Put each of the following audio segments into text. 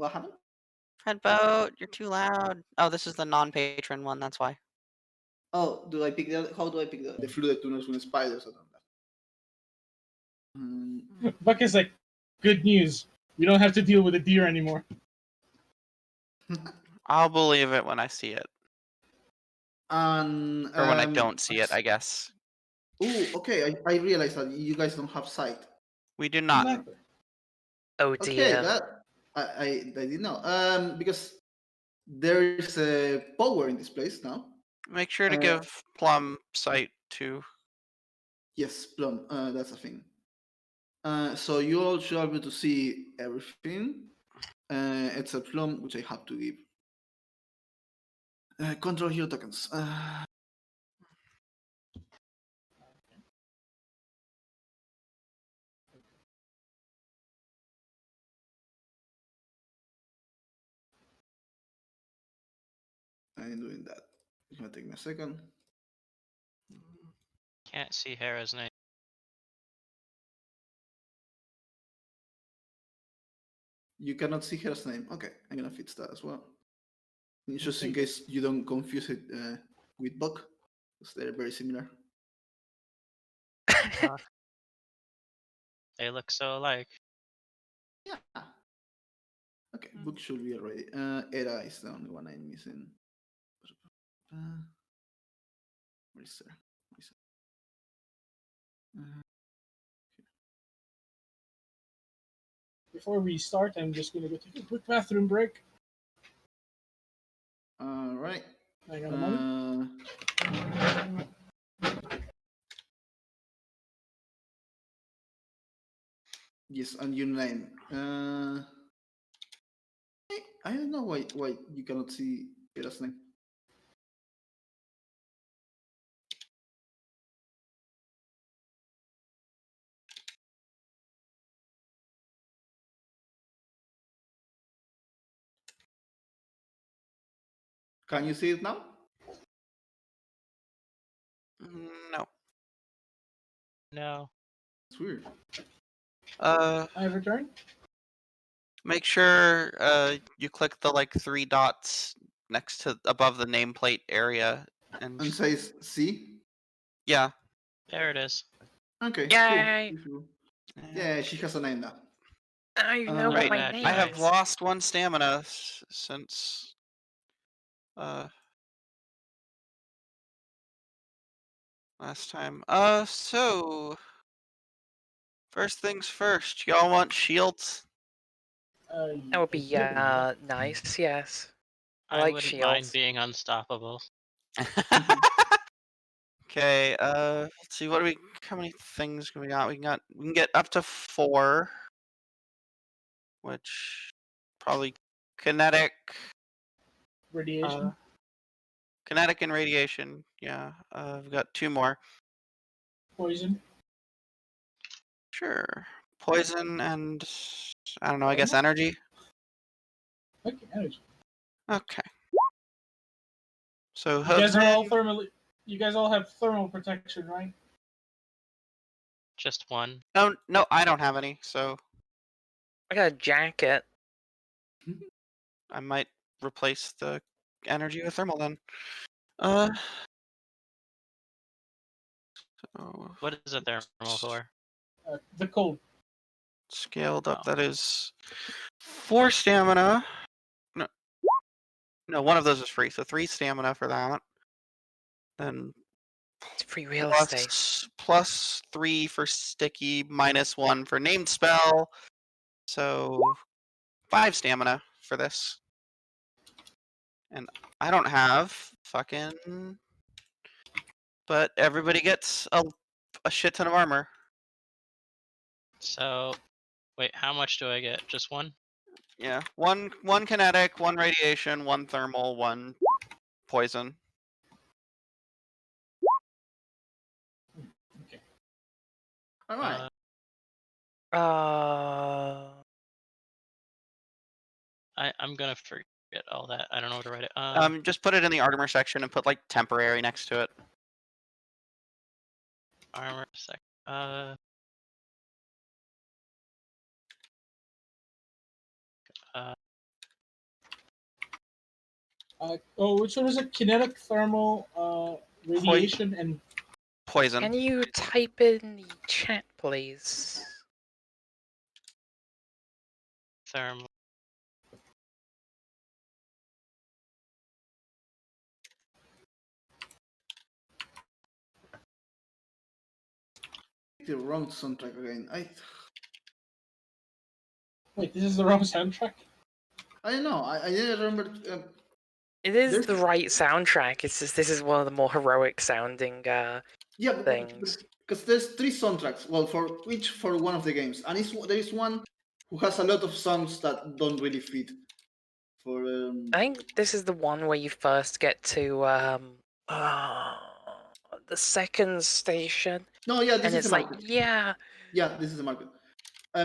What happened? Fred Boat, you're too loud. Oh, this is the non-patron one, that's why. Oh, do I pick the? How do I pick the flu de túneles con spiders or something? Buck is like, good news. We don't have to deal with a deer anymore. I'll believe it when I see it. And Or when I don't see it, I guess. Oh, okay. I realize that you guys don't have sight. We do not. Exactly. Oh Okay, dear. that I didn't know. Because there is a power in this place now. Make sure to give Plum sight too. Yes, Plum. That's a thing. So you all should be able to see everything. It's a Plum, which I have to give. Control hero tokens. I'm doing that. It's gonna take me a second. Can't see Hera's name. You cannot see her name. Okay, I'm gonna fix that as well. Just in case you don't confuse it with Buck, because they're very similar. They look so alike. Yeah. Okay, book should be already. Era is the only one I'm missing. Where is there? Before we start, I'm just going to go take a quick bathroom break. All right. Hang on a moment. Yes, and your name. I don't know why you cannot see Era's name. Can you see it now? No. No. It's weird. I return. Make sure you click the like 3 dots next to above the nameplate area and says C. Yeah. There it is. Okay. Yay! Cool. Yeah, she has a name now. Now you know what my name I have is. lost 1 stamina since last time. So first things first, y'all want shields? That would be nice, yes. I like wouldn't shields. mind being unstoppable. Okay, let's see, what do we, how many things can we got? We can get up to 4. Which, probably kinetic. Radiation. Kinetic and radiation, yeah. We've got 2 more. Poison. Sure. Poison and, I don't know, I guess energy? Okay, energy. Okay. So You guys are all Jose, You guys all have thermal protection, right? Just 1. no, I don't have any, so I got a jacket. I might replace the energy with thermal then. So What is a thermal for? The cold. scaled up, that is 4 stamina. No, 1 of those is free, so 3 stamina for that. Then It's free real estate. plus 3 for sticky, -1 for named spell. So 5 stamina for this. And I don't have fucking, but everybody gets a shit ton of armor. So, wait, how much do I get? Just 1? Yeah, one kinetic, 1 radiation, 1 thermal, 1 poison. Okay. All right. I'm gonna forget all that. I don't know where to write it. Just put it in the armor section and put like temporary next to it. Armor sec. Which one was it? Kinetic, thermal, radiation, and Poison. Can you type in the chat, please? Thermal. The wrong soundtrack again. wait, this is the wrong soundtrack. I don't know. I didn't remember. It is There's- the right soundtrack. It's just this is one of the more heroic sounding Yeah, things. because there's 3 soundtracks. Well, for one of the games, and there is one who has a lot of songs that don't really fit. For I think this is the one where you first get to the second station, no, yeah, this and is it's the like, market. yeah, Yeah, this is the market. I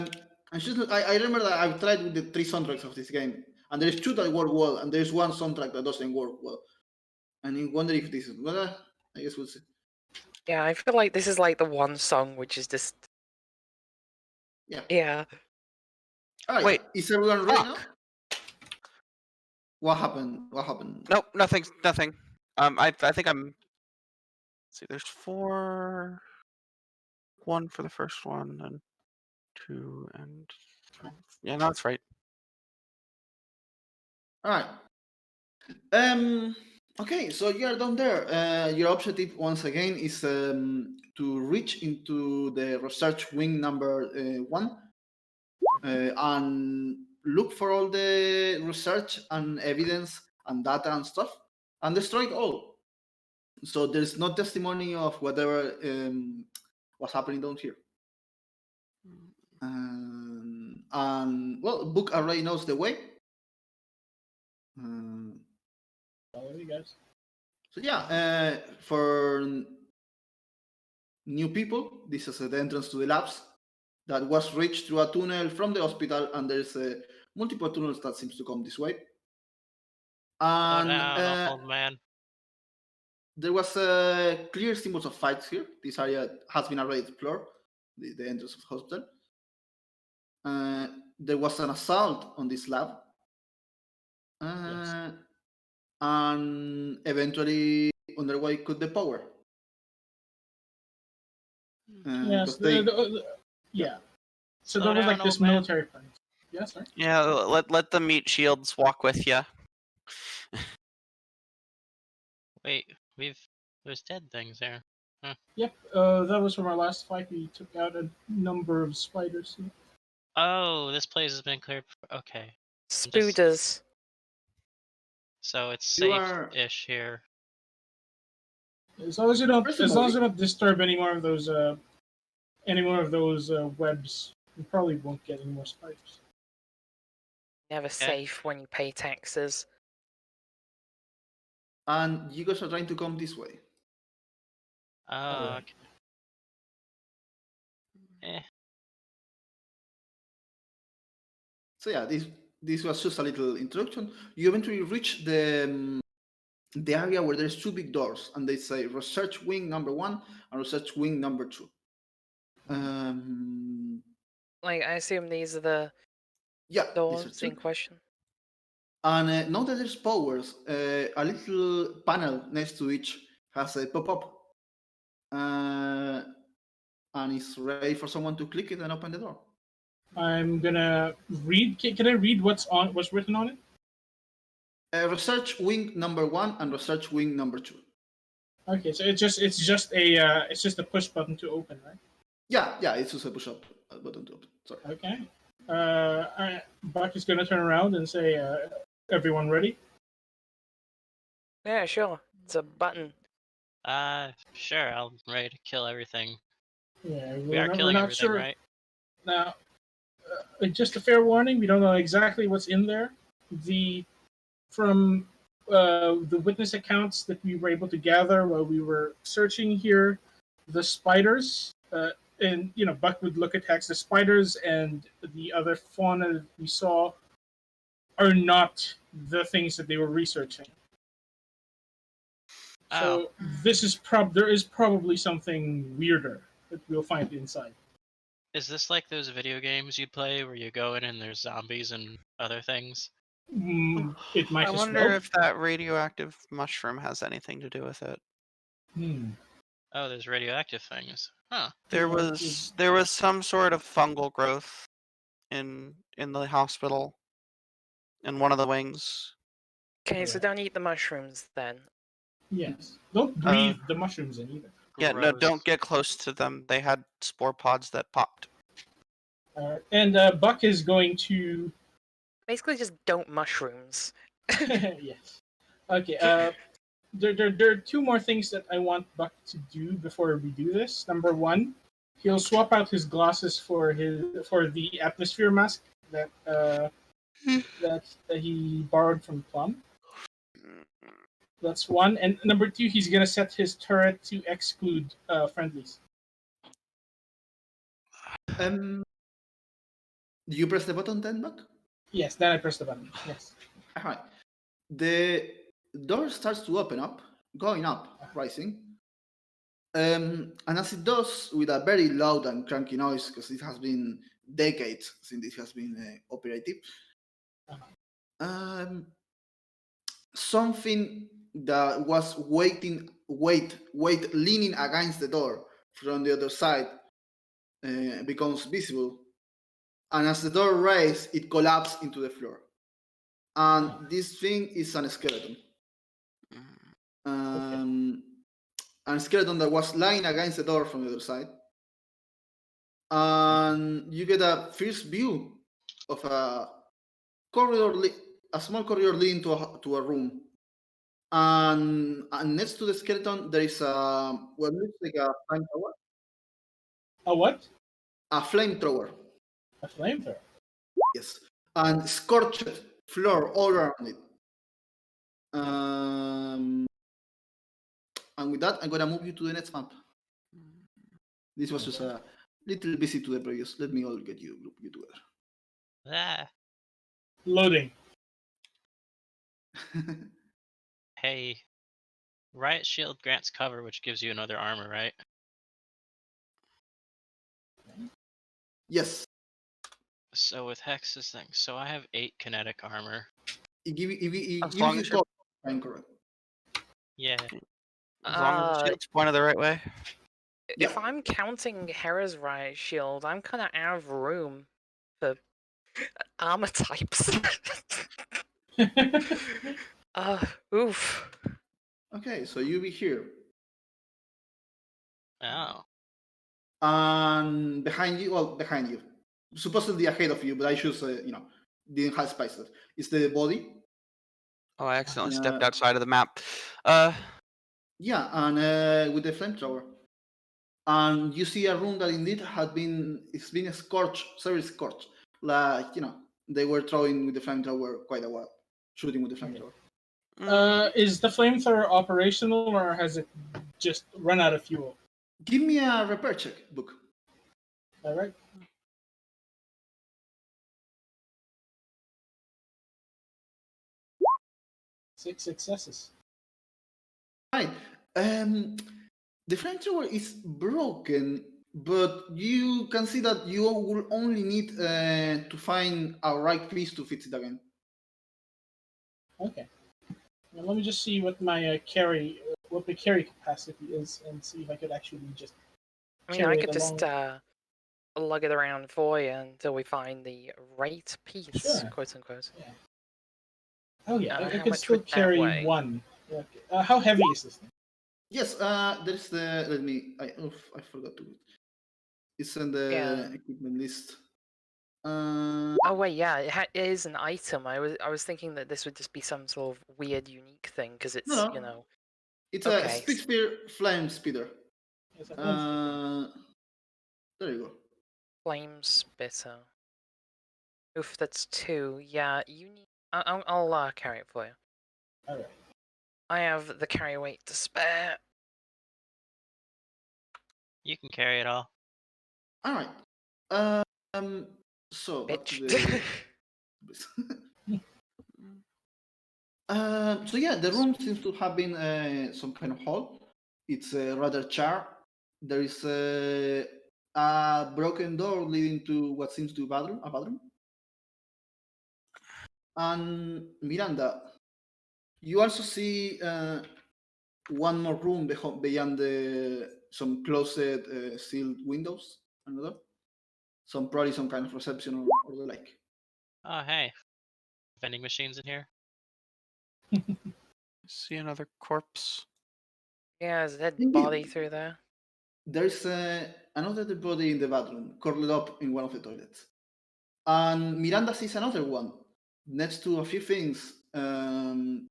remember that I've tried with the 3 soundtracks of this game, and there's 2 that work well, and there's 1 soundtrack that doesn't work well. And I wonder if this is. Well, I guess we'll see. yeah. I feel like this is like the one song which is just Yeah. yeah. All right. Wait. Is everyone ready now? Fuck. What happened? What happened? Nope, nothing. I think I'm. Let's see, there's 4. 1 for the first one, and 2 and 5. Yeah, no, that's right. All right. Okay, so you are down there. Your objective once again is to reach into the research wing number 1 and look for all the research and evidence and data and stuff and destroy it all. So there's no testimony of whatever was happening down here. And well, Book already knows the way. Follow you guys. So yeah, for new people, this is the entrance to the labs that was reached through a tunnel from the hospital, and there's multiple tunnels that seems to come this way. And down, old man. there was clear symbols of fights here. This area has been already explored, the entrance of the hospital. There was an assault on this lab. Yes. And eventually underway cut the power. Yes. Yeah. So Slow there was like down, this old man. military plan. Yes, sir. Yeah, let the meat shields walk with you. Wait, there's dead things there. Yep. That was from our last fight. We took out a number of spiders. Oh, this place has been cleared. Okay, Spooders. so it's You are- safe-ish here. As long as you don't, First of as all, long as you don't disturb any more of those webs, you probably won't get any more spiders. Never safe when you pay taxes. And you guys are trying to come this way. Oh, okay. So yeah, this was just a little introduction. You eventually reach the area where there's 2 big doors, and they say research wing number 1 and research wing number 2. Like, I assume these are the Yeah, these are doors 2. in question. And now that there's powers, a little panel next to each has a pop-up. And it's ready for someone to click it and open the door. I'm gonna read. Can I read what's written on it? Research wing number 1 and research wing number 2. Okay, so it's just a push button to open, right? Yeah, it's just a push-up button to open. Sorry. Okay. Buck is gonna turn around and say, "Everyone ready?" Yeah, sure. It's a button. Sure. I'm ready to kill everything. Yeah, We are we're killing not everything, sure. right? Now, just a fair warning: we don't know exactly what's in there. From the witness accounts that we were able to gather while we were searching here, the spiders, and Buck would look at text. The spiders and the other fauna that we saw are not the things that they were researching. So this is there is probably something weirder that we'll find inside. Is this like those video games you play where you go in and there's zombies and other things? It might I just wonder smoke. if that radioactive mushroom has anything to do with it. Oh, there's radioactive things. Huh. There Yeah, was some sort of fungal growth in the hospital in one of the wings. Okay, so Alright. don't eat the mushrooms then. Yes. Don't breathe the mushrooms in either. Yeah, no, Gross. don't get close to them. They had spore pods that popped. And Buck is going to. Basically, just don't mushrooms. Yes. Okay. There are two more things that I want Buck to do before we do this. Number one, he'll swap out his glasses for the atmosphere mask that he borrowed from Plum. That's one. And number two, he's gonna set his turret to exclude friendlies. Do you press the button then, Buck? Yes. Then I press the button. Yes. Alright. The door starts to open up, going up, rising. And as it does, with a very loud and cranky noise, because it has been decades since it has been operative, something that was leaning against the door from the other side becomes visible. And as the door rises, it collapses into the floor. And this thing is a skeleton. A skeleton that was lying against the door from the other side. And you get a first view of a corridor, a small corridor leading to a room. And next to the skeleton, there is what looks like a flamethrower. A what? A flamethrower. A flamethrower. Yes. And scorched floor all around it. And with that, I'm going to move you to the next map. This was just a little busy to the previous. Let me all get you together. Ah. Loading. Hey. Riot Shield grants cover, which gives you another armor, right? Yes. So with Hex's thing, so I have 8 kinetic armor. It gives As long you as you're- I'm correct. Yeah. As long as the shield's pointed the right way. Yeah. If I'm counting Hera's riot shield, I'm kind of out of room for armor types. Oof. Okay, so you be here. Oh. And behind you, supposedly ahead of you, but I should say, didn't have spice that. It's the body. Oh, I accidentally stepped outside of the map. Yeah, and with the flamethrower. And you see a room that indeed it's been scorched, very scorched. Like, they were throwing with the flamethrower quite a while, shooting with the flamethrower. Is the flamethrower operational, or has it just run out of fuel? Give me a repair check, Book. All right. Six successes. Right. The flamethrower is broken, but you can see that you will only need to find a right piece to fix it again. Okay. Now let me just see what my carry capacity is, and see if I could actually just. I mean, I could just lug it around for you until we find the right piece, Sure. quote unquote. Yeah. Oh yeah, I how could much still would that carry weigh? one. Okay. How heavy is this thing? Yes, there's the. Let me. I forgot to. It's on the equipment list. Oh wait, yeah, it is an item. I was thinking that this would just be some sort of weird, unique thing because it's No. It's a Speedsphere Flame Speeder. It's a flame speeder. There you go. Flame Spitter. Oof, that's 2. Yeah, you need. I'll carry it for you. All right. I have the carry weight to spare. You can carry it all. All right. So back to Bitch. the. So yeah, the room seems to have been some kind of hall. It's rather charred. There is a broken door leading to what seems to be a bathroom. And Miranda, you also see one more room beyond some closet sealed windows. Another, probably some kind of reception or the like. Oh, hey. Vending machines in here? See another corpse. Yeah, there's a dead Indeed. body through there. There's another dead body in the bathroom, curled up in one of the toilets. And Miranda sees another one next to a few things in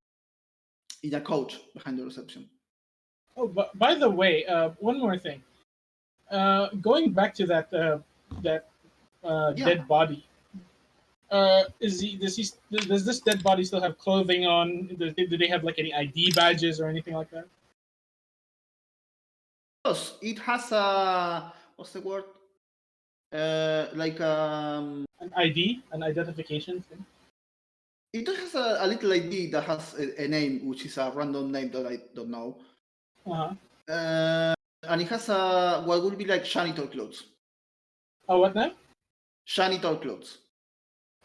a couch behind the reception. Oh, but by the way, one more thing. Going back to that Yeah. dead body. Does this dead body still have clothing on? Do they have like any ID badges or anything like that? Yes, it has a what's the word? Like An ID, an identification thing. it has a little ID that has a name, which is a random name that I don't know. Uh-huh. And it has a what would be like janitor clothes. Oh, what now? Janitor clothes.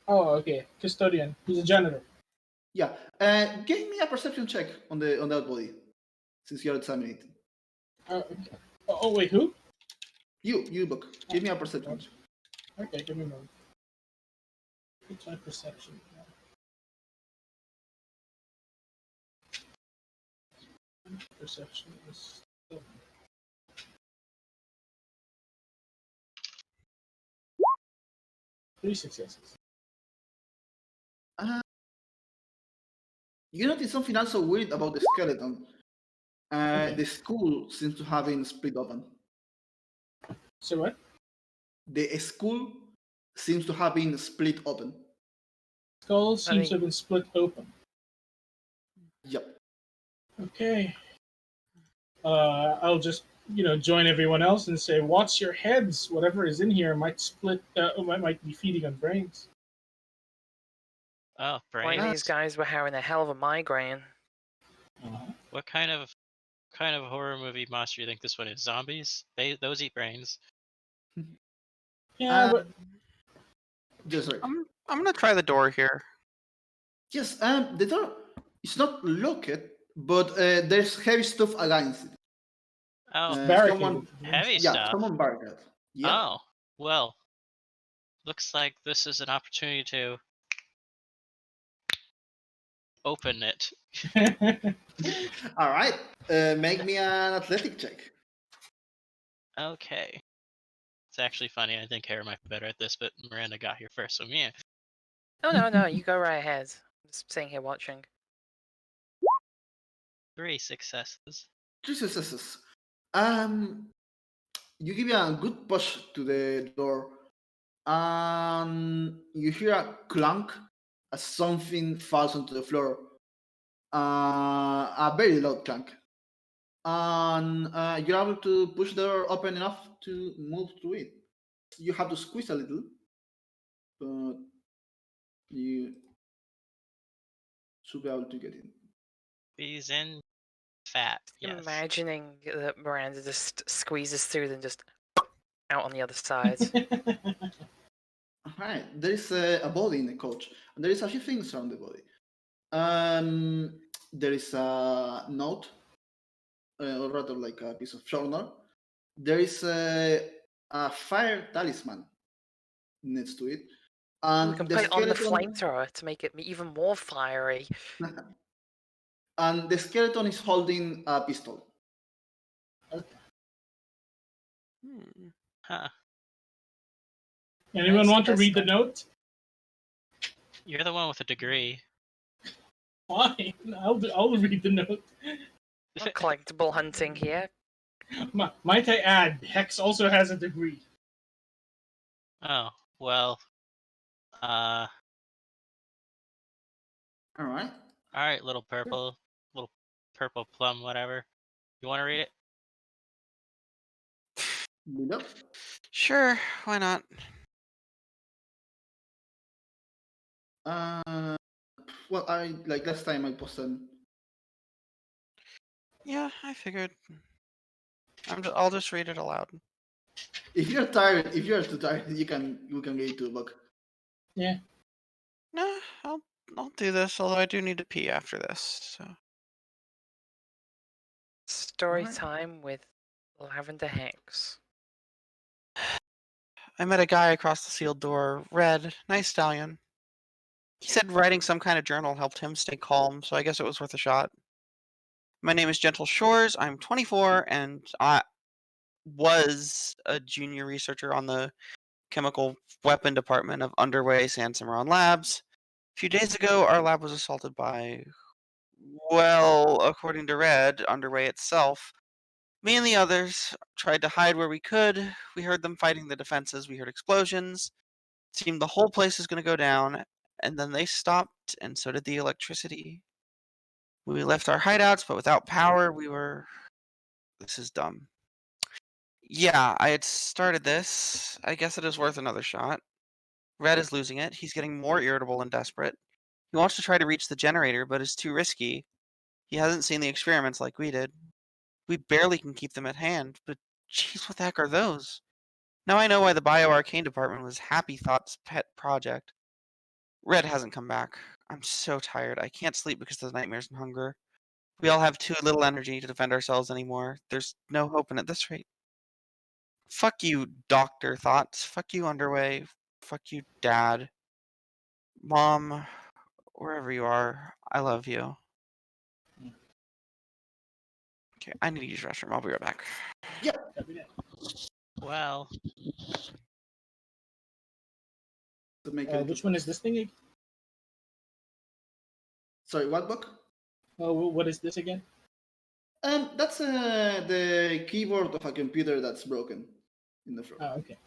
Oh, okay. Custodian. He's a janitor. Yeah. Give me a perception check on that body, since you're examining it. Okay. Oh, wait, who? You, Buck. Give me a perception check. Okay, give me a moment. What's my perception? Perception is 3 successes. You notice something also weird about the skeleton. Okay. The skull seems to have been split open. So what? The skull seems to have been split open. Skull seems to have been split open. Yep. Okay. I'll just join everyone else and say, "Watch your heads. Whatever is in here might split. Might be feeding on brains." Oh, Why brains. these guys were having a hell of a migraine. What kind of horror movie monster do you think this one is? Zombies? Those eat brains. Yeah, but Just right. I'm gonna try the door here. Yes, the door is not locked, but there's heavy stuff against it. Oh, barricaded. heavy Yeah, stuff. someone barricaded. Yeah. Oh, well. Looks like this is an opportunity to open it. All right. Make me an athletic check. Okay. It's actually funny. I think Hera might be better at this, but Miranda got here first, so yeah. Oh no, you go right ahead. I'm just sitting here watching. 3 successes. 3 successes. You give a good push to the door, and you hear a clunk as something falls onto the floor. A very loud clunk. And you're able to push the door open enough to move through it. You have to squeeze a little, but you should be able to get in. He's in fat, yes. Imagining that Miranda just squeezes through and just out on the other side. Alright, there is a body in the coach, and there is a few things around the body. There is a note, or rather like a piece of journal. There is a fire talisman next to it. And We can the put it on the skeleton- flamethrower to make it even more fiery. And the skeleton is holding a pistol. Huh. Anyone Nice want to read the investment. note? You're the one with a degree. Fine, I'll read the note. Not collectible hunting here. Might I add, Hex also has a degree. Oh, well. Alright. Alright, little purple plum, whatever. You want to read it? Below. Sure, why not? Well, I like last time I posted. Yeah, I figured. I'll just read it aloud. If you're too tired, you can get it to a book. Yeah. No, I'll do this, although I do need to pee after this. So. Story Alright. time with Lavender Hex. I met a guy across the sealed door. Red, nice stallion. He said writing some kind of journal helped him stay calm, so I guess it was worth a shot. My name is Gentle Shores. I'm 24, and I was a junior researcher on the chemical weapon department of Underway San Cimarron Labs. A few days ago, our lab was assaulted by, well, according to Red, Underway itself. Me and the others tried to hide where we could. We heard them fighting the defenses. We heard explosions. It seemed the whole place was going to go down, and then they stopped, and so did the electricity. We left our hideouts, but without power, we were... This is dumb. Yeah, I had started this. I guess it is worth another shot. Red is losing it. He's getting more irritable and desperate. He wants to try to reach the generator, but it's too risky. He hasn't seen the experiments like we did. We barely can keep them at hand, but jeez, what the heck are those? Now I know why the bioarcane department was Happy Thought's pet project. Red hasn't come back. I'm so tired. I can't sleep because of the nightmares and hunger. We all have too little energy to defend ourselves anymore. There's no hope in at this rate. Fuck you, Dr. Thoughts. Fuck you, Underway. Fuck you, Dad. Mom, wherever you are, I love you. Okay, I need to use the restroom. I'll be right back. Copy that. Well, To make it Which one is this thing? Sorry, what book? What is this again? That's the keyboard of a computer that's broken in the front. Oh, okay.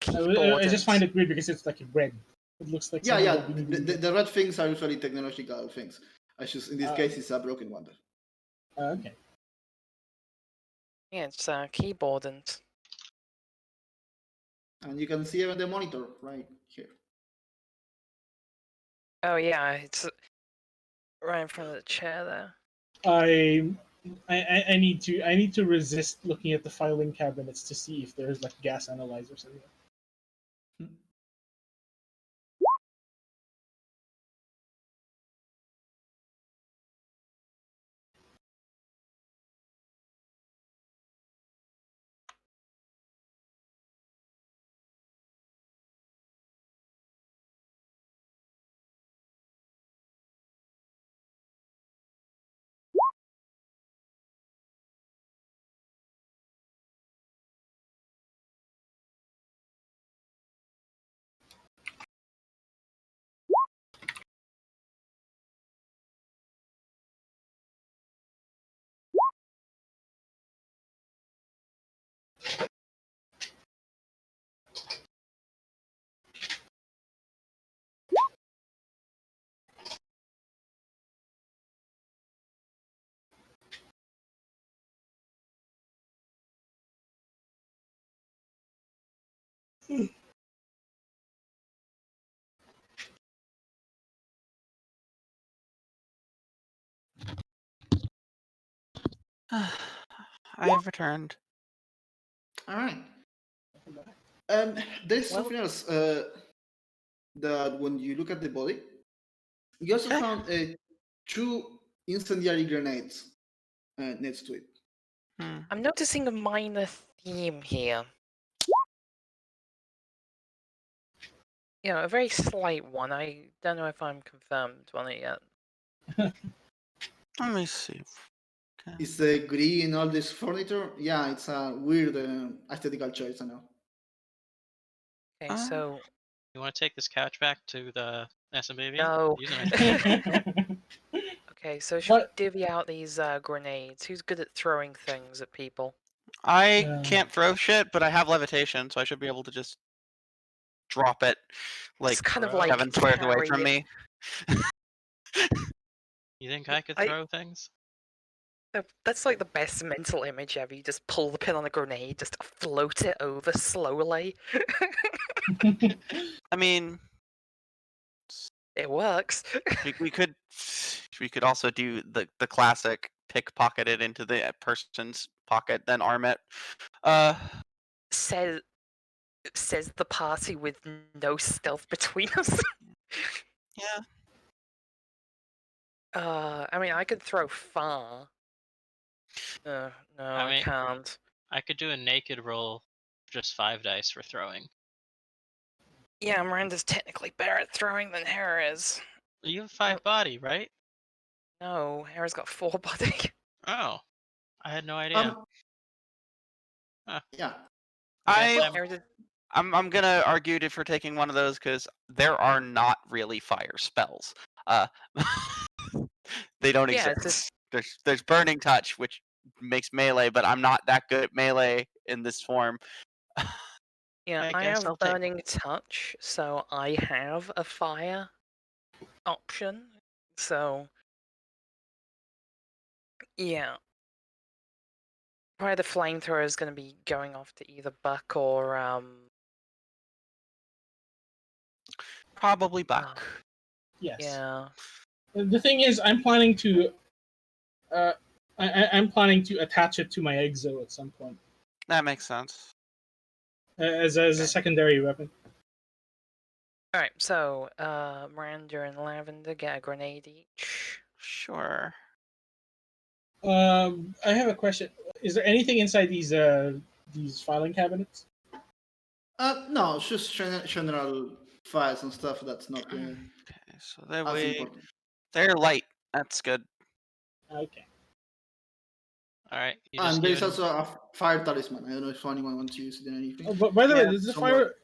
I just Keyboarders. find it weird because it's like red. It looks like Yeah, something yeah. that we need to do. The red things are usually technological things. I just in this case it's a broken one. Okay. Yeah, it's keyboard and And you can see even the monitor right here. oh yeah, it's right in front of the chair there. I need to resist looking at the filing cabinets to see if there's like gas analyzers in there. I have returned. All right. There's Well- something else that when you look at the body, you also found two incendiary grenades next to it. Hmm. I'm noticing a minor theme here. You know, a very slight one. I don't know if I'm confirmed on it yet. Let me see. Okay. Is the green all this furniture? Yeah, it's a weird aesthetical choice. I know. Okay, Ah. so you want to take this couch back to the SMBV? No. Use it. okay, so should What? we divvy out these grenades? Who's good at throwing things at people? I Yeah. can't throw shit, but I have levitation, so I should be able to just drop it like It's kind of throw. like 7 squares away from carry me. You think I could I- throw things? That's like the best mental image ever. You just pull the pin on a grenade, just float it over slowly. I mean, It works. we could also do the classic pickpocket it into the person's pocket, then arm it. Says the party with no stealth between us. Yeah. I mean, I could throw far. No, I mean- can't. I could do a naked roll, just 5 dice for throwing. Yeah, Miranda's technically better at throwing than Hera is. You have 5 body, right? No, Hera's got 4 body. Oh, I had no idea. Yeah. I guess I'm- Hera did- I'm gonna argue for taking one of those because there are not really fire spells. They don't Yeah, exist. it's There's burning touch, which makes melee, but I'm not that good at melee in this form. Yeah, I I guess have I'll take- burning touch, so I have a fire option. So yeah. Probably the flamethrower is going to be going off to either Buck or Probably Buck. Yes. yeah. The thing is, I'm planning to. I'm planning to attach it to my exo at some point That makes sense. as a secondary weapon. All right, so Miranda and Lavender get a grenade each. Sure. I have a question. Is there anything inside these filing cabinets? No, it's just general files and stuff that's not Okay, so they as weigh. important. They're light. That's good. Okay. All right. You just And there's given- also a fire talisman. I don't know if anyone wants to use it in anything. Oh, but by the way, Yeah, this is a somewhat. fire.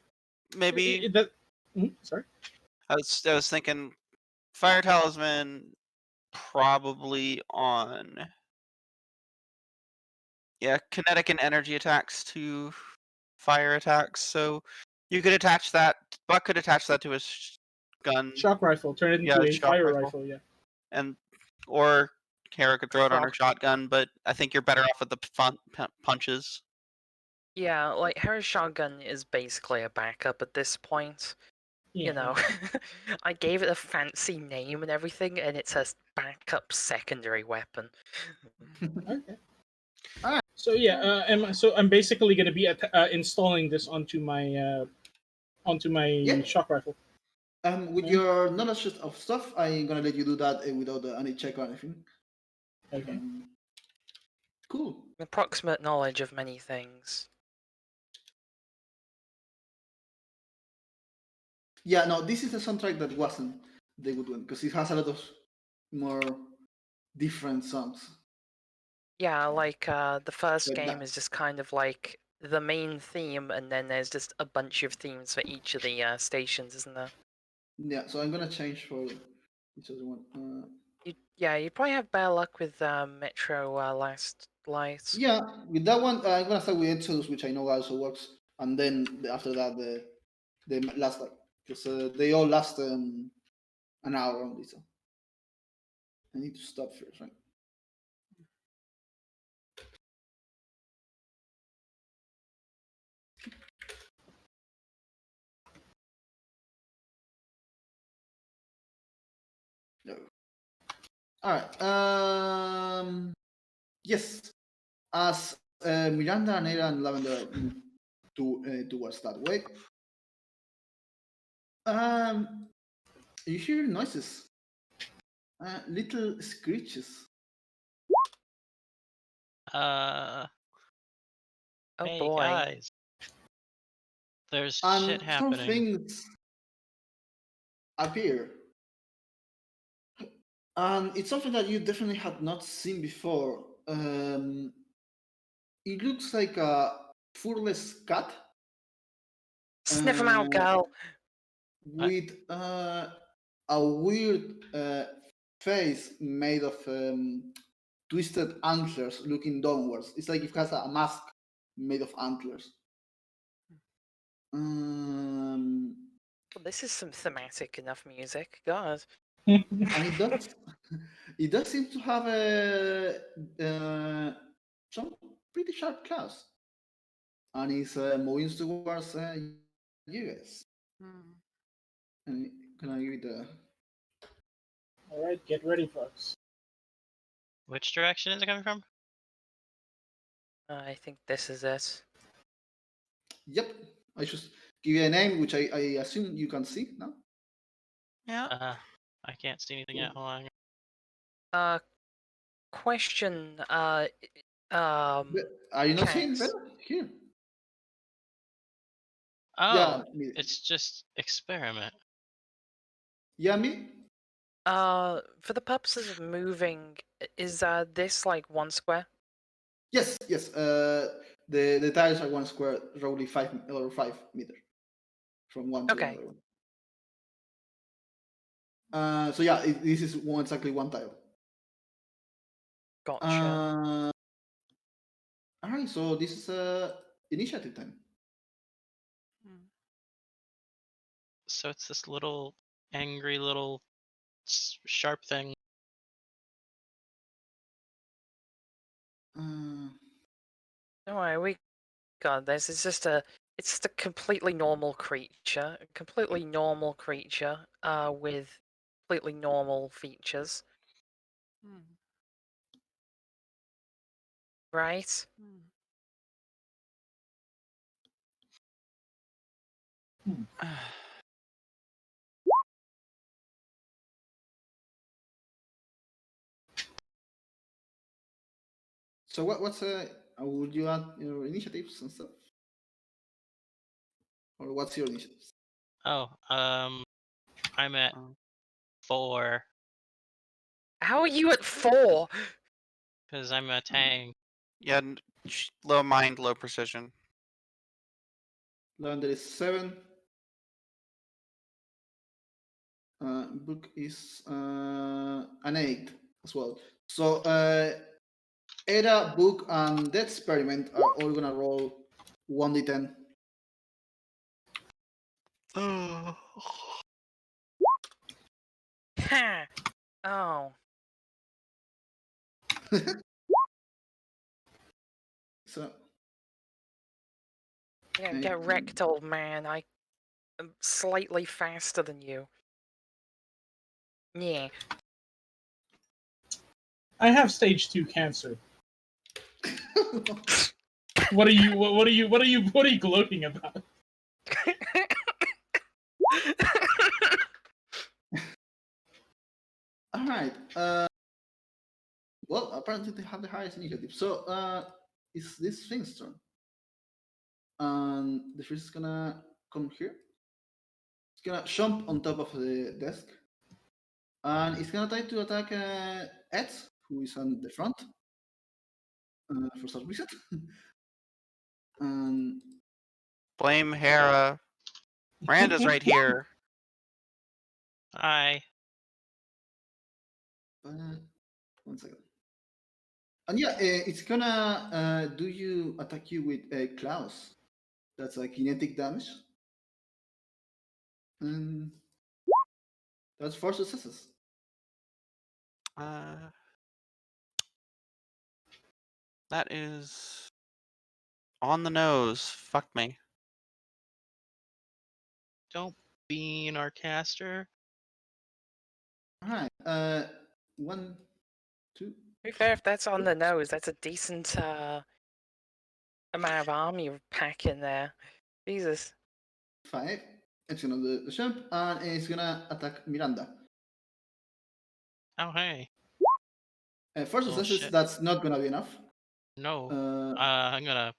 Maybe Sorry. I was thinking fire talisman probably on. Yeah, kinetic and energy attacks to fire attacks. So you could attach that. Buck could attach that to his gun, Shock rifle. Turn it into Yeah, a shock fire rifle. rifle. Yeah. and or Kara could throw it on her Shock. shotgun. But I think you're better off with the punches. Yeah, like Hera's shotgun is basically a backup at this point. Yeah. You know, I gave it a fancy name and everything, and it's a backup secondary weapon. Okay. Alright. So yeah, I'm basically going to be installing this onto my Yeah. shock rifle. With your knowledge of stuff, I'm gonna let you do that without any check or anything. Okay. Cool. Approximate knowledge of many things. Yeah, no, this is a soundtrack that wasn't the good one because it has a lot of more different songs. Yeah, like the first But game that- is just kind of like the main theme, and then there's just a bunch of themes for each of the stations, isn't there? Yeah, so I'm gonna change for each other one. You'd probably have better luck with Metro Last Light. Yeah, with that one, I'm gonna start with Exodus, which I know also works, and then after that the last one, because they all last an hour only. So I need to stop first, right? No. All right. Yes, as Miranda and Era and Lavender move towards that way, you hear noises, little screeches. Oh hey boy. guys. There's And shit some happening. things appear. And it's something that you definitely had not seen before. It looks like a furless cat Sniff 'em out, girl. with a weird face made of twisted antlers looking downwards. It's like it has a mask made of antlers. Well, this is some thematic enough music. God. And it does seem to have some pretty sharp claws, and it's moving towards you guys. And can I give it a All right, get ready, folks. Which direction is it coming from? I think this is it. yep? I just give you a name, which I assume you can see now. Yeah. I can't see anything yet. Hold on. Question. Are you not seeing Cax. better here? Oh, me. it's just experiment. Yeah, me. For the purposes of moving, is this like 1 square? Yes, yes. The tiles are 1 square, roughly 5 meters from one to Okay. another one. So yeah, this is exactly one tile. Gotcha. All right, so this is initiative time. So it's this little angry little sharp thing. Uh, Don't worry, we got this. It's just a completely normal creature. A completely normal creature, with completely normal features. Right? so what's would you add your initiatives and stuff, or what's your initiatives? Oh, I'm at Oh. 4 How are you at 4? because I'm a tank. Yeah, low mind, low precision. Lavender is 7. Book is an 8 as well. So Era, Book, and Death Experiment are all gonna roll 1d10. Ha! Oh. So Yeah, get wrecked, old man. I am slightly faster than you. Yeah. I have stage 2 cancer. What are you gloating about? all right. Well, apparently they have the highest initiative. So it's this thing's turn. And the fish is gonna come here. It's gonna jump on top of the desk. And it's gonna try to attack Ed, who is on the front. For some reason. And Blame Hera. Miranda's right here. Hi. 1 second. And yeah, it's gonna attack you with Klaus. That's a kinetic damage. And that's 4 successes. That is on the nose. Fuck me. Don't bean our caster. Alright. 1, 2. To be fair, if that's on the nose, that's a decent amount of army pack in there. Jesus. 5. It's gonna do the jump and it's gonna attack Miranda. Oh hey. 4 successes. shit. That's not gonna be enough. No. Uh, I'm gonna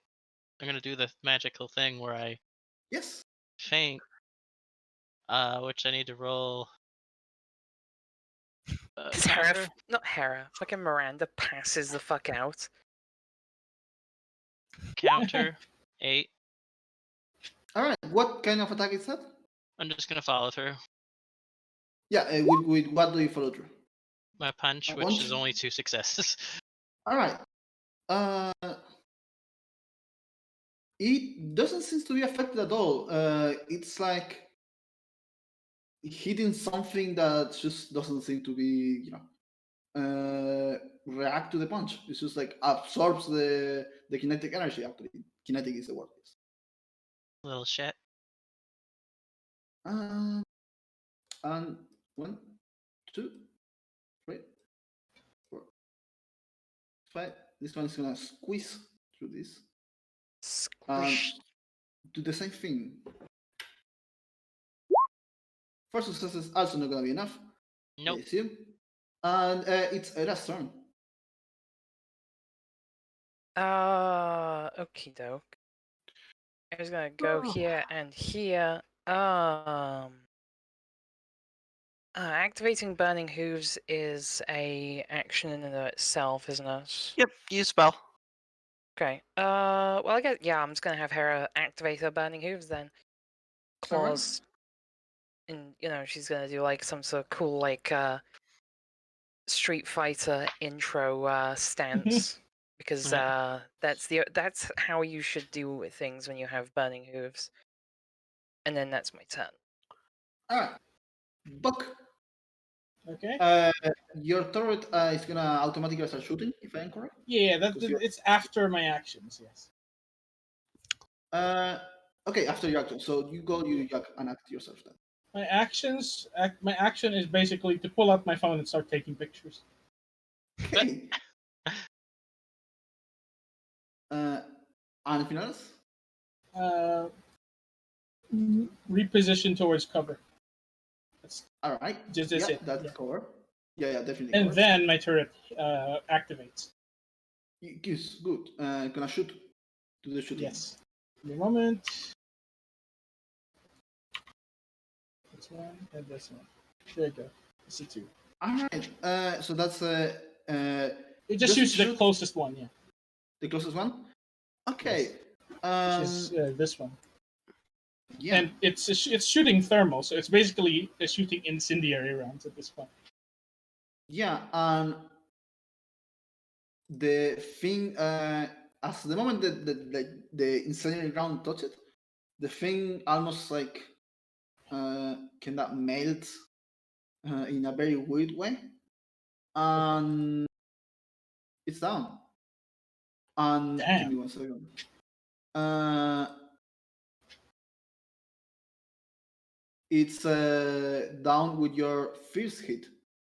do the magical thing where I yes. faint. Which I need to roll. Because Hera, not Hera, fucking Miranda passes the fuck out. Counter 8. Alright. What kind of attack is that? I'm just gonna follow through. Yeah. With what do you follow through? My punch, A which punch? is only 2 successes. Alright. It doesn't seem to be affected at all. It's like hitting something that just doesn't seem to be, react to the punch. It's just like absorbs the kinetic energy. Actually, kinetic is the word. Little shit. And 1, 2, 3, 4, 5. This one's gonna squeeze through this and Squish. do the same thing. 4 successes also not gonna be enough. Nope. I assume. And it's Era's turn. Okie doke. I was gonna go here and here. Activating Burning Hooves is a action in and of itself, isn't it? Yep, use spell. Okay. Well, I guess I'm just gonna have Hera activate her Burning Hooves then. Alright. Claws, and she's gonna do like some sort of cool like Street Fighter intro stance because that's how you should deal with things when you have Burning Hooves. And then that's my turn. Alright. Buck, Okay. your turret is gonna automatically start shooting, if I'm correct. Yeah, Because you're- it's after my actions. Yes. Okay, after your action. So you go, you Jack, and act yourself then. My action is basically to pull out my phone and start taking pictures. Okay. Anything else? Reposition towards cover. That's Alright. just Yeah, it. that's Yeah. cover. Yeah, definitely And cover. then my turret activates. Yes, good. Gonna shoot. Do the shooting. Yes. Give me a moment. This one and this one. There you go. This is 2. Alright. So that's It just Just shoots the shoot- closest one, yeah. the closest one. Okay. Which is this one. Yeah. And it's shooting thermal, so it's basically shooting incendiary rounds at this point. Yeah, and the thing, as the moment that the incendiary round touched it, the thing almost like kind of melts in a very weird way, and it's down. And give Damn. me 1 second. It's down with your first hit.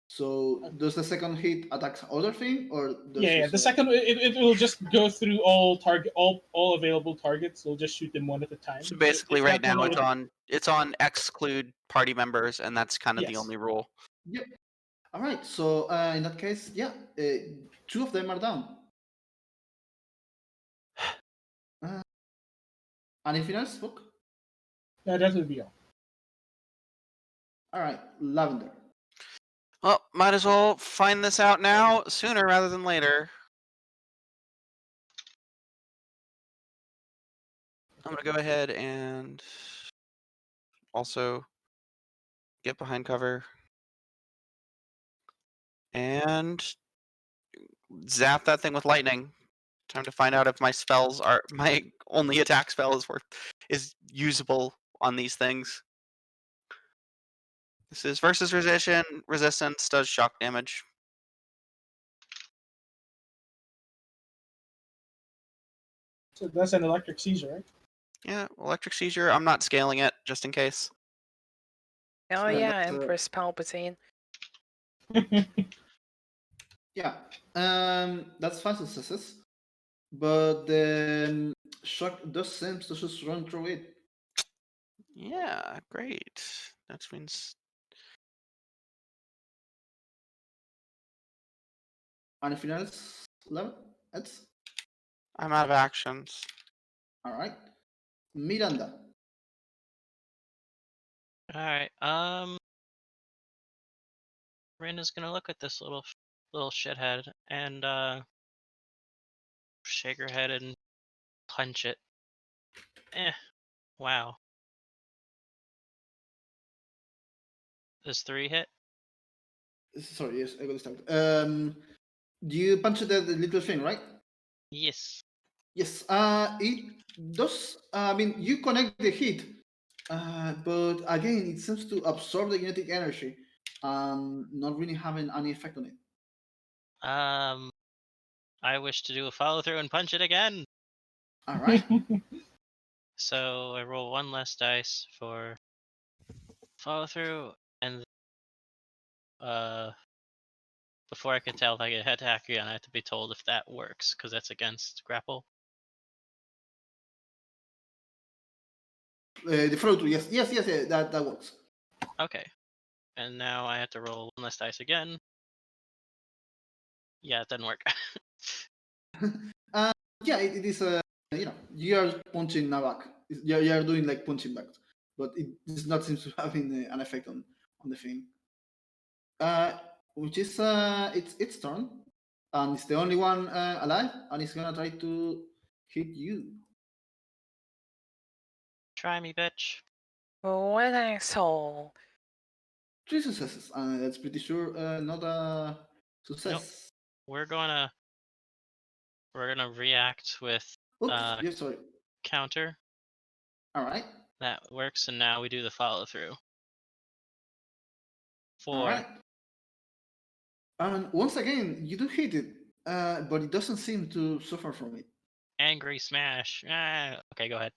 So does the second hit attack other thing, or does Yeah. just, The second it will just go through all available targets. It'll just shoot them one at a time. So basically, It's right not now promoted. it's on exclude party members, and that's kind of the Yes. only rule. Yep. All right. So in that case, yeah, 2 of them are down. Anything else, Book? Yeah, that will be all. All right, Lavender. Well, might as well find this out now, sooner rather than later. I'm gonna go ahead and also get behind cover and zap that thing with lightning. Time to find out if my spells are my only attack spell is usable on these things. This is versus resistance does shock damage. So that's an electric seizure, right? Yeah, electric seizure. I'm not scaling it just in case. Oh Yeah, yeah, that's, Empress Palpatine. Yeah, that's 5 successes, but the shock does seem to just run through it. Yeah, great. That means Anything else, Lavender? I'm out of actions. All right, Miranda. All right. Miranda's gonna look at this little shithead and shake her head and punch it. Wow. Does 3 hit? Sorry, yes, I got distracted. Do you punch the little thing, right? Yes. Yes, it does. I mean, you connect the hit, but again, it seems to absorb the kinetic energy, not really having any effect on it. I wish to do a follow through and punch it again. All right. So I roll 1 less dice for follow through, and before I can tell if I get attack again, I have to be told if that works because that's against grapple. The follow through, yes, that works. Okay. And now I have to roll one less dice again. Yeah, it doesn't work. Yeah, it is you are punching back. You are doing like punching back, but it does not seem to having an effect on the thing. Which is it's its turn, and it's the only one alive, and it's gonna try to hit you. Try me, bitch. What asshole. 3 successes, and that's pretty sure not a success. We're gonna react with Oops, uh yeah, sorry. counter. All right, That works, and now we do the follow through. all 4. right. And once again, you do hit it, but it doesn't seem to suffer from it. Angry smash. Okay, go ahead.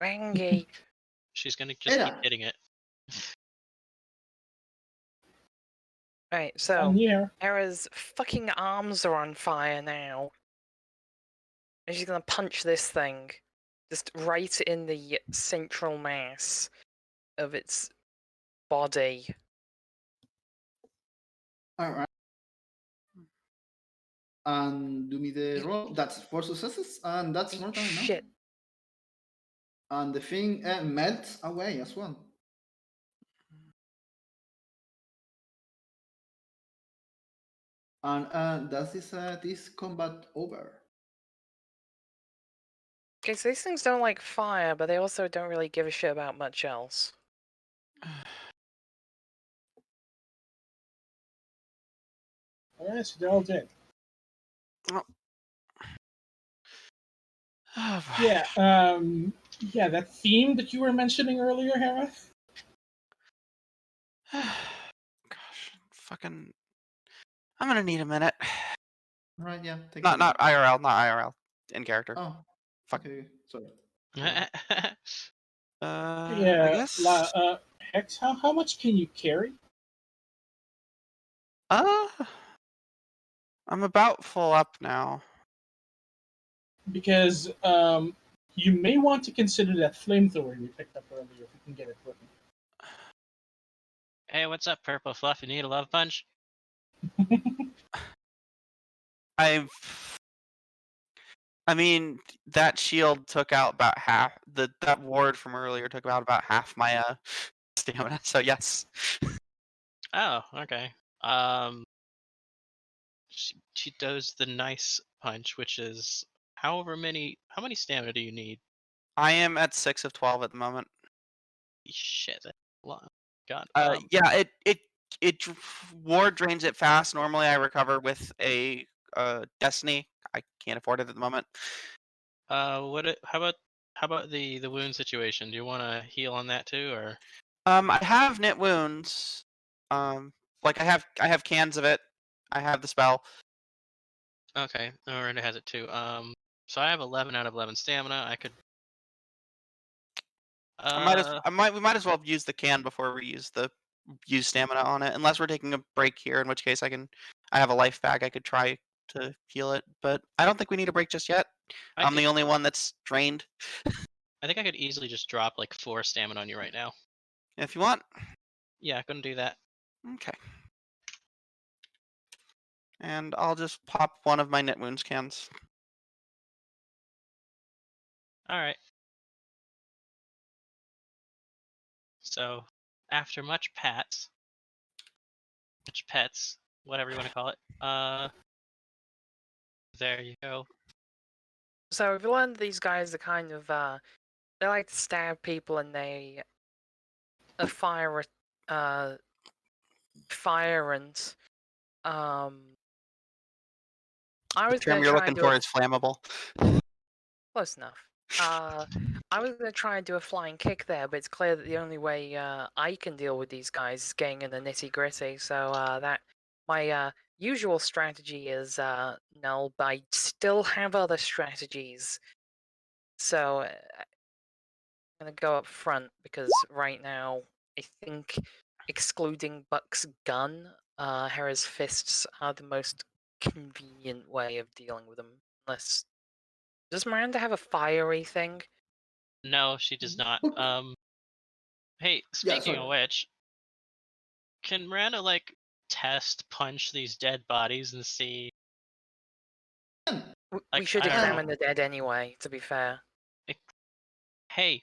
Rangy. She's gonna just keep Era. hitting it. Right, I'm so here. Hera's fucking arms are on fire now. And she's gonna punch this thing. Just right in the central mass of its body. All right. And do me the roll. That's 4 successes, and that's Eat more than enough. shit. And the thing melts away as well. And that is this combat over. Okay, so these things don't like fire, but they also don't really give a shit about much else. All right, so they're all dead. Oh, boy. Yeah, that theme that you were mentioning earlier, Hera. Gosh, fucking. I'm gonna need a minute. Right, yeah. Take Not it. IRL, not IRL. In character. Oh, Fuck. okay. Sorry. I Yeah, guess. Hex, how much can you carry? I'm about full up now. Because you may want to consider that flamethrower you picked up earlier if you can get it working. Hey, what's up, Purple Fluff? You need a love punch? I mean, that shield took out about half. That ward from earlier took out about half my stamina. So yes. Oh, okay. She does the nice punch, which is how many stamina do you need? I am at 6 of 12 at the moment. Shit, that's a lot. God. Yeah, it ward drains it fast. Normally, I recover with a Destiny. I can't afford it at the moment. How about the wound situation? Do you want to heal on that too, or? I have knit wounds. Like I have cans of it. I have the spell. Okay, or it has it too. So I have 11 out of 11 stamina. I could. We might as well use the can before we use stamina on it, unless we're taking a break here, in which case I have a life bag. I could try to heal it, but I don't think we need a break just yet. I'm the only one that's drained. I think I could easily just drop like 4 stamina on you right now. If you want. Yeah, gonna do that. Okay. And I'll just pop one of my knit wounds cans. All right. So, after much pets, whatever you want to call it, there you go. So we've learned these guys are kind of they like to stab people and they fire and I was The term gonna you're try looking and do for it is flammable. close enough. I was gonna try and do a flying kick there, but it's clear that the only way I can deal with these guys is getting in the nitty gritty. So that my usual strategy is null, but I still have other strategies. So I'm gonna go up front because right now I think, excluding Buck's gun, Hera's fists are the most convenient way of dealing with them. Unless does Miranda have a fiery thing? No, she does not. Okay. Hey, Yeah, speaking of sorry. which, Can Miranda like test punch these dead bodies and see? We Like, should I don't know. examine the dead anyway, to be fair. Hey,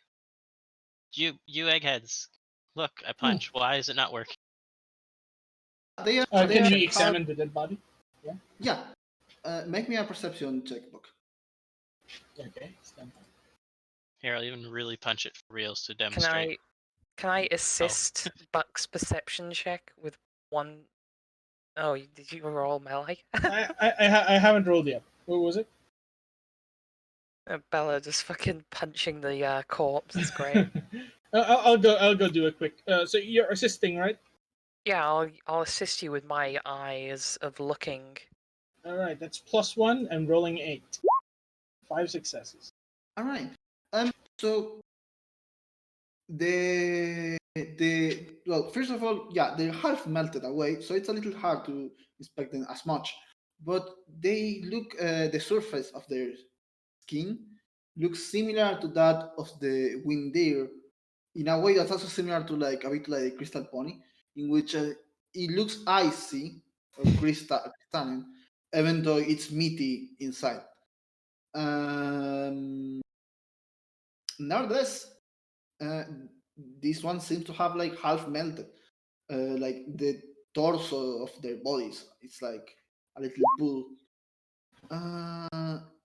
you eggheads! Look, I punch. Why is it not working? They are. Can they you are examine the dead body? Yeah. Make me a perception check, Book. Okay. Stand by. Here, I'll even really punch it for reals to demonstrate. Can I assist Buck's perception check with one? Oh, did you roll melee? I haven't rolled yet. What was it? Bella just fucking punching the corpse. It's great. I'll go do a quick. So you're assisting, right? Yeah, I'll assist you with my eyes of looking. All right. That's +1 and rolling 8. 5 successes. All right. So well, first of all, yeah, they're half melted away, so it's a little hard to inspect them as much. But they look, the surface of their skin looks similar to that of the winged deer, in a way that's also similar to like a bit like crystal pony, in which it looks icy or crystalline, even though it's meaty inside. Nevertheless, this one seems to have like half melted, like the torso of their bodies. It's like a little pool.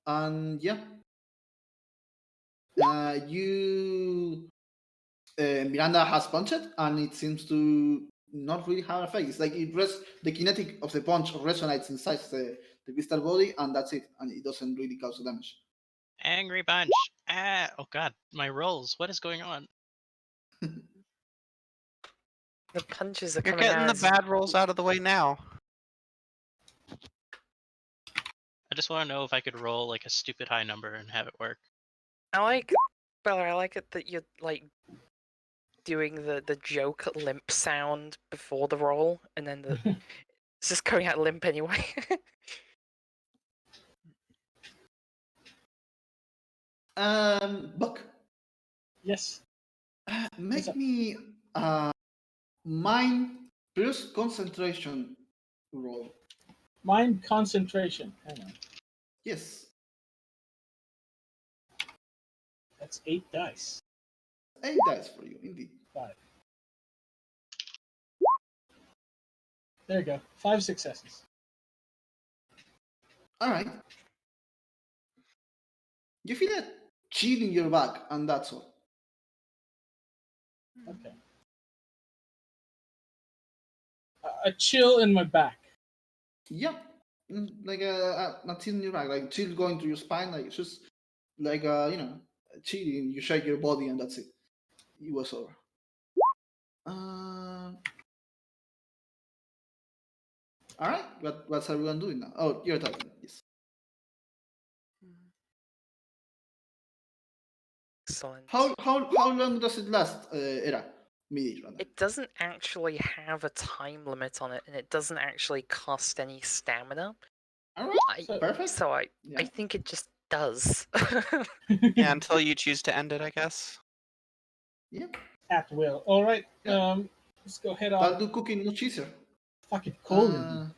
And yeah, Miranda has punched, and it seems to not really have an effect. It's like the kinetic of the punch resonates inside the crystal body, and that's it, and it doesn't really cause damage. Angry punch. Ah! Oh god, my rolls. What is going on? The punches are You're coming getting out the as bad rolls out of the way now. I just want to know if I could roll like a stupid high number and have it work. I like, Bella. I like it that you're like doing the joke limp sound before the roll, and then it's just coming out limp anyway. Buck, Yes. make up? me mind plus concentration roll. Mind concentration. Hang on. Yes, That's 8 dice. 8 dice for you, indeed. 5. There you go. 5 successes. All right. You feel a chill in your back, and that's all. Okay. A chill in my back. Yeah, like a chill in your back, like chill going to your spine, like just like chilling. You shake your body, and that's it. It was over. All right. What's everyone doing now? Oh, you're talking. Yes. Excellent. How long does it last, Era? Midi, rather. It doesn't actually have a time limit on it, and it doesn't actually cost any stamina. All right. Perfect. So I Yeah. think it just does. Yeah, until you choose to end it, I guess. Yeah. At will. All right. Yeah. Let's go head That'll on. do cooking much easier. Fucking cold. in here.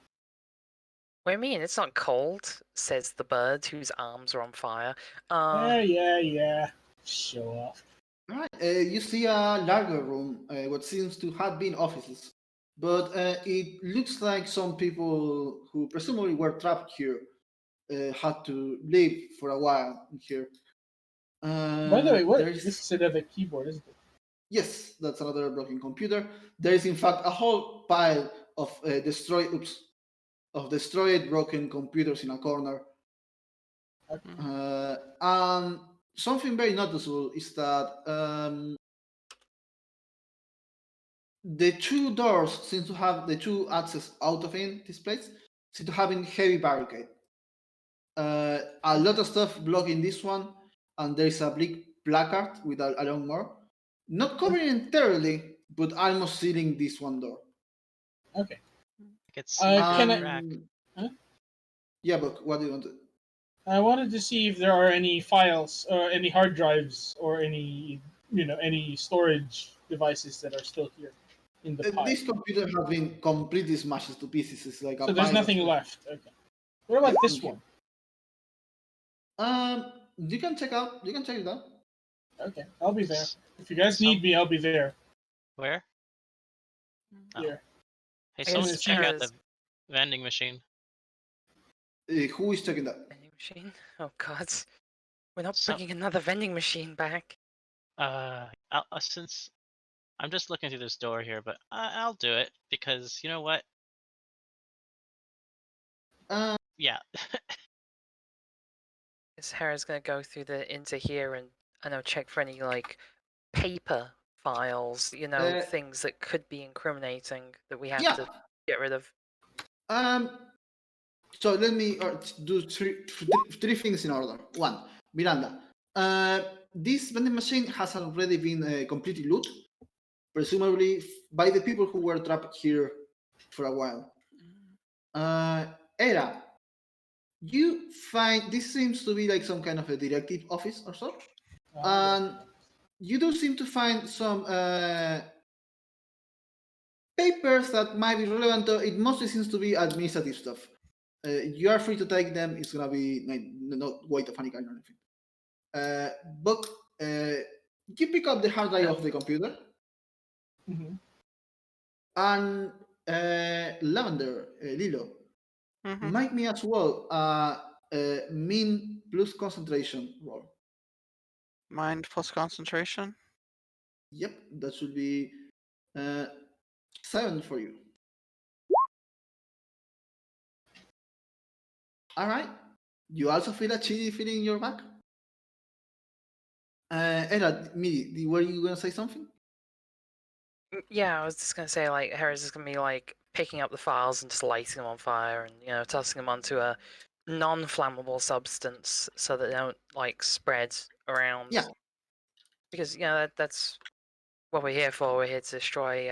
What do you mean? It's not cold, says the bird whose arms are on fire. Yeah. Show off. All right. You see a larger room, what seems to have been offices, but it looks like some people who presumably were trapped here had to live for a while here. By the way, what there's- this is another keyboard, isn't it? Yes, that's another broken computer. There is in fact a whole pile of destroyed broken computers in a corner. Okay. And something very noticeable is that the two doors seem to have the two access out of this place seem to have a heavy barricade. A lot of stuff blocking this one, and there is a big placard with a long more, not covering entirely, but almost sealing this one door. Okay. It's Can I- rack. Huh? Yeah, but what do you want to? I wanted to see if there are any files or any hard drives or any any storage devices that are still here. in the pile. This computer has been completely smashed to pieces. It's like a So there's pile of nothing shit. left. Okay. What about this Okay. one? You can check it out. Okay, I'll be there. S- If you guys need Some- me, I'll be there. Where? Oh. Here. Hey, I someone guess check out the Sarah's- vending machine. Who is checking that? Vending machine? Oh god. We're not So- bringing another vending machine back. Since I'm just looking through this door here, but I'll do it because you know what? Uh, Yeah. Sarah's gonna go through into here and I know check for any like paper files, things that could be incriminating that we have yeah. to get rid of. So let me do three things in order. One, Miranda. This vending machine has already been completely looted, presumably by the people who were trapped here for a while. Era, you find this seems to be like some kind of a directive office or so, and you do seem to find some papers that might be relevant. It mostly seems to be administrative stuff. You are free to take them. It's gonna be not weight of any kind or anything. But you pick up the hard drive of the computer, Mhm. and Lavender, Lilo, Mhm. make me as well mean plus concentration roll. Mind plus concentration. Yep, that should be 7 for you. All right. You also feel a chilly feeling in your back? Ella, Midi, were you gonna say something? Yeah, I was just gonna say like Harris is gonna be like picking up the files and just lighting them on fire and tossing them onto a non-flammable substance so that they don't like spread around. Yeah. Because that's what we're here for. We're here to destroy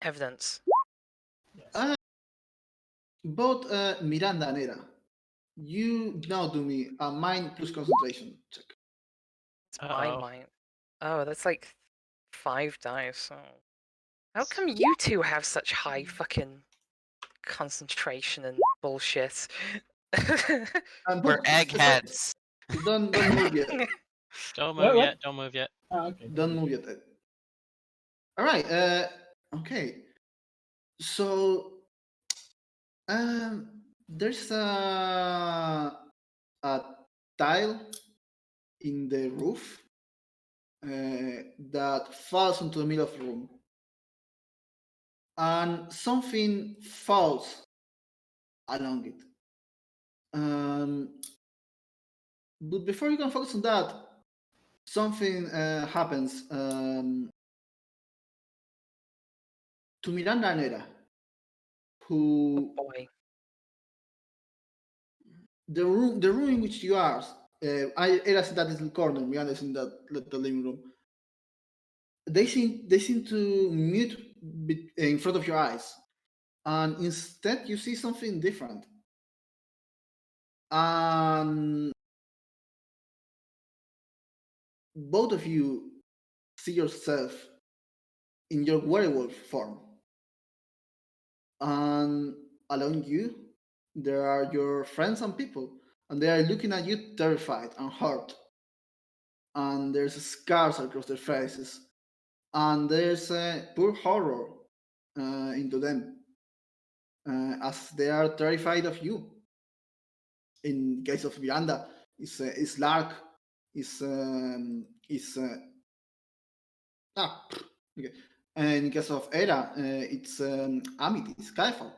evidence. Yes. Both Miranda and Era, you now do me a mind plus concentration check. It's my Uh-oh. mind. Oh, that's like 5 dice. Oh. How come you two have such high fucking concentration and bullshit? And We're both- eggheads. Don't move yet. Don't What, move what? yet. Don't move yet. Oh, okay. Don't move yet. All right. Okay. So, there's a tile in the roof that falls into the middle of the room, and something falls along it. But before you can focus on that, something happens to Miranda and Era, who Boy. the room in which you are. Era's in that little corner. Miranda's in the living room. They seem to mute in front of your eyes, and instead you see something different. And both of you see yourself in your werewolf form, and along you there are your friends and people, and they are looking at you terrified and hurt, and there's scars across their faces, and there's pure horror into them as they are terrified of you. In case of Miranda, it's Lark, is okay. And in case of Era, it's Amity, Skyfall.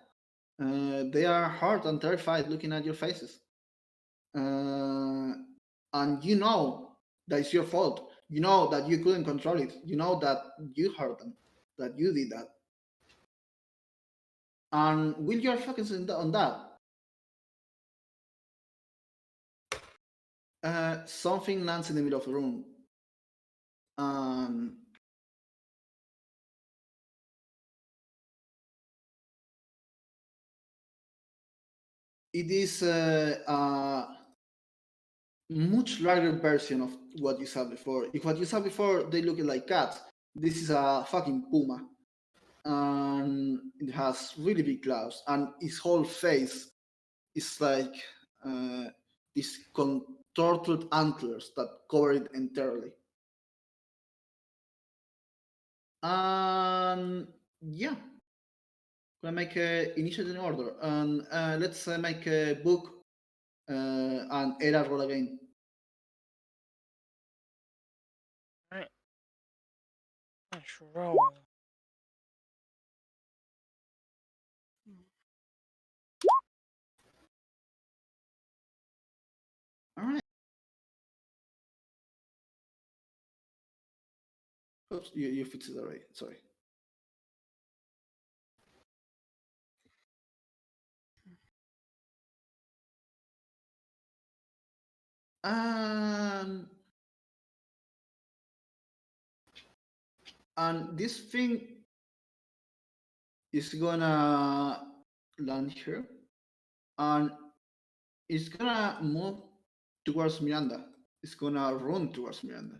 They are hurt and terrified looking at your faces. And you know that it's your fault. You know that you couldn't control it. You know that you hurt them, that you did that. And will you are focusing on that, something lands in the middle of the room. It is a much larger version of what you saw before. If what you saw before, they looked like cats, this is a fucking puma, and it has really big claws, and its whole face is like these contorted antlers that cover it entirely. And yeah, gonna make a initiative in order, and let's make a book and Era roll again. Let's roll. All right. Oops, you fixed it already. Sorry. Um, and this thing is gonna land here, and it's gonna move towards Miranda. It's gonna run towards Miranda.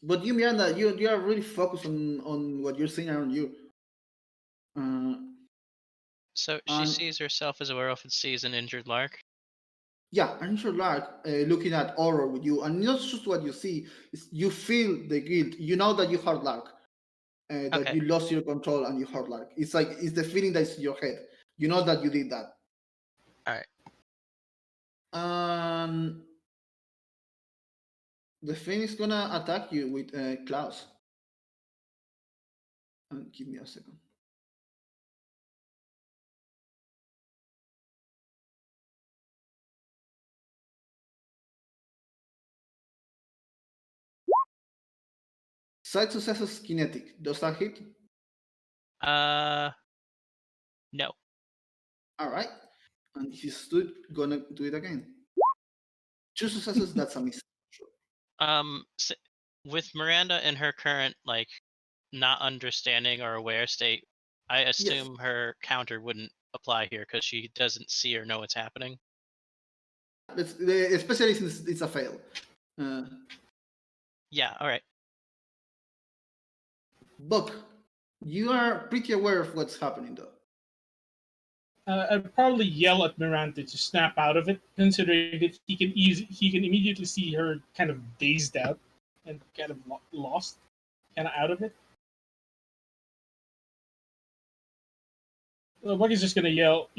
But you, Miranda, you are really focused on what you're seeing around you. So she sees herself as a werewolf and sees an injured Lark. Yeah, and you're like looking at Aurora with you, and not just what you see, you feel the guilt. You know that you hurt Lark, that Okay. you lost your control and you hurt Lark. It's like it's the feeling that's in your head. You know that you did that. All right. The thing is gonna attack you with Klaus. Give me a second. Side successes kinetic. Does that hit? No. All right. And he's still gonna do it again. 2 successes. That's a miss. With Miranda in her current not understanding or aware state, I assume her counter wouldn't apply here because she doesn't see or know what's happening. Especially since it's a fail. Yeah. All right. Buck, you are pretty aware of what's happening, though. I'd probably yell at Miranda to snap out of it, considering that he can immediately see her kind of dazed out and kind of lost, kind of out of it. Bucky's just gonna yell,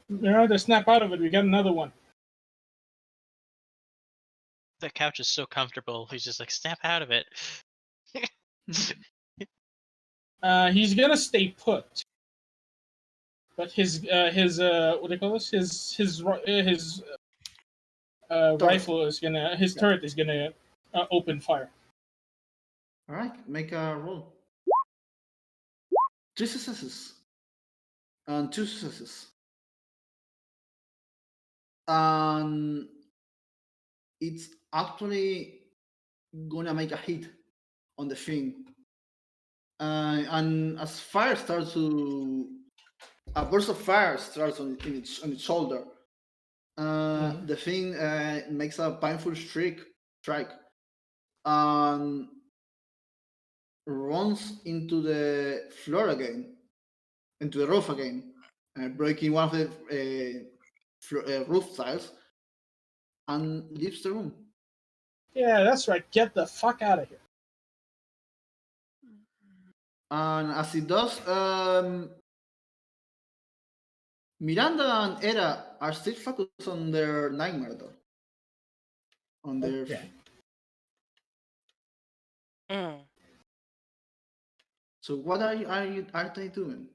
Miranda, snap out of it. We got another one. The couch is so comfortable. He's just like, snap out of it. He's gonna stay put, but his what do you call this? His rifle is gonna his turret is gonna open fire. All right, make a roll. 3 successes and 2 successes, and it's actually gonna make a hit on the thing. And as fire starts to, a burst of fire starts on its shoulder. The thing makes a painful strike, and runs into the floor again, into the roof again, breaking one of the roof tiles, and leaves the room. Yeah, that's right. Get the fuck out of here. And as it does, Miranda and Era are still focused on their nightmare, though. On their. Okay. So what are they doing?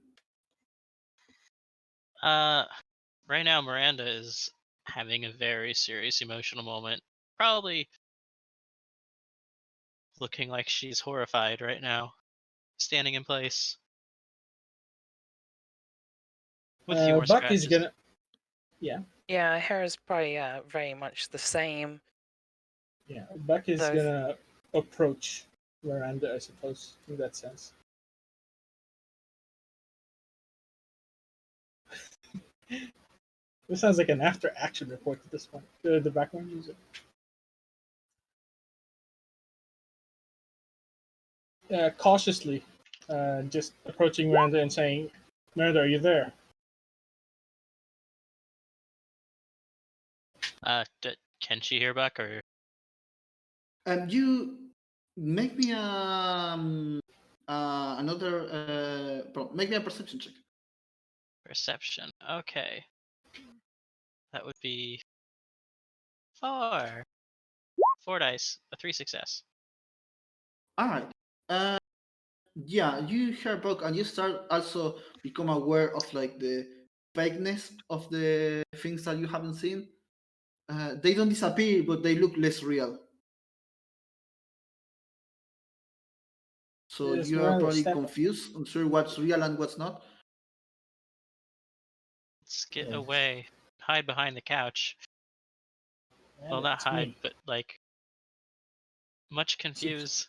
Right now Miranda is having a very serious emotional moment. Probably looking like she's horrified right now, standing in place. With fewer Buck scratches. is gonna. Yeah. Yeah, Hera's probably very much the same. Yeah, Buck is gonna approach Miranda, I suppose, in that sense. This sounds like an after-action report at this point. The background music. Cautiously, just approaching Miranda and saying, "Miranda, are you there?" Can she hear Buck or? You make me make me a perception check. Perception. Okay. That would be 4. 4 dice. A 3 success. All right. Yeah, you hear Buck, and you start also become aware of like the vagueness of the things that you haven't seen. They don't disappear, but they look less real. So Yes, you are Miranda, probably step- confused, unsure what's real and what's not. Let's get Yeah. away. Hide behind the couch. Well, Miranda, not it's hide, me. but like much confused.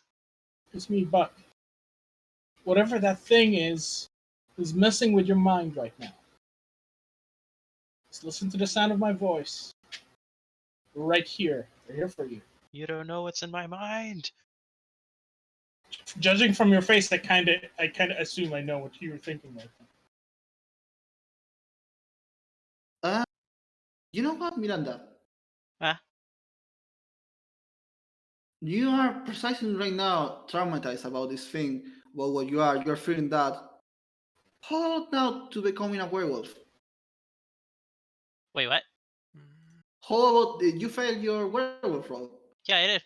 It's me, Buck. Whatever that thing is messing with your mind right now. Just listen to the sound of my voice. We're right here. We're here for you. You don't know what's in my mind. Judging from your face, I kind of assume I know what you were thinking right now. You know what, Miranda? Huh? You are precisely right now traumatized about this thing, about what you are. You're feeling that. How about now to becoming a werewolf? Wait, what? How about you failed your werewolf role? Yeah, I did.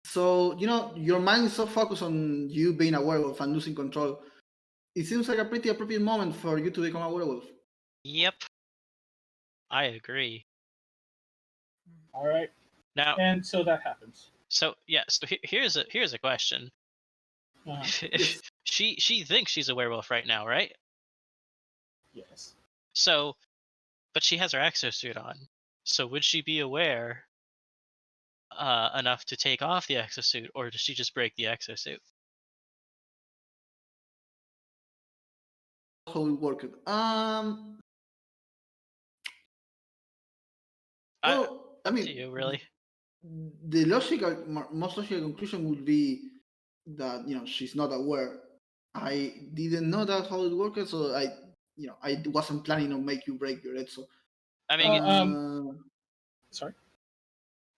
So, you know, your mind is so focused on you being a werewolf and losing control. It seems like a pretty appropriate moment for you to become a werewolf. Yep. I agree. All right. Now, And so that happens. so here's a question. Yes. She thinks she's a werewolf right now, right? Yes. So, but she has her exosuit on. So would she be aware enough to take off the exosuit, or does she just break the exosuit? How it worked. Well, I Up mean, to you, really. the most logical conclusion would be that she's not aware. I didn't know that how it worked, so I wasn't planning on make you break your head. So I mean, Sorry.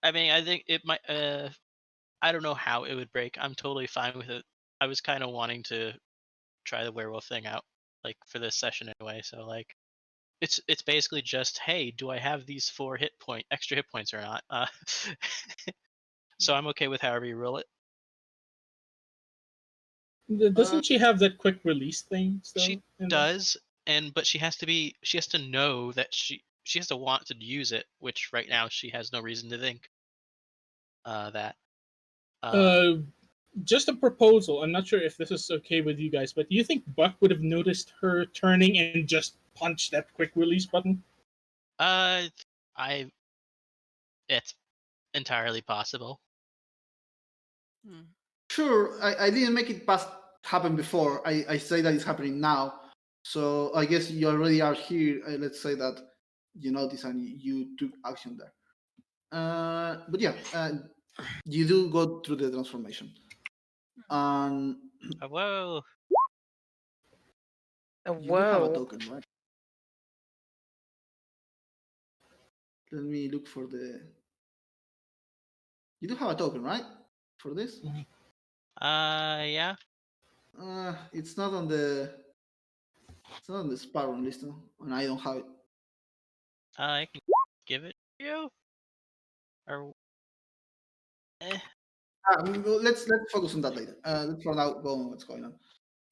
I mean, I think it might. I don't know how it would break. I'm totally fine with it. I was kind of wanting to try the werewolf thing out, like for this session anyway. So like, it's basically just, hey, do I have these 4 extra hit points or not? So I'm okay with however you roll it. Doesn't she have that quick release thing still? She does, but she has to know that she has to want to use it, which right now she has no reason to think that. Just a proposal. I'm not sure if this is okay with you guys, but do you think Buck would have noticed her turning and just punched that quick release button? It's entirely possible. sure, I didn't make it past happen before. I say that it's happening now. So I guess you already are here. Let's say that you notice and you took action there. But yeah, you do go through the transformation. Whoa! Oh, You do have a whoa. token, right? Let me look for the. You do have a token, right? For this? Yeah. It's not on the. It's not on the Sparrow list, and I don't have it. I can give it to you. Or Let's focus on that later. Let's find out what's going on.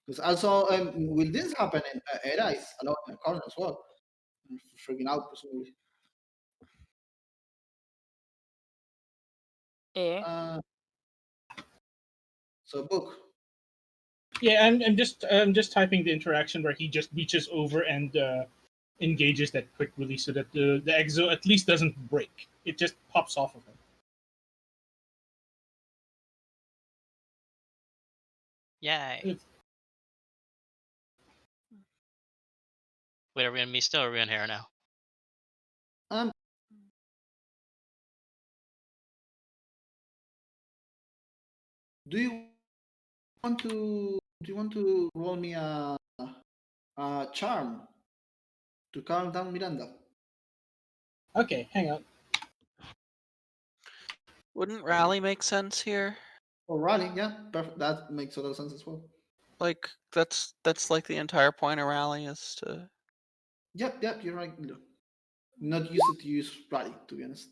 Because also, will this happen? In Era is alone in a corner as well, freaking out presumably. Yeah. So book. Yeah, I'm just typing the interaction where he just reaches over and engages that quick release so that the exo at least doesn't break. It just pops off of him. yay! Wait, are we on me still, or are we on Hera now? Um, do you want to roll me a charm to calm down Miranda? Okay, hang on. Wouldn't rally make sense here? Or rally? Yeah, perfect. That makes a lot of sense as well. Like that's like the entire point of rally is to. Yep, you're right. Not used to use rally, to be honest.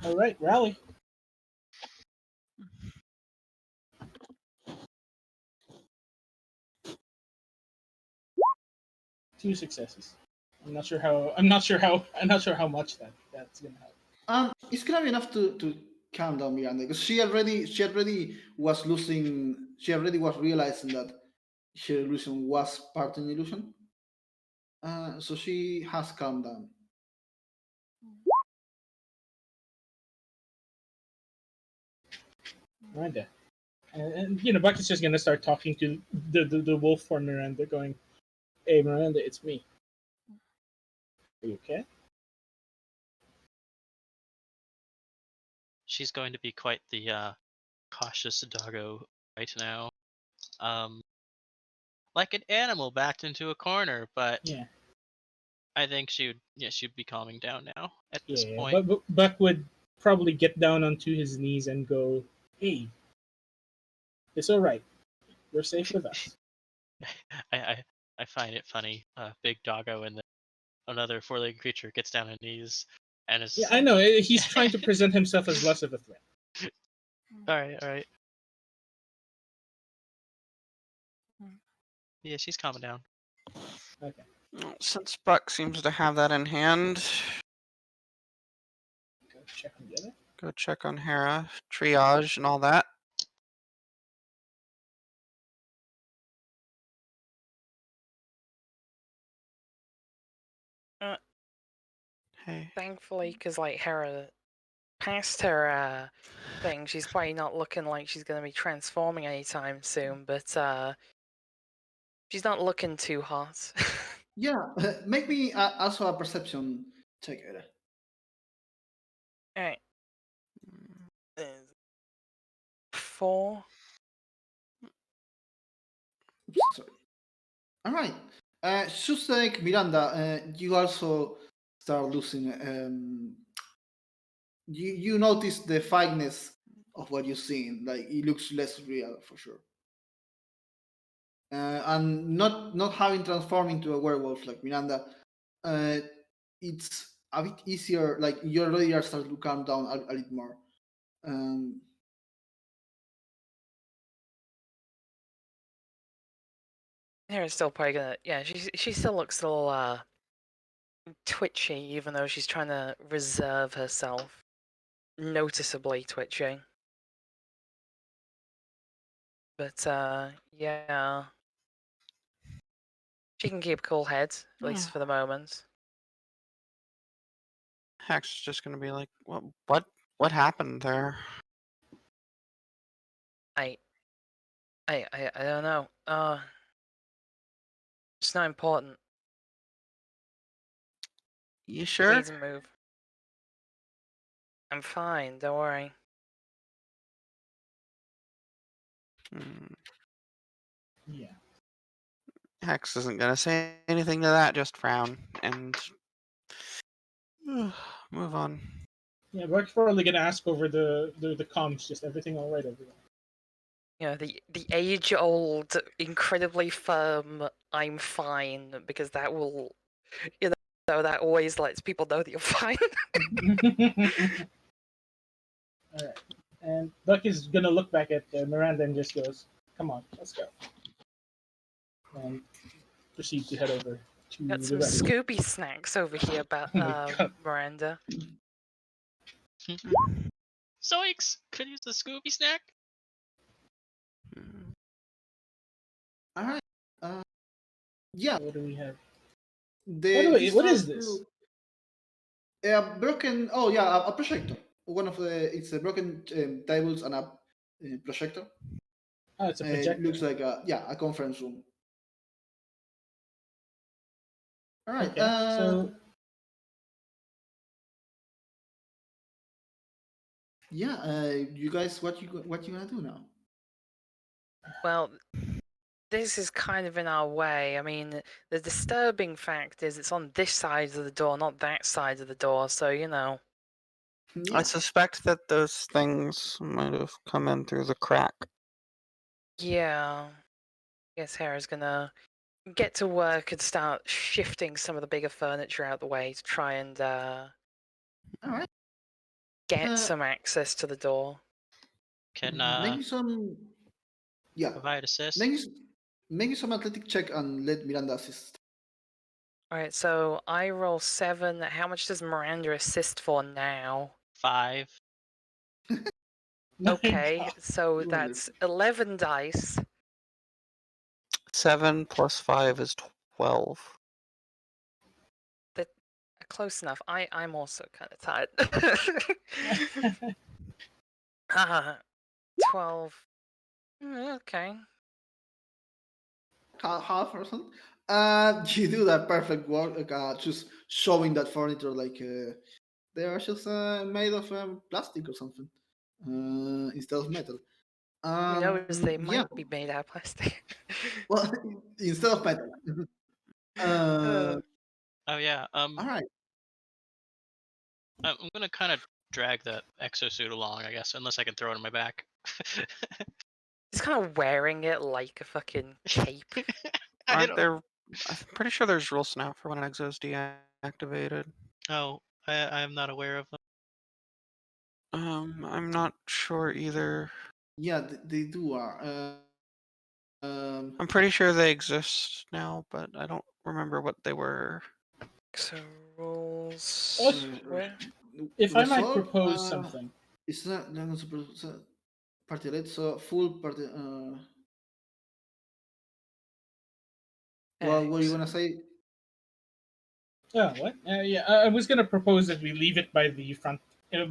All right, rally. Two successes. I'm not sure how much that's gonna help. It's gonna be enough to calm down Miranda because she already was losing. She already was realizing that her illusion was part of an illusion. So she has calmed down. Miranda. And you know, Buck is just gonna start talking to the wolf for Miranda, going, "Hey, Miranda, it's me. Are you okay?" She's going to be quite the cautious doggo right now. Like an animal backed into a corner, but Yeah, I think she'd be calming down now at this yeah. point. But Buck would probably get down onto his knees and go, "Hey, it's all right. You're safe with us." I find it funny. Big doggo and then another four-legged creature gets down on knees and is Yeah, I know. He's trying to present himself as less of a threat. all right. Yeah, she's calming down. Okay. Since Buck seems to have that in hand, Go check on the other. go check on Hera, triage, and all that. Uh, Hey. Thankfully, because like Hera past her thing, she's probably not looking like she's gonna be transforming anytime soon. But she's not looking too hot. Yeah, make me also a perception check. Era. All right. 4. Oops, sorry. All right. Just like Miranda, you also start losing. You notice the fineness of what you're seeing. Like it looks less real for sure. And not having transformed into a werewolf like Miranda, it's a bit easier. Like you already are starting to calm down a little more. Um, Hera's still probably gonna. Yeah, she still looks a little twitchy, even though she's trying to reserve herself. Noticeably twitching. But yeah. She can keep a cool head, at least for the moment. Hex is just gonna be like, what happened there? I don't know. It's not important. You She sure? needs a move. I'm fine, don't worry. Hmm. Yeah. Hex isn't gonna say anything to that, just frown and move on. Yeah, Buck's probably gonna ask over the comms, just everything all right over there. You know, the age-old, incredibly firm "I'm fine" because that will, you know, that always lets people know that you're fine. All right. And Buck is gonna look back at Miranda and just goes, "Come on, let's go," and proceed to head over to Got the some rest. Scooby snacks over here, about Oh my God. Miranda. Zoinks! Could use the Scooby snack. Hmm. all right. Yeah. What do we have? The, By the way, he what is starts this? A broken. Oh yeah, a projector. One of the. It's a broken tables and a projector. Oh, it's a It projector. looks like a conference room. All right. Okay, so Yeah, you guys, what you gonna do now? Well, this is kind of in our way. I mean, the disturbing fact is it's on this side of the door, not that side of the door. So I Yeah. suspect that those things might have come in through the crack. yeah. I guess Hera's gonna get to work and start shifting some of the bigger furniture out the way to try and All right. get some access to the door. Can Make me some. Yeah. provide assist? Make me some athletic check and let Miranda assist. All right, so I roll 7. How much does Miranda assist for now? 5. Okay, so You that's 11 dice. 7 plus 5 is 12. Close enough. I'm also kind of tired. 12. Okay. Half or something. You do that perfect work, just showing that furniture like they are just made of plastic or something instead of metal. Who knows? They Yeah. might be made out of plastic. Well, instead of metal. Oh yeah. All right. I'm gonna kind of drag the exosuit along, I guess, unless I can throw it on my back. He's kind of wearing it like a fucking cape. I'm pretty sure there's rules now for when an exo is deactivated. Oh, I am not aware of them. I'm not sure either. Yeah, they do are. I'm pretty sure they exist now, but I don't remember what they were. So rules. Where? If I might Result, propose something. It's not party red, so full party. What were you gonna say? Oh, what? Yeah, I was gonna propose that we leave it by the front,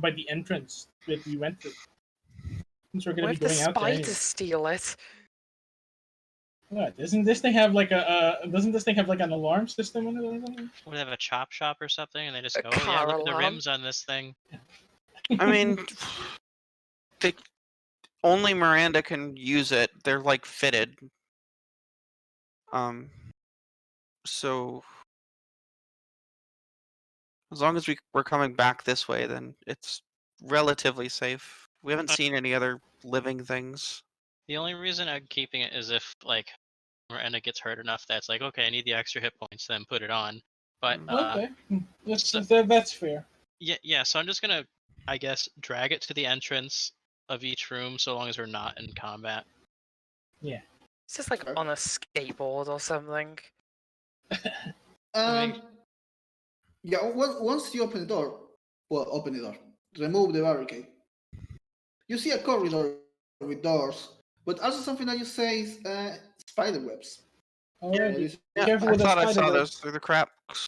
by the entrance that we went through. Since we're gonna What be if the going out there spiders anyway. steal it? What? Doesn't this thing have like an alarm system on it or something? Would they have a chop shop or something, and they just A go, "Oh yeah, car look at the alarm? rims on this thing." I mean, only Miranda can use it. They're like fitted. So as long as we're coming back this way, then it's relatively safe. We haven't seen any other living things. The only reason I'm keeping it is if like Miranda gets hurt enough that's like, okay, I need the extra hit points, then put it on. But Okay, so- that's fair. yeah. So I'm just gonna, I guess, drag it to the entrance of each room, so long as we're not in combat. It's just like Sure. on a skateboard or something. Yeah. Once you open the door, open the door. Remove the barricade. You see a corridor with doors, but also something that you say is spider webs. Alrighty. Yeah, Careful I with the thought I spider saw web. those through the cracks.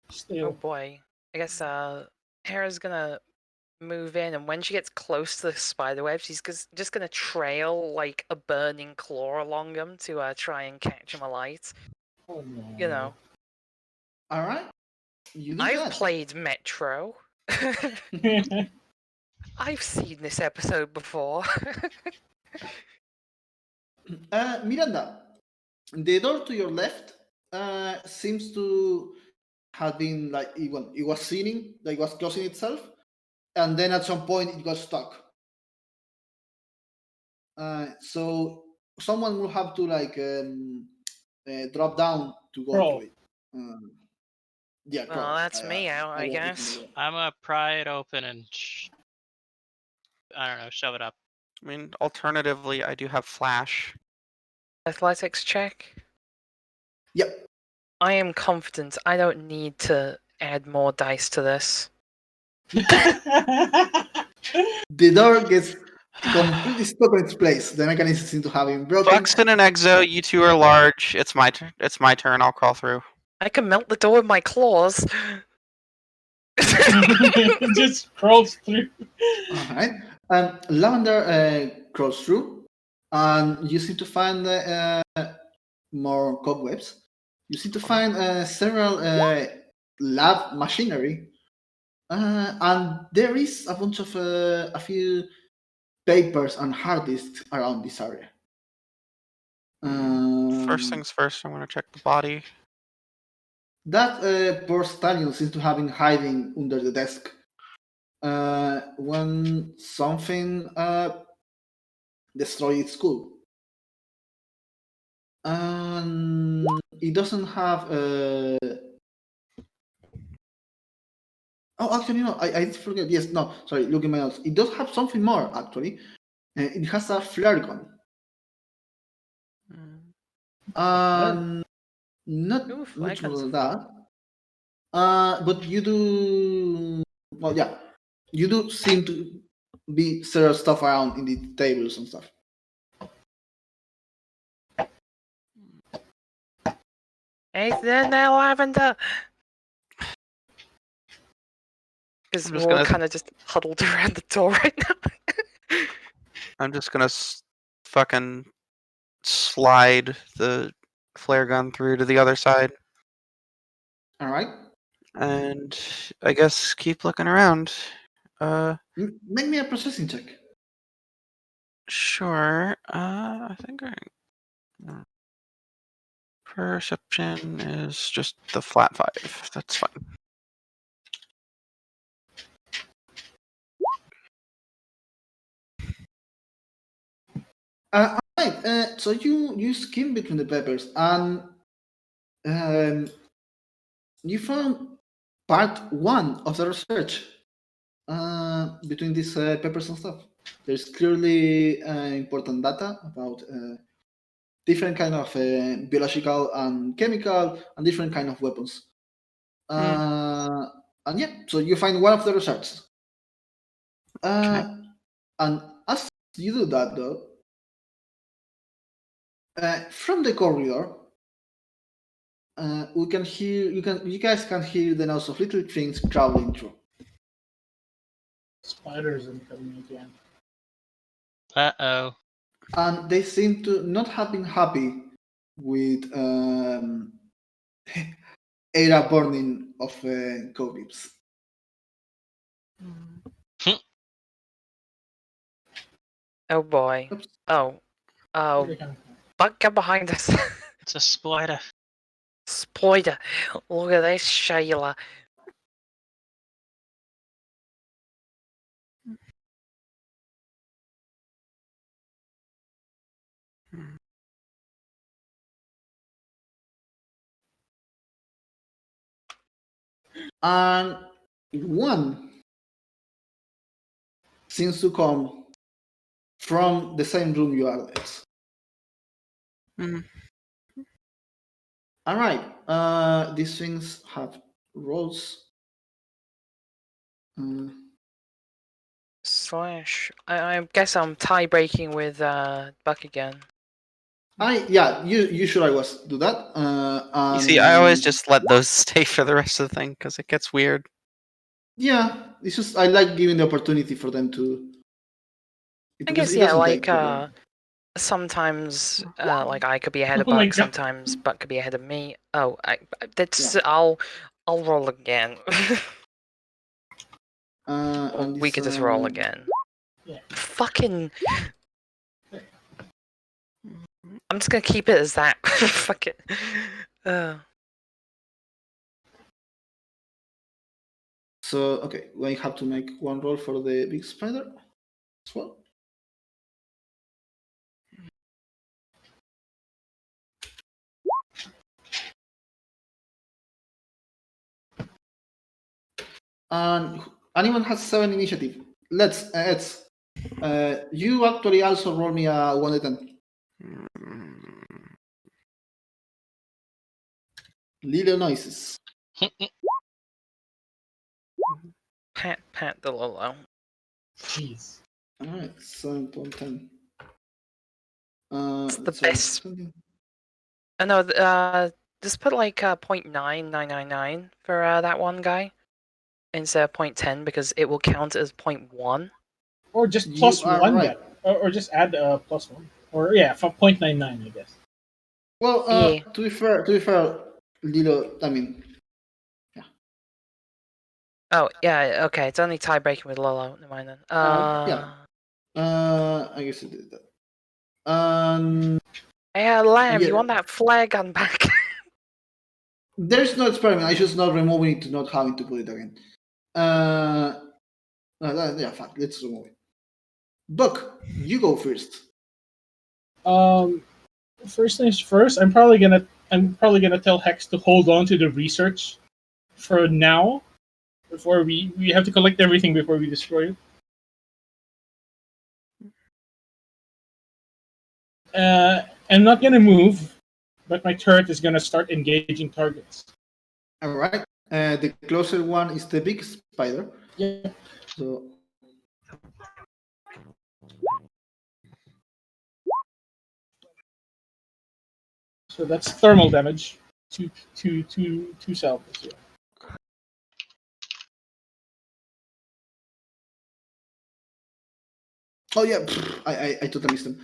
Oh Still. boy. I guess Hera's gonna move in, and when she gets close to the spider web, she's just gonna trail like a burning claw along them to try and catch them alight. Oh no. You know, All right. You do I've that. played Metro. I've seen this episode before. Miranda, the door to your left seems to have been like it was sealing, like it was closing itself, and then at some point it got stuck. So someone will have to like drop down to go Crawl. to it. Yeah, Well, crawl. that's me out, I won't give guess. you the- I'm gonna pry it open and I don't know, shove it up. I mean, alternatively, I do have flash. Athletics check. Yep. I am confident I don't need to add more dice to this. The door gets completely stuck in its place. The mechanism seems to have been broken. Buxton and Exo, you two are large. It's my turn. It's my turn. I'll crawl through. I can melt the door with my claws. It just crawls through. All right. Lavender crawls through, and you seem to find more cobwebs. You seem to find several lab machinery, and there is a bunch of a few papers and hard disks around this area. First things first, I'm gonna check the body. That poor stallion seems to have been hiding under the desk. When something destroyed its skull. And it doesn't have Oh, actually, no, I did forget. Yes, no, sorry, look at my notes. It does have something more, actually. It has a flare gun. Not Ooh, flare much more guns than are that. But you do, well, yeah, you do seem to be several stuff around in the tables and stuff. Anything in there, Lavender? Because I'm we're just all gonna- kind of just huddled around the door right now. I'm just gonna fucking slide the flare gun through to the other side, All right. and I guess keep looking around. Make me a processing check. Sure. I think perception is just the flat 5. That's fine. All right. So you skim between the papers and you found part 1 of the research between these papers and stuff. There's clearly important data about different kind of biological and chemical and different kind of weapons. And yeah, so you find one of the research. And as you do that, though, from the corridor, we can hear. You guys can hear the noise of little things crawling through. Spiders incoming again. Uh-oh. And they seem to not have been happy with era burning of cobwebs. Oh boy. Oops. Oh. Oh. Here they come. Buck, get behind us. It's a spider. Spider. Look at this, Shayla. And one seems to come from the same room you are in. All right. These things have rolls. Slash. I guess I'm tie breaking with Buck again. You should always do that. You see, I always just let those stay for the rest of the thing because it gets weird. Yeah, it's just I like giving the opportunity for them to. I guess yeah, like sometimes like I could be ahead of Oh my Buck, God. sometimes Buck could be ahead of me. Oh, that's I'll roll again. Or we could just roll again. Yeah. Fucking. I'm just gonna keep it as that. Fuck it. So okay, we have to make one roll for the big spider as well. And anyone has 7 initiative. Let's you actually also roll me a 1d10. Little noises. Pat the Lolo. Jeez. All right, 7.10. It's the let's say best. something. No, just put like 0.9999 for that one guy instead of 0.10 because it will count as 0.1. Or just You plus are one right. then. Or just add plus one. Or yeah, 0.99 I guess. Well, Yeah. to be fair, Lilo. I mean, yeah. Oh, yeah, okay. It's only tie breaking with Lolo. Never mind then. Yeah. I guess it did that. Hey, Lamb, Yeah. you want that flare gun back? There's no experiment. I just not removing it to not having to put it again. Yeah, fine. Let's remove it. Buck, you go first. First things first. I'm probably gonna tell Hex to hold on to the research for now, before we have to collect everything before we destroy it. I'm not gonna move, but my turret is gonna start engaging targets. All right. The closer one is the big spider. Yeah. So. So that's thermal damage. Two salvos. Yeah. Oh yeah, I totally missed them.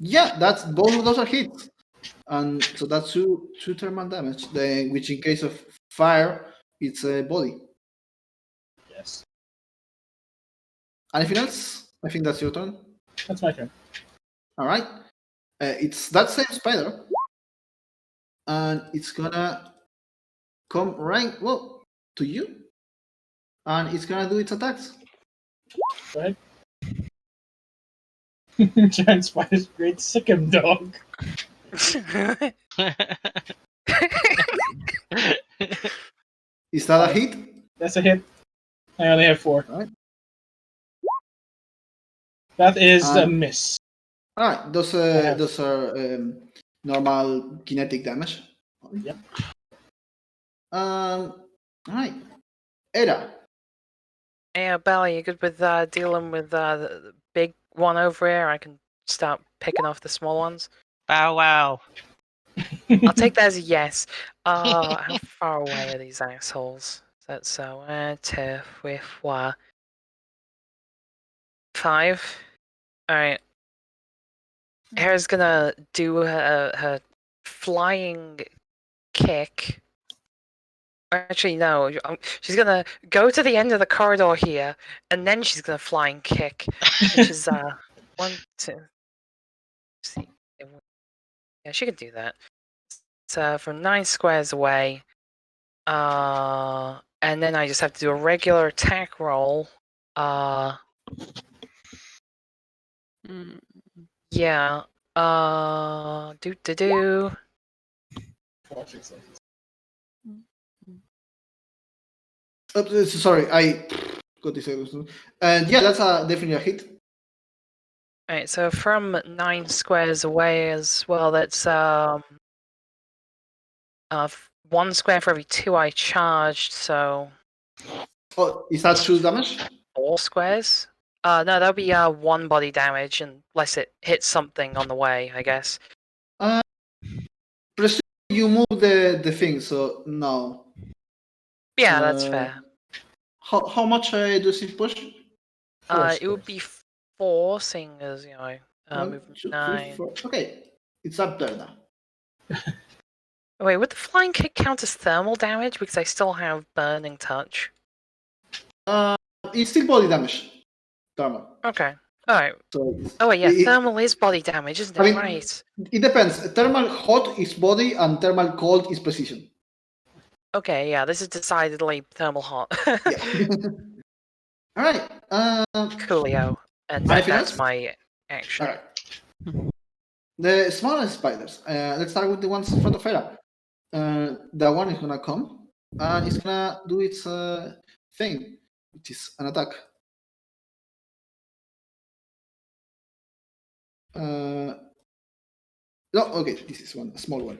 Yeah, that's both of those are hits, and so that's two thermal damage. Which in case of fire, it's a body. Yes. Anything else? I think that's your turn. That's my turn. All right. It's that same spider, and it's gonna come right to you, and it's gonna do its attacks. Go ahead. Giant spider's great Sikkim dog. Is that a hit? That's a hit. I only have 4. All right. That is a miss. All right. Those are normal kinetic damage. Yep. All right. Era. Yeah, Bella, you good with dealing with the big one over here? I can start picking off the small ones. Bow wow. I'll take that as a yes. How far away are these assholes? That's so 1, 2, 3, 4, 5. All right. Hera's gonna do her flying kick. Actually, no. She's gonna go to the end of the corridor here, and then she's gonna flying kick, which is 1, 2. See, yeah, she can do that. So from 9 squares away, and then I just have to do a regular attack roll. Yeah. Do. Sorry, I got this. And yeah, that's definitely a hit. Alright, so from 9 squares away as well, that's 1 square for every 2 I charged, so Oh, is that true damage? 4 squares? No, that'll be 1 body damage unless it hits something on the way, I guess. Presume you move the thing, so no. Yeah, that's fair. How much does it push? It would be 4, seeing as, movement 9. 4. Okay, it's up there now. Wait, would the flying kick count as thermal damage? Because I still have burning touch. It's still body damage. Thermal. Okay. Alright. So Oh wait, yeah, thermal is body damage, isn't it? I mean, right. It depends. Thermal hot is body, and thermal cold is precision. Okay, yeah, this is decidedly thermal hot. Yeah. All right. Coolio. And that's my action. All right. The smallest spiders. Let's start with the ones in front of Hera. The one is gonna come, and it's gonna do its thing, which is an attack. No, okay, this is a small one.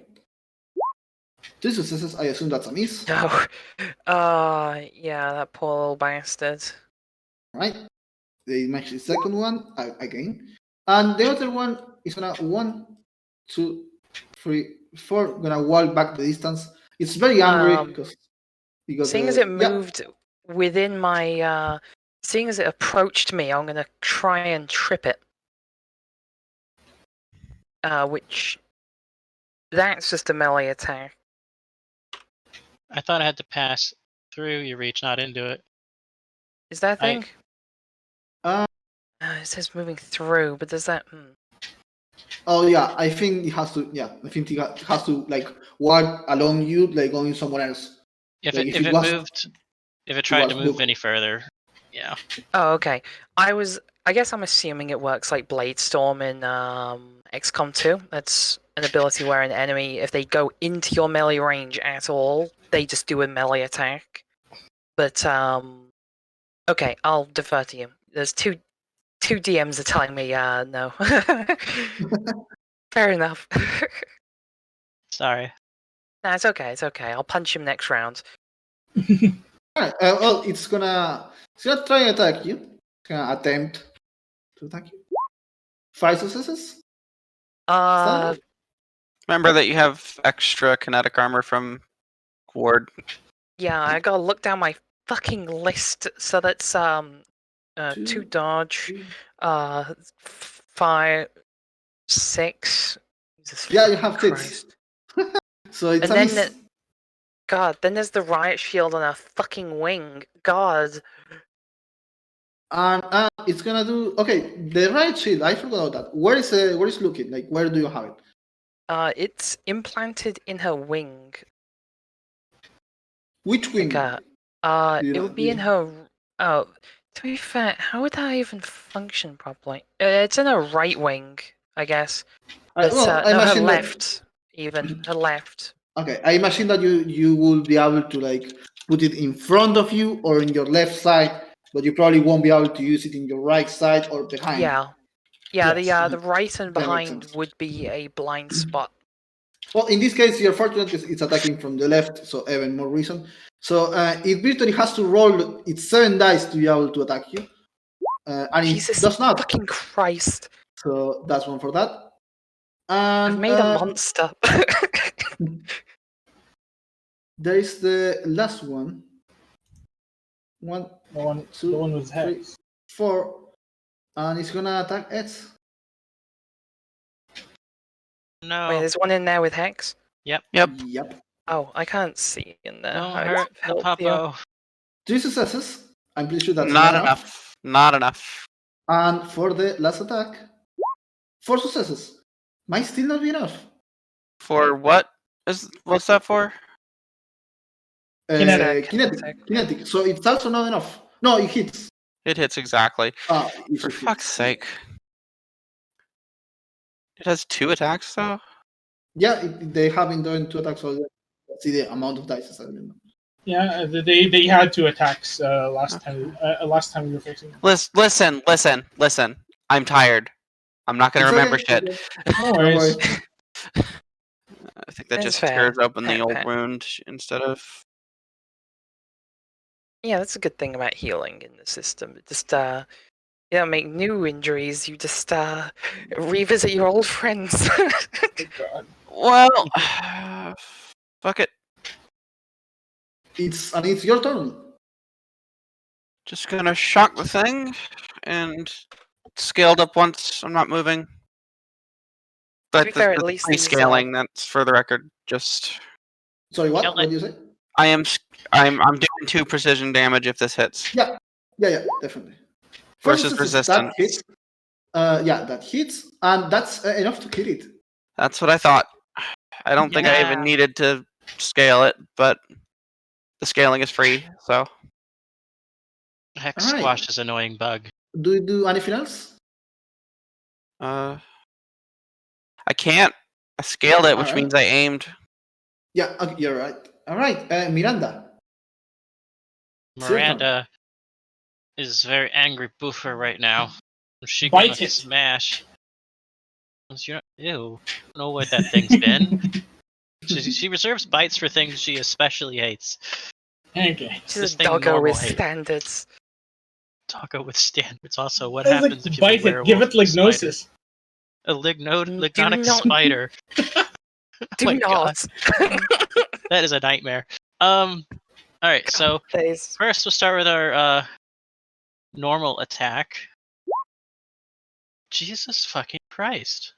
3 successes. I assume that's a miss. No. Yeah, that poor little bastard. Right. They match the second one again, and the other one is gonna 1, 2, 3, 4. Gonna walk back the distance. It's very angry because seeing as it moved within my seeing as it approached me, I'm gonna try and trip it. Which That's just a melee attack. I thought I had to pass through your reach, not into it. Is that a I- thing? Uh, It says moving through, but does that? oh yeah, I think it has to. Yeah, I think it has to like walk along you, like going somewhere else. If Like, it if if it it was- moved, if it tried to was move moved. any further, yeah. Oh, okay. I guess I'm assuming it works like Blade Storm in XCOM 2. That's an ability where an enemy, if they go into your melee range at all, they just do a melee attack. But okay, I'll defer to you. There's two DMs are telling me no. Fair enough. Sorry. No, it's okay. It's okay. I'll punch him next round. Alright, well, it's gonna try and attack you. It's gonna attempt to attack you. 5 successes. Uh, Remember that you have extra kinetic armor from Ward. yeah, I gotta look down my fucking list. So that's 2 Two, dodge, 3. 5, 6. Jesus Yeah, you fucking have hits. Christ. So it's And a then miss. God, then there's the riot shield and a fucking wing. God. And it's gonna do okay. The right shield, I forgot about that. Where is looking? Like, where do you have it? It's implanted in her wing. Which wing? Like, Do you it know- would be do in you- her. Oh, to be fair, how would that even function properly? It's in her right wing, I guess. But well, I no, her imagine that- left. Even her left. Okay, I imagine that you will be able to like put it in front of you or in your left side, but you probably won't be able to use it in your right side or behind. Yeah. Yeah, Yes. the right and That makes behind sense. would be a blind spot. Well, in this case, you're fortunate it's attacking from the left, so even more reason. So it virtually has to roll its 7 dice to be able to attack you, and Jesus it does not. fucking Christ! So that's one for that. And I've made a monster. there is the last one. One, The one, Two, the one with three. hex. 4, and it's gonna attack Ed. No. Wait, there's one in there with hex. Yep. Yep. Oh, I can't see in there. Don't I'd hurt the help you. puppo. 3 successes. I'm pretty sure that's Not enough. Not enough. And for the last attack, 4 successes. Might still not be enough. For what? What's that for? Kinetic. Kinetic. So it's also not enough. No, it hits. It hits exactly. It For should hit. fuck's sake. It has 2 attacks though? Yeah, they have been doing 2 attacks already. See the amount of dice. I remember. Yeah, they had 2 attacks last time. Last time we were facing them. Listen. I'm tired. I'm not gonna It's remember okay, shit. it's okay. No Don't worries. worry. I think that That's just fair. tears open the Fair, old fair. wound instead of. Yeah, that's a good thing about healing in the system. It just you don't make new injuries. You just revisit your old friends. Oh, God. Well, fuck it. It's your turn. Just gonna shock the thing and scaled up once. I'm not moving. But be fair, at the least these, scaling. That's for the record. Just Sorry, what? Kill What it. do you say? I'm doing 2 precision damage if this hits. Yeah, definitely. Versus successes, that resistance. hits. Yeah, that hits, and that's enough to kill it. That's what I thought. I don't think I even Yeah. needed to scale it, but the scaling is free, so Hex Alright. squash is annoying bug. Do you do anything else? I can't. I scaled it, which Alright. means I aimed. Yeah, okay, you're right. All right, Miranda. It's your turn. Miranda is very angry boofer right now. She Bite gonna it. smash. Ew. I don't know what that thing's been. She reserves bites for things she especially hates. Okay. She's This a thing doggo normal with hate. standards. Doggo with standards. Also, what Sounds happens like if you bite it, give it lignosis. A lignonic not- spider. Do my God. not. That is a nightmare. Alright, so Days. first we'll start with our normal attack. Jesus fucking Christ.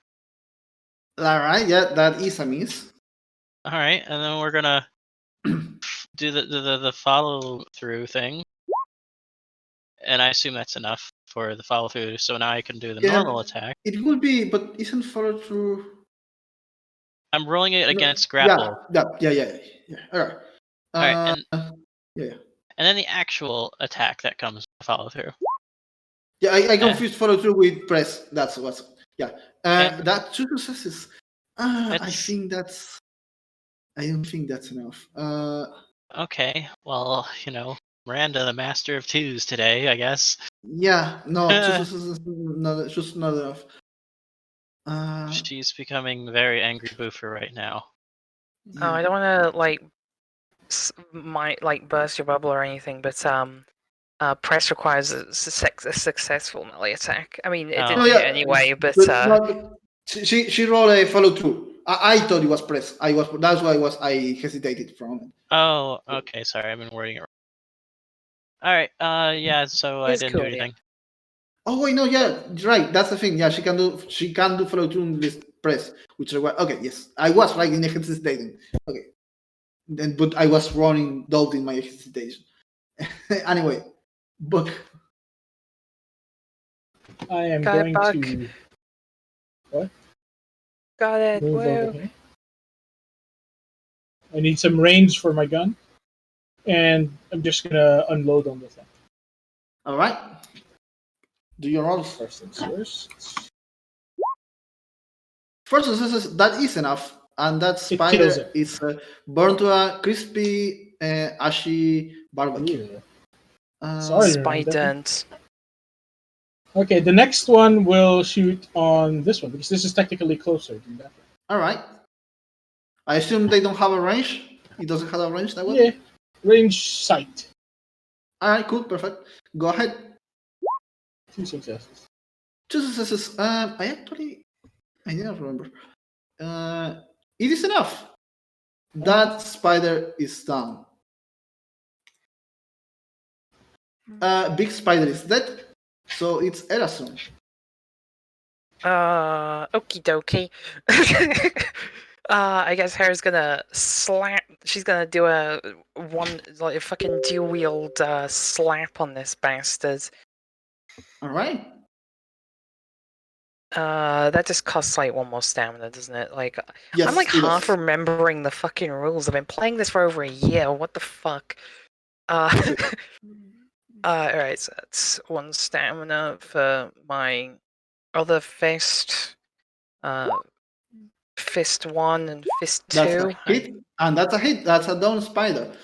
All right, yeah, that is a miss. All right, and then we're gonna do the follow through thing, and I assume that's enough for the follow through. So now I can do the Yeah. normal attack. It will be, but isn't follow through. I'm rolling it No, against grapple. Yeah. All right. All right, Yeah. and then the actual attack that comes to follow through. Yeah, I confused follow through with press. That's what's. Yeah. And That 2 successes. I That's- think that's. I don't think that's enough. Okay, well, Miranda, the master of twos today, I guess. Yeah, no, 2 successes not just not enough. She's becoming very angry boofer right now. Oh, I Yeah. don't want to like burst your bubble or anything, but press requires a successful melee attack. I mean, it Oh. didn't No, hit yeah, anyway, but no, she rolled a follow through. I thought it was press. That's why I hesitated from it. Oh, okay, sorry, I've been wording it wrong. Alright, yeah, so I It's didn't cool, do yeah. anything. Oh wait, no, yeah, right. That's the thing. Yeah, she can do follow through in this press, which I okay. Yes, I was right in hesitating. Okay, then but I was running doubt in my hesitation. Anyway, book. I am Got it, going Buck. to got it. move over Whoa. here. I need some range for my gun, and I'm just gonna unload on the thing. All right. Do your rolls. First things first. First success, that is enough, and that It kills spider it. is burned to a crispy, ashy barbecue. Yeah. Sorry, Spider. Miranda. Okay, the next one will shoot on this one because this is technically closer than that. All right. I assume they don't have a range. It doesn't have a range. That one. Yeah, range sight. All right. Cool. Perfect. Go ahead. 2 successes. 2 successes. I didn't remember. It is enough. That spider is down. Big spider is dead. So it's Erasun. Okie dokie. I guess Hera's gonna slap. She's gonna do a fucking dual wield slap on this bastard. All right. That just costs like 1 more stamina, doesn't it? Like, Yes, I'm like it half does. remembering the fucking rules. I've been playing this for over a year. What the fuck? Alright, so that's 1 stamina for my other fist. Fist 1 and fist 2. That's a hit, and that's a hit. That's a down spider.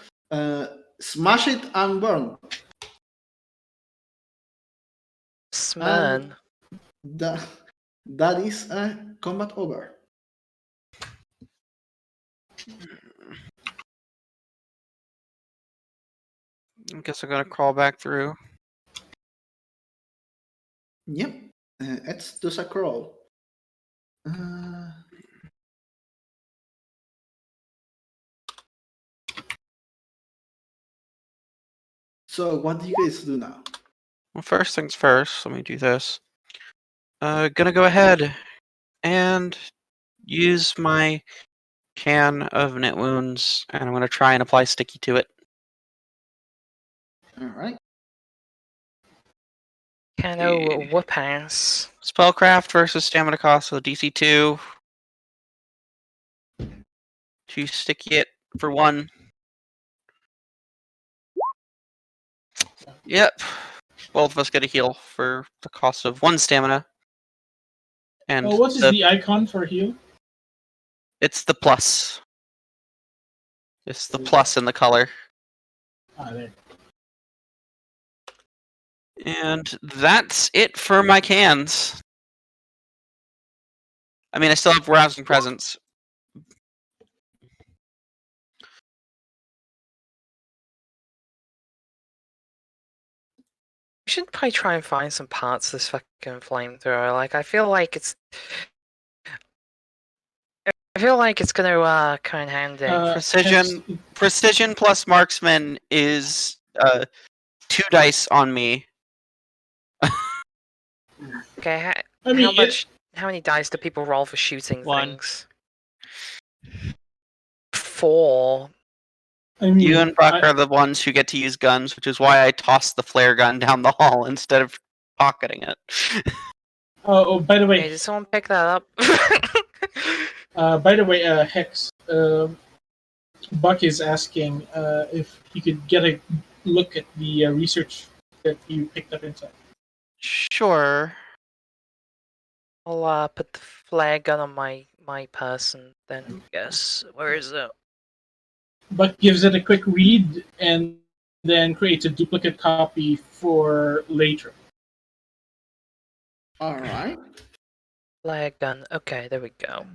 Smash it and burn. Smurn. That is a combat over. I guess I'm gonna crawl back through. Yep. It's just a crawl. So what do you guys do now? Well, first things first, let me do this. Gonna go ahead and use my can of knit wounds, and I'm gonna try and apply sticky to it. All right. Cano whoop ass. Spellcraft versus stamina cost, so DC 2. To sticky it for 1. Yep. Both of us get a heal for the cost of 1 stamina. And Oh, what is the icon for heal? it's the plus. It's the plus in the color. There. And that's it for my cans. I mean, I still have rousing presence. We should probably try and find some parts of this fucking flamethrower. Like, I feel like it's gonna come in handy. Precision plus marksman is 2 dice on me. Okay, I mean, how much How many dice do people roll for shooting 1. things? 4. I mean, You and Buck are the ones who get to use guns, which is why I tossed the flare gun down the hall instead of pocketing it. oh, by the Hey, way, did someone pick that up? Hex. Buck is asking if he could get a look at the research that you picked up inside. Sure. I'll put the flare gun on my person then. I guess. Where is it? Buck gives it a quick read and then creates a duplicate copy for later. All right. Flare gun. Okay, there we go.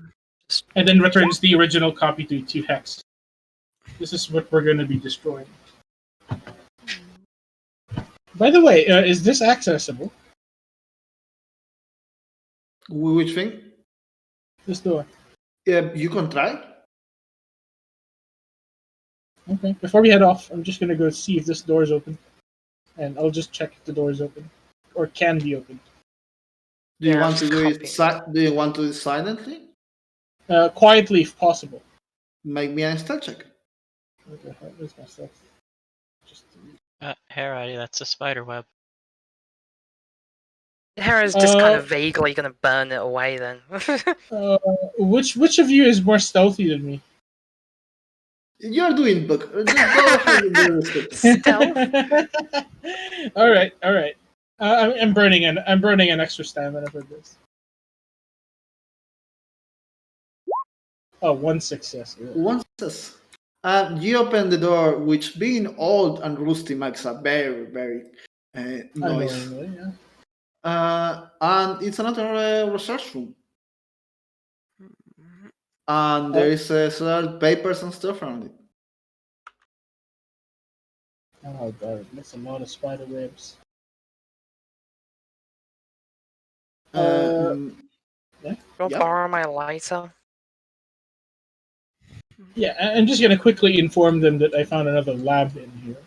And then returns the original copy to Hex. This is what we're going to be destroying. By the way, is this accessible? Which thing? This door. Yeah, you can try. Okay. Before we head off, I'm just going to go see if this door is open. And I'll just check if the door is open. Or can be opened. Do you Yeah, want to just do copy it? Do you want to do it silently? Quietly, if possible. Make me a stealth check. Okay, where's my stuff? Just Harry, that's a spider web. Hera's just kind Uh, of vaguely gonna burn it away then. which of you is more stealthy than me? You're doing book. Just go ahead and do the stealth. Stealth? all right. I'm burning an extra stamina for this. Oh, 1 success. Yeah. One success. You open the door, which being old and rusty makes a very, very noise. Annoyingly, yeah. And it's another research room. And there is several papers and stuff around it. Oh god, that's a lot of spider webs. Um, I'll Yeah. borrow my lighter. Yeah, I'm just gonna quickly inform them that I found another lab in here.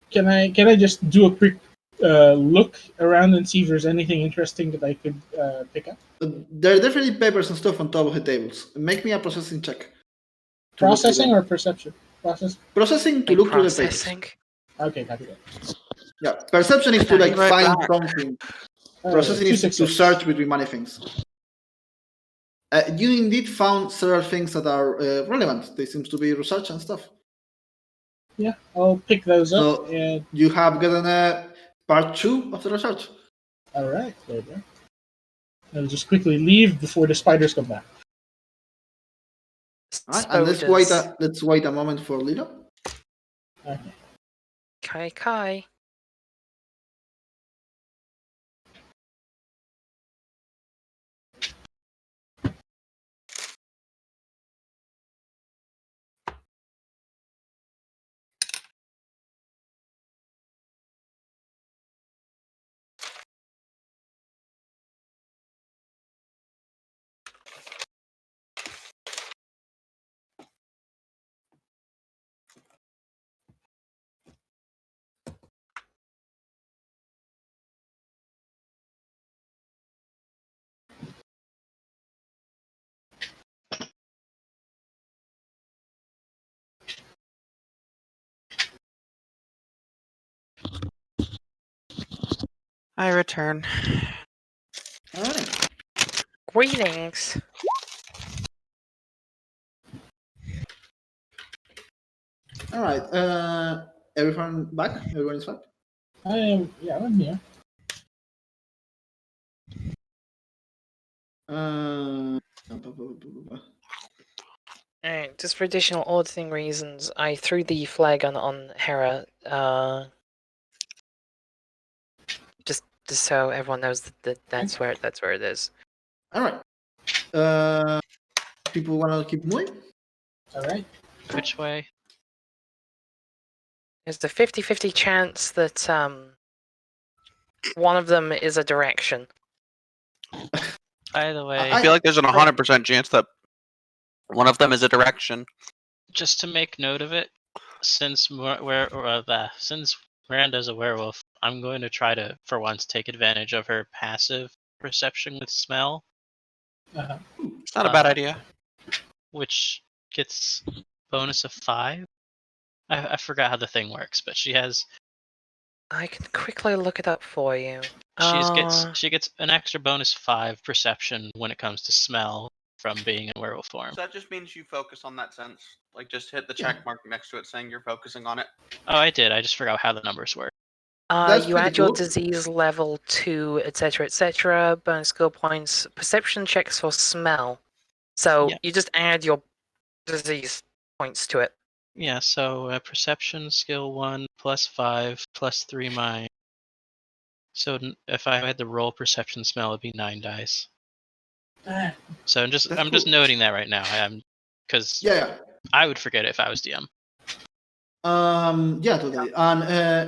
Can I just do a quick look around and see if there's anything interesting that I could pick up? there are definitely papers and stuff on top of the tables. Make me a processing check. to look through Processing them. or perception? Processing to Like look through the papers. processing. Okay, copy that. Yeah, perception is to I'll be like right find back. something. Alright, Processing 2 is to success. search between many things. You indeed found several things that are relevant. They seem to be research and stuff. Yeah, I'll pick those up. So- And You have gotten part 2 of the research. all right, there we go. I'll just quickly leave before the spiders come back. Right? And Spoders. let's wait a moment for Lilo. Okay. Kai Kai. I return. All right. Greetings. All right. Everyone back? Everyone is back? I'm here. Alright, just for additional auditing reasons, I threw the flare gun on Hera. Just so everyone knows that that's where it is. All right. People want to keep moving? All right. Which way? There's a 50-50 chance that one of them is a direction. Either way, I feel like there's an 100% chance that one of them is a direction. just to make note of it, since since Miranda's a werewolf, I'm going to try to, for once, take advantage of her passive perception with smell Uh-huh. It's not a bad idea. which gets bonus of 5. I forgot how the thing works, but she has I can quickly look it up for you. she gets an extra bonus 5 perception when it comes to smell from being in werewolf form. So that just means you focus on that sense. Like, just hit the check mark next to it saying you're focusing on it. Oh, I did. I just forgot how the numbers work. That's You pretty add your cool. disease level to etc. Bonus skill points, perception checks for smell. So Yeah. you just add your disease points to it. Yeah, so perception skill 1 plus 5 plus 3 mine. So if I had to roll perception smell, it'd be 9 dice. So I'm just That's cool. noting that right now. Because Yeah. I would forget it if I was DM. Yeah, totally. And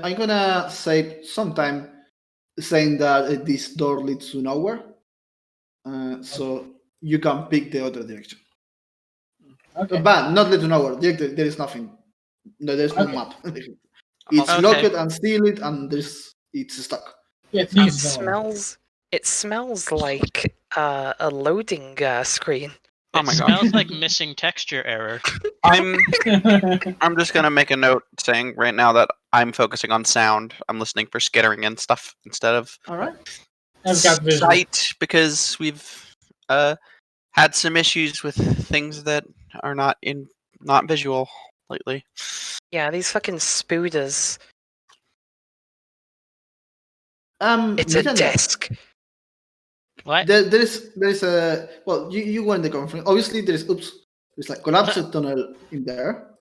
I'm gonna save some time saying that this door leads to nowhere, so you can pick the other direction. Okay. But not lead to nowhere. There is nothing. No, there's no Okay. map. I'm It's also- locked and sealed, and it's stuck. Yeah, it It needs no one. smells like a loading screen. Oh It my gosh. smells like missing texture error. I'm just gonna make a note saying right now that I'm focusing on sound. I'm listening for skittering and stuff instead of All right. I've got visual. sight because we've had some issues with things that are not visual lately. Yeah, these fucking spooders. It's a Miranda, desk. What? There's a you were in the conference. Obviously, there's like collapsed tunnel in there,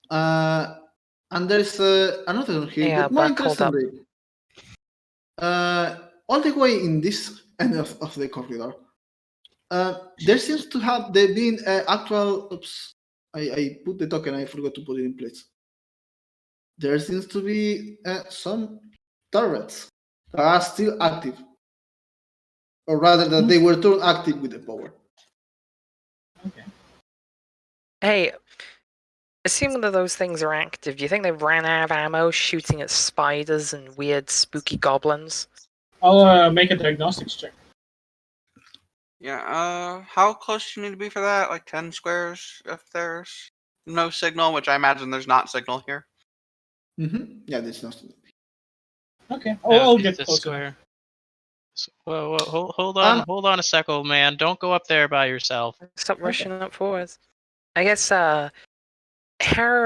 and there's another one here, Yeah, but more Buck, hold up. interestingly, all the way in this end of the corridor, there seems to have been actual. Oops, I put the token. I forgot to put it in place. There seems to be some turrets that are still active. Or rather, that they were turned active with the power. Okay. Hey, assuming that those things are active, do you think they've ran out of ammo shooting at spiders and weird spooky goblins? I'll make a diagnostics check. Yeah. How close do you need to be for that? Like 10 squares if there's no signal, which I imagine there's not signal here. Mm-hmm. Yeah, there's nothing. Okay. No, I'll it's get the closer. square. Whoa, hold on, hold on a sec, old man. Don't go up there by yourself. Stop rushing up forwards. I guess Hera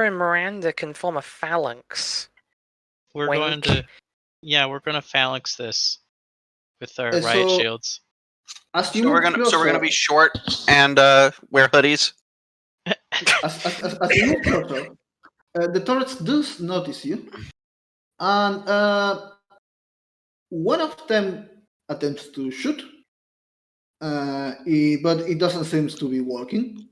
and Miranda can form a phalanx. We're Wink. going to phalanx this with our Uh, riot so- shields. As you So we're move gonna closer, be short and wear hoodies. as you move closer, the turrets do notice you, and one of them attempts to shoot, but it doesn't seem to be working.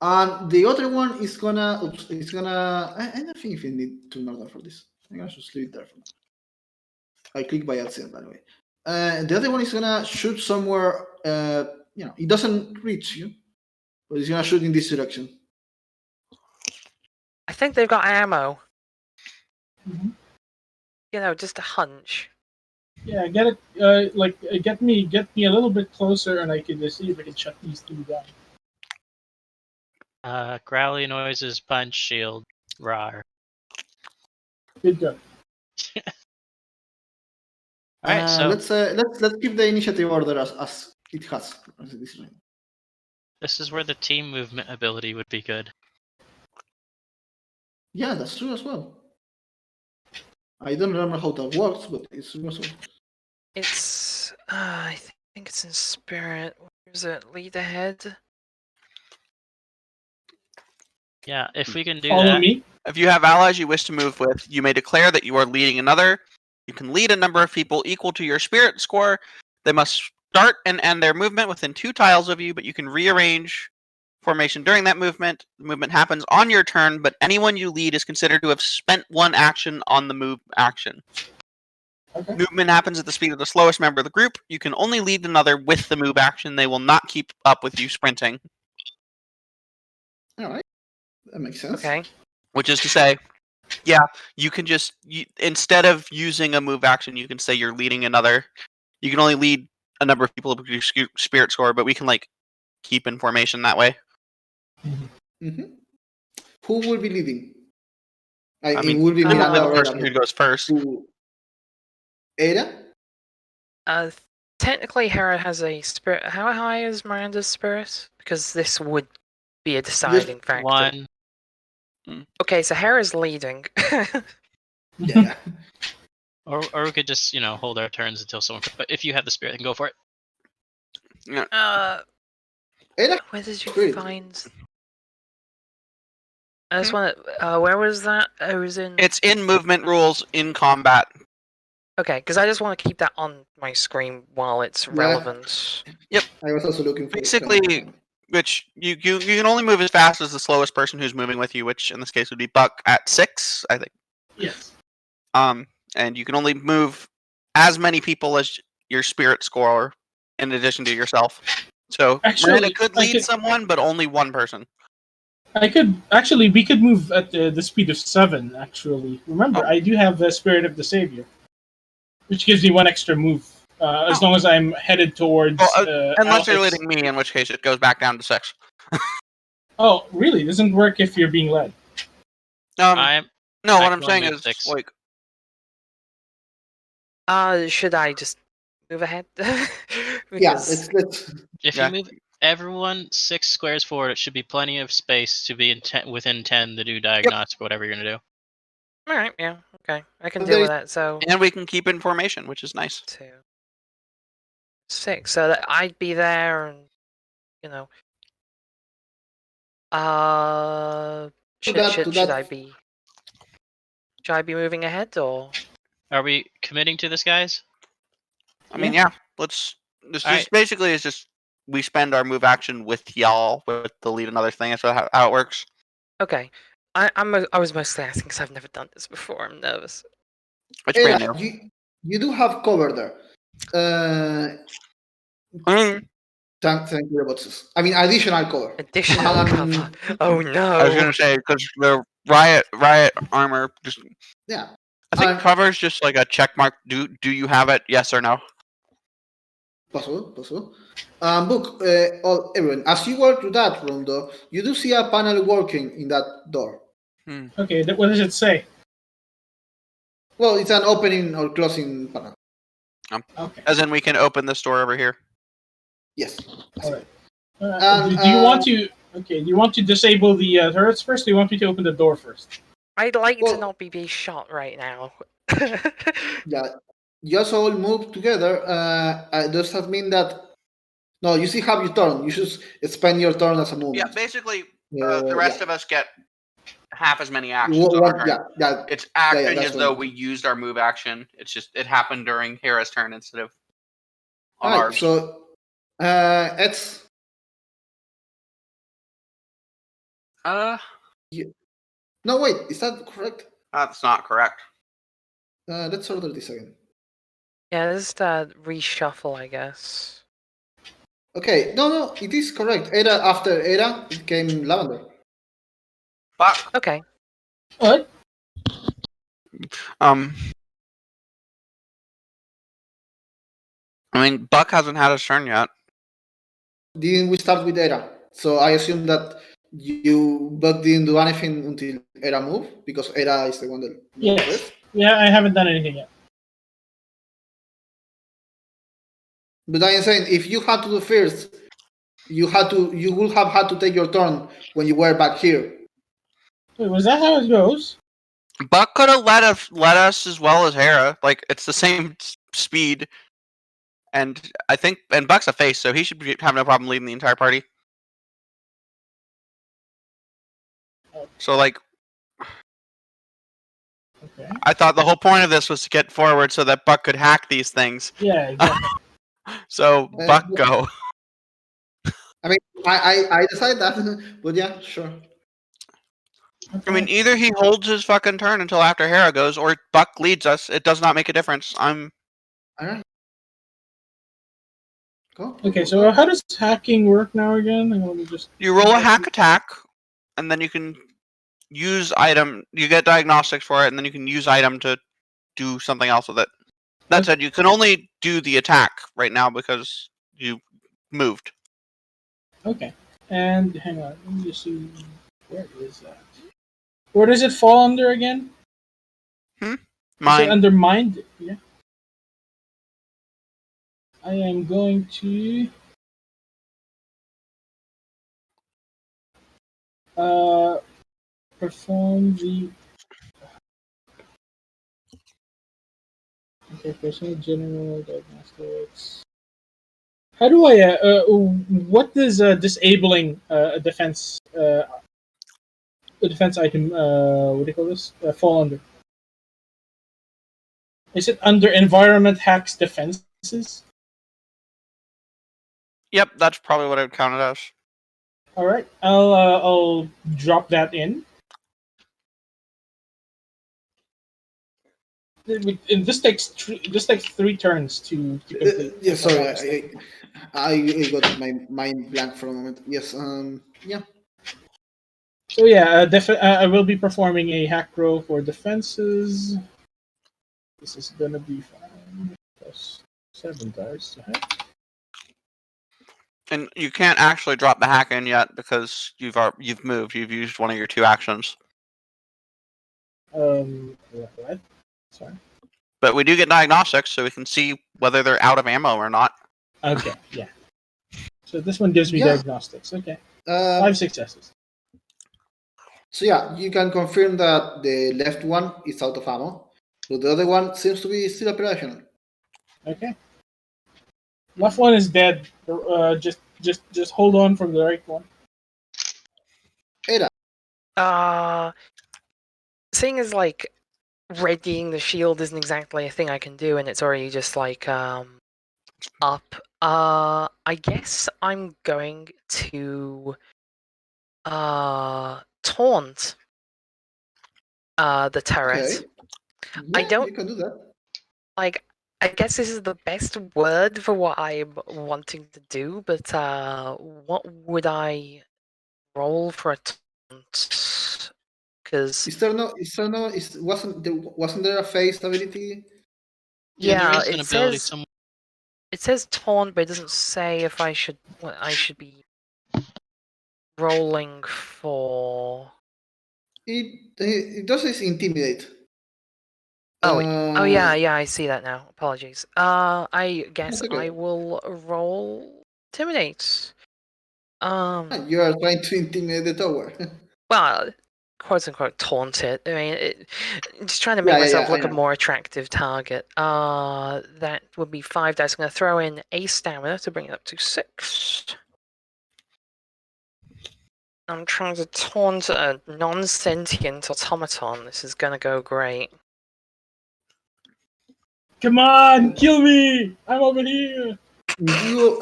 And the other one is gonna. Oops, it's gonna. I don't think if you need to know that for this. I'm gonna just leave it there for now. I click by accident, by the way. The other one is gonna shoot somewhere. It doesn't reach you, but it's gonna shoot in this direction. I think they've got ammo. Mhm. You know, just a hunch. Yeah, get it. Get me a little bit closer, and I can just see if I can shut these two down. Growly noises, punch, shield, rar. Good go. All right, so let's keep the initiative order as it has. As it is right. this is where the team movement ability would be good. Yeah, that's true as well. I don't remember how that works, but it's true as well. It's I think it's in spirit. Where is it? Lead ahead. Yeah, if we can do Follow that. me. If you have allies you wish to move with, you may declare that you are leading another. You can lead a number of people equal to your spirit score. They must start and end their movement within 2 tiles of you, but you can rearrange formation during that movement. The movement happens on your turn, but anyone you lead is considered to have spent 1 action on the move action. Okay. Movement happens at the speed of the slowest member of the group. You can only lead another with the move action. They will not keep up with you sprinting. All right, that makes sense. Okay. Which is to say, yeah, you can just instead of using a move action, you can say you're leading another. You can only lead a number of people who do spirit score, but we can like keep information that way. Mm-hmm. Who will be leading? I It mean, will be probably Miranda the or person Era. who goes first. Era? Technically, Hera has a spirit. How high is Miranda's spirit? Because this would be a deciding factor. 1. Okay, so Hera's leading. Yeah. Or we could just, hold our turns until someone. But if you have the spirit, then go for it. Era? Where did you Spirit. find? I just want to. Where was that? I was in. It's in movement rules in combat. Okay, because I just want to keep that on my screen while it's Yeah. relevant. I was also looking for Basically, which you can only move as fast as the slowest person who's moving with you, which in this case would be Buck at 6, I think. Yes. And you can only move as many people as your spirit score, in addition to yourself. So Actually, Miranda could I lead could- someone, but only one person. we could move at the speed of 7. Actually, remember, Oh. I do have the Spirit of the Savior, which gives me 1 extra move as Oh. long as I'm headed towards. Unless you're Alex. leading me, in which case it goes back down to 6. Oh, really? It doesn't work if you're being led. No, I what can I'm only saying move is 6. like Should I just move ahead? Yeah, Because let's If Yeah. you move everyone 6 squares forward, it should be plenty of space to be within 10 to do diagnostic, whatever you're gonna do. all right, yeah, okay, I can Well, deal there with that. So and we can keep information, which is nice. 2, 6. So that I'd be there, and you know, should I be? Should I be moving ahead or? Are we committing to this, guys? I mean, yeah. Let's. This All is right. basically is just we spend our move action with y'all with the lead another thing. That's how it works. Okay, I was mostly asking because I've never done this before. I'm nervous. It's Era, brand new. you do have cover there. Thank you, Robots. I mean, additional cover. Additional cover. Oh no! I was gonna say because the riot armor just. Yeah. I think cover is just like a check mark. Do you have it? Yes or no? Possible. Book, everyone, as you walk through that room, though, you do see a panel working in that door. Okay, what does it say? Well, it's an opening or closing panel. Okay. As in, we can open this door over here. Yes. All right. Do you want to? Okay. Do you want to disable the turrets first? Or do you want me to open the door first? I'd like Well- to not be shot right now. Yeah. You also all move together. Does that mean that? No, you still have your turn. You should spend your turn as a movement. Yeah, basically, the rest of us get half as many actions. Well, on our turn. yeah. It's acting that's as what though it we used our move action. It's just it happened during Hera's turn instead of on Alright, ours. so it's no wait, is that correct? That's not correct. Let's order this again. Yeah, just reshuffle, I guess. Okay, no, it is correct. Era after Era, it came Lavender. But Okay. What? I mean, Buck hasn't had his turn yet. Didn't we start with Era? So I assume that Buck didn't do anything until Era moved because Era is the one that moved Yes. first. Yeah, I haven't done anything yet. But I am saying if you had to do first, you would have had to take your turn when you were back here. Wait, was that how it goes? Buck could have let us as well as Hera. Like it's the same speed, and I think Buck's a face, so he should have no problem leading the entire party. So like, Okay. I thought the whole point of this was to get forward so that Buck could hack these things. Yeah, exactly. So Buck yeah. go. I mean, I decided that, but yeah, sure. I mean, either he holds his fucking turn until after Hera goes, or Buck leads us. It does not make a difference. All right. Go. Okay, so how does hacking work now again? I'm gonna just You roll a hack attack, and then you can use item. You get diagnostics for it, and then you can use item to do something else with it. That said, you can only do the attack right now because you moved. Okay. And hang on, let me just see. Where is that? Where does it fall under again? Is it Mine. under mind? Yeah. I am going to perform the personal general diagnostics. How do I what does disabling a defense item what do you call this fall under? Is it under environment hacks defenses? Yep, that's probably what I would count it as. All right, I'll drop that in. This takes three turns to complete. Yeah, if I'm not sorry, mistaken. I got my mind blank for a moment. Yes, yeah. So yeah, I will be performing a hack roll for defenses. This is gonna be 5 plus 7 dice to hack. And you can't actually drop the hack in yet because you've moved. You've used one of your 2 actions. What? Sorry. But we do get diagnostics, so we can see whether they're out of ammo or not. Okay, yeah. So this one gives me Yeah. diagnostics. Okay, Um, 5 successes. So yeah, you can confirm that the left one is out of ammo, but the other one seems to be still operational. Okay. Left one is dead. Just hold on from the right one. Ada, Seeing as like readying the shield isn't exactly a thing I can do, and it's already just like up. I guess I'm going to taunt the turret. okay. I Yeah, don't you can do that. like. I guess this is the best word for what I'm wanting to do, but what would I roll for a taunt? Because Wasn't there a phased ability? Yeah, there yeah, is an it ability says somewhere. it says taunt, but it doesn't say if I should what I should be rolling for. It does is intimidate. Oh, oh yeah, Uh, yeah, I see that now. Apologies. I guess That's okay. I will roll intimidate. You are trying to intimidate the tower. Well, quote unquote taunt it. I mean, just trying to make Yeah, myself I look a know. more attractive target. That would be 5 dice. I'm gonna throw in a stamina to bring it up to 6. I'm trying to taunt a non-sentient automaton. This is gonna go great. Come on, kill me! I'm over here. You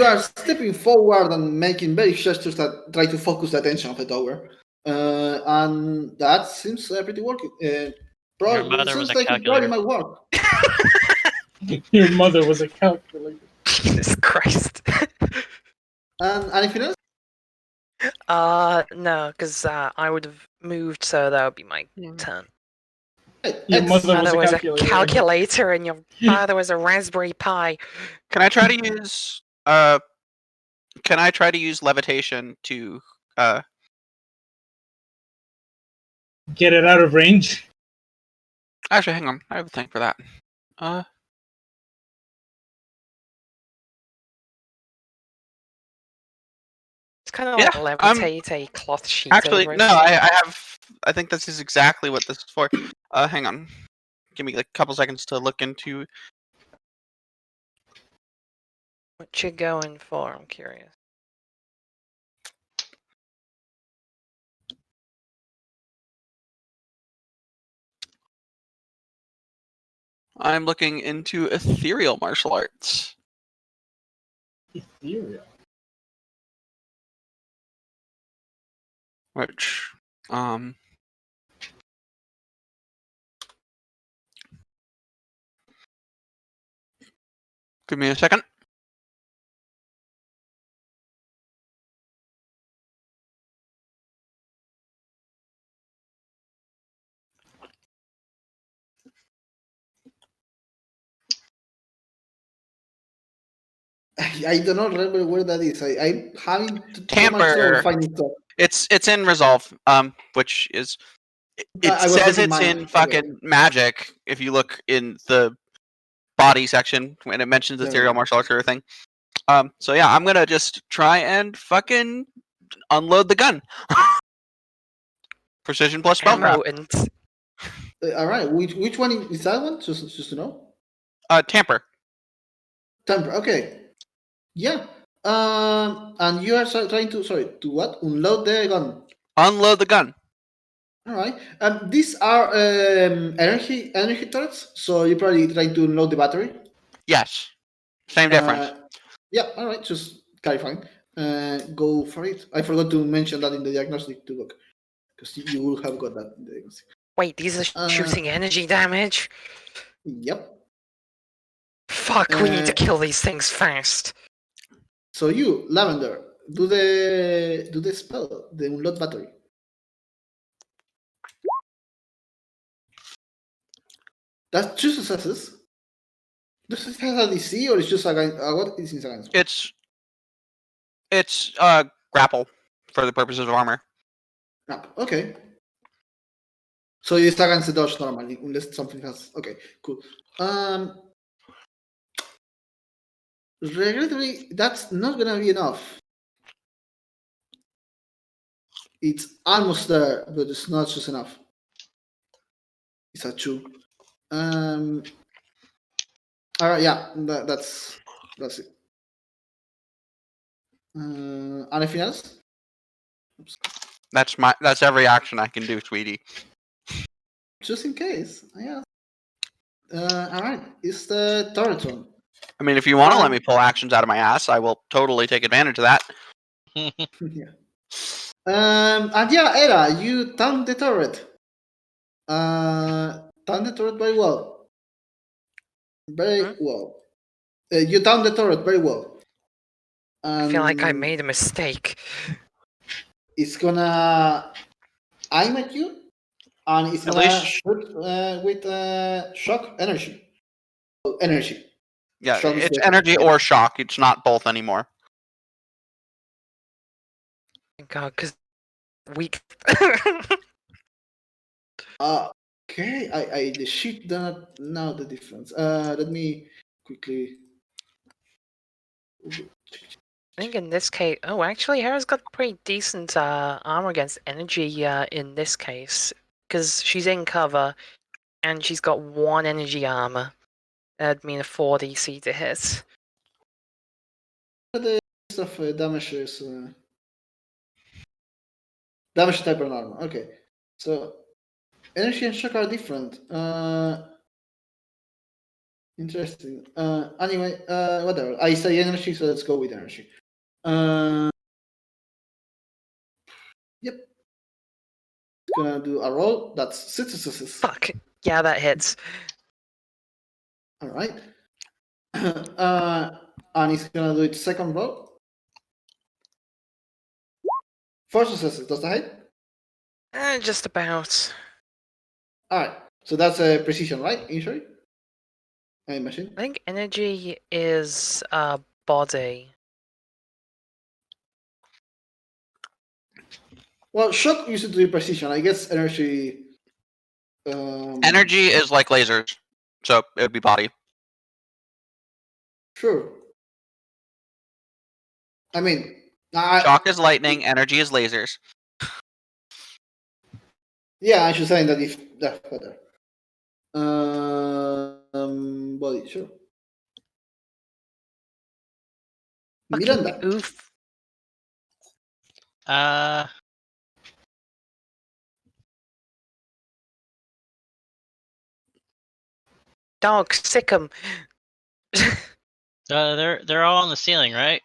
are stepping forward and making very gestures that try to focus the attention of the tower, and that seems pretty working. Your Probably it mother was seems a like it probably calculator. might work. Your mother was a calculator. Jesus Christ. And anything else? No, because I would have moved, so that would be my Hmm. turn. Hey, Your mother Mother was a calculator. calculator, and your father was a Raspberry Pi. Can I try to use levitation to Get it out of range. actually hang on, I have a thing for that. It's kind of Yeah, like levitate a cloth sheet actually over it. no, I think this is exactly what this is for. Hang on. Give me like a couple seconds to look into. What you going for? I'm curious. I'm looking into ethereal martial arts. Ethereal. Which give me a second. I do not remember where that is. I'm having too much Tamper. trouble finding stuff. It's in Resolve, which is it I was says looking it's mine. in Okay. fucking Magic. If you look in the body section when it mentions the Yeah. serial martial arts or thing. So yeah, I'm gonna just try and fucking unload the gun. Precision plus spellcraft. Ammo and All right. Which one is that one? Just to know. Tamper. Temper. Okay. Yeah. And you are trying to to what? Unload the gun. Unload the gun. All right. These are energy turrets, so you're probably trying to unload the battery. Yes. Same difference. Yeah. All right. Just clarifying. Go for it. I forgot to mention that in the diagnostic to look, because you will have got that in the diagnostic. wait, these are shooting energy damage. Yep. Fuck, we need to kill these things fast. So you, Lavender, do the spell, the unload battery. That's 2 successes. Does it have a DC or it's just against what is against? It's grapple for the purposes of armor. Okay. So it's against the dodge normally, unless something has. Okay, cool. Regrettably, that's not gonna be enough. It's almost there, but it's not just enough. It's a 2. All right, yeah, that's it. Anything else? Oops. That's every action I can do, sweetie. Just in case, yeah. All right, it's the turret one. I mean, if you want to let me pull actions out of my ass, I will totally take advantage of that. Yeah. And yeah, Era, you tanked the turret. Tanked the turret very well. Very well. You tanked the turret very well. I feel like I made a mistake. It's gonna aim at you, and it's At gonna least- shoot with shock energy. Energy. Yeah, Shock is it's the- energy or shock. It's not both anymore. Thank God, because weak. Okay, I the sheet don't know the difference. Let me quickly. I think in this case, oh, actually, Hera's got pretty decent armor against energy in this case, because she's in cover, and she's got 1 energy armor. That'd mean a 4 DC to hit. The stuff damages. Damage type and armor. Okay, so energy and shock are different. Interesting. Anyway, whatever. I say energy, so let's go with energy. Yep. Gonna do a roll. That's 6 successes. Fuck. Yeah, that hits. All right. And he's gonna do its second roll. 4 successes. Does that hit? Just about. All right. So that's a precision, right? Injury. I imagine. I think energy is body. Well, shock used to do precision. I guess energy. Energy is like lasers, so it would be body. Sure. I mean, Shock is lightning. Energy is lasers. yeah, I should say that if better. Body, sure. Fucking Miranda. oof. Dog, sick 'em. They're all on the ceiling, right?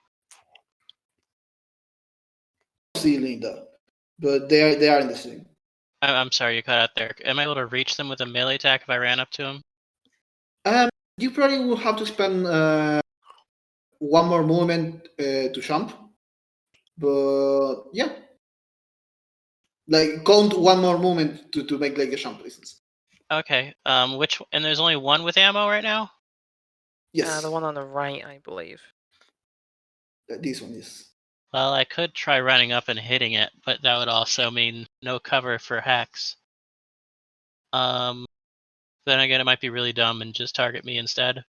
Ceiling though, but they are in the ceiling. I'm sorry, you cut out there. Am I able to reach them with a melee attack if I ran up to them? You probably will have to spend one more movement to jump, but yeah, like count one more movement to make like a jump distance. Okay. And there's only one with ammo right now? Yes. The one on the right, I believe. This one is. Well, I could try running up and hitting it, but that would also mean no cover for Hex. Then again, it might be really dumb and just target me instead.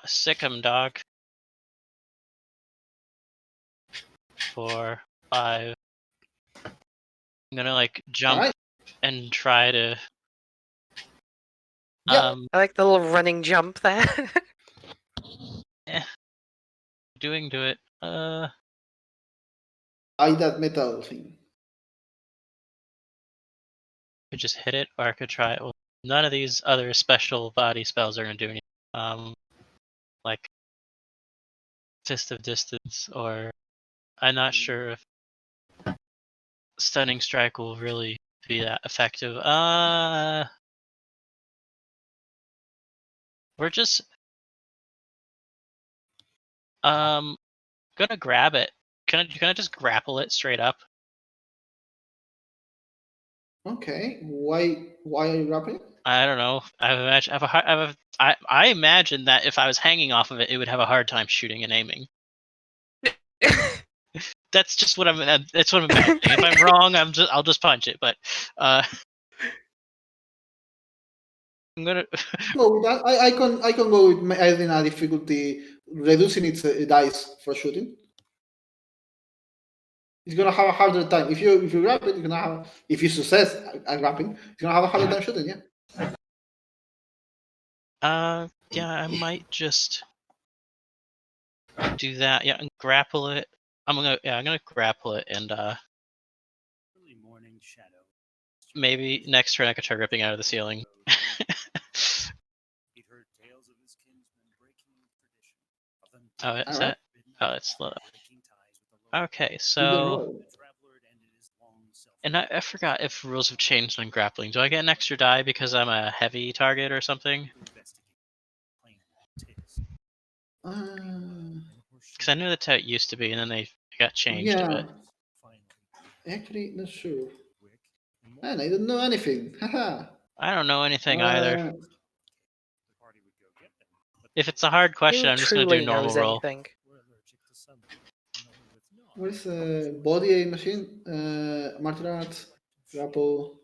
Sick 'em, dog. 4, 5. I'm gonna like jump Alright. and try to. Yeah. I like the little running jump there. Doing to it. I that metal thing. Could just hit it, or I could try it. Well, none of these other special body spells are gonna do anything. Like Fist of Distance, or I'm not sure if Stunning Strike will really be that effective. We're just gonna grab it. Can I just grapple it straight up? Okay. Why are you grappling? I don't know. I imagine that if I was hanging off of it, it would have a hard time shooting and aiming. That's just what that's what I'm imagining. If I'm wrong, I'll just punch it. But I'm gonna. No, that, I can go with adding a difficulty, reducing its dice for shooting. It's gonna have a harder time if you grab it. You're gonna have, if you success at grabbing, it's gonna have a harder time shooting. Yeah. Yeah, I might just do that. Yeah, and grapple it. I'm gonna grapple it and maybe next turn I could try ripping out of the ceiling. Oh, is that? Oh, it's slow. Okay, so. And I forgot if rules have changed on grappling. Do I get an extra die because I'm a heavy target or something? Because I knew that's how it used to be, and then they got changed a bit. Actually, not sure. Man, I don't know anything. Haha. I don't know anything either. If it's a hard question, Who I'm just gonna do truly normal knows roll. anything? What is body machine? Martial arts, grapple.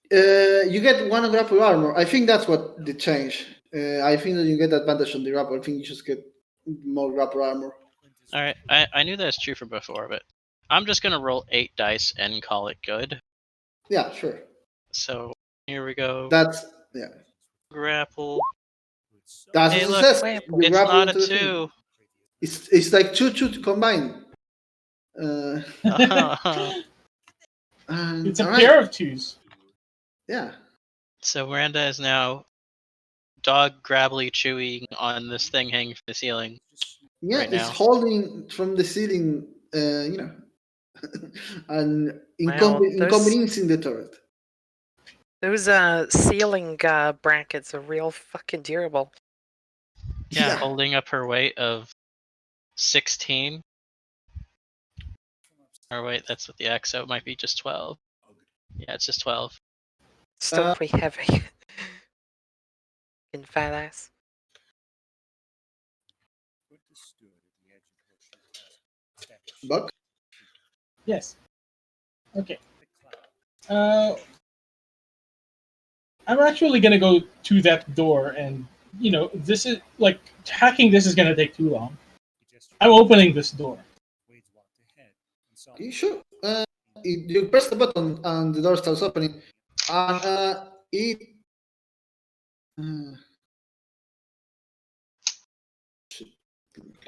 You get one grapple armor. I think that's what they changed. I think that you get advantage on the grapple. I think you just get more grapple armor. All right, I knew that was true from before, but I'm just gonna roll 8 dice and call it good. Yeah, sure. So here we go. That's Grapple. That's Hey, a look, success. it's not a 2. It's like two combined. It's a pair of 2s. Yeah. So Miranda is now dog grabbly chewing on this thing hanging from the ceiling. Yeah, right it's now. holding from the ceiling, and Wow, inconveniencing the turret. Those ceiling brackets are real fucking durable. Yeah, holding up her weight of 16. Or wait, that's with the X, so it might be just 12. Yeah, it's just 12. Still pretty heavy. In fat ass. Buck? Yes. Okay. I'm actually gonna go to that door, and this is like hacking. This is gonna take too long. I'm opening this door. You sure? You press the button and the door starts opening, and it.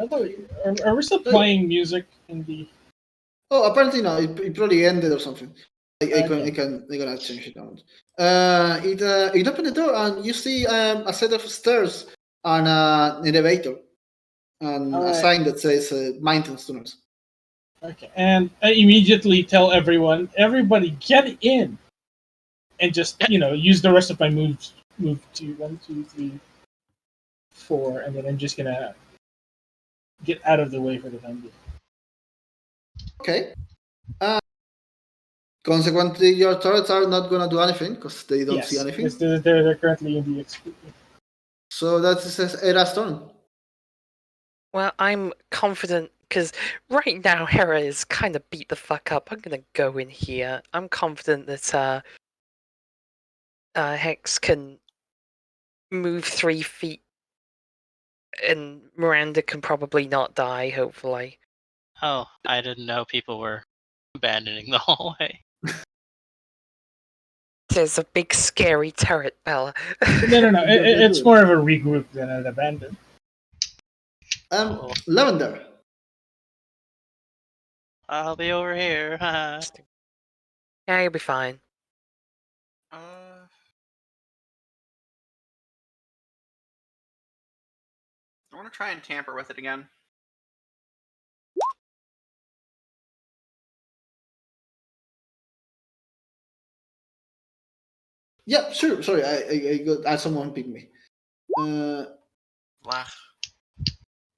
Are we still playing music in the? Oh, apparently no. It probably ended or something. I'm gonna change it out. It opened the door and you see a set of stairs and an elevator and a sign that says maintenance tunnels. Okay, and I immediately tell everybody get in, and just use the rest of my moves. Move to 1, 2, 3, 4, and then I'm just gonna get out of the way for the time being. Okay. Consequently, your turrets are not gonna do anything because they don't see anything. Yes, they're currently in the XP. So that's Era's turn. Well, I'm confident because right now Hera is kind of beat the fuck up. I'm gonna go in here. I'm confident that Hex can move 3 feet, and Miranda can probably not die. Hopefully. Oh, I didn't know people were abandoning the hallway. There's a big scary turret, Bella. No. It's more of a regroup than an abandon. Lavender. I'll be over here. Yeah, you'll be fine. I want to try and tamper with it again. Yeah, sure. Sorry, I someone picked me. Laugh.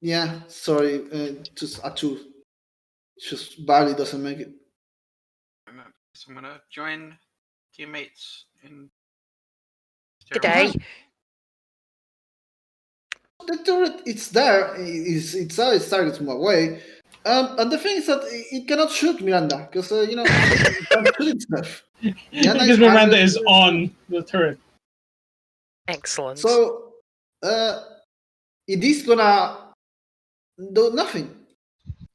Yeah, sorry. Just a 2. Just barely doesn't make it. So I'm gonna join teammates in. G'day. The turret, it's there. It's targets move away. And the thing is that it cannot shoot Miranda because it can't shoot itself. Because Miranda is on the turret. Excellent. So it is gonna do nothing,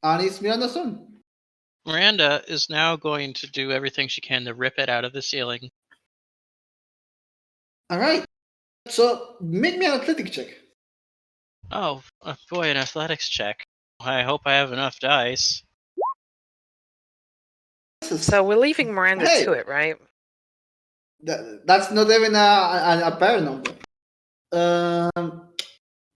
and it's Miranda's turn. Miranda is now going to do everything she can to rip it out of the ceiling. All right. So make me an athletic check. Oh boy, an athletics check. I hope I have enough dice. So we're leaving Miranda to it, right? That's not even a pair number.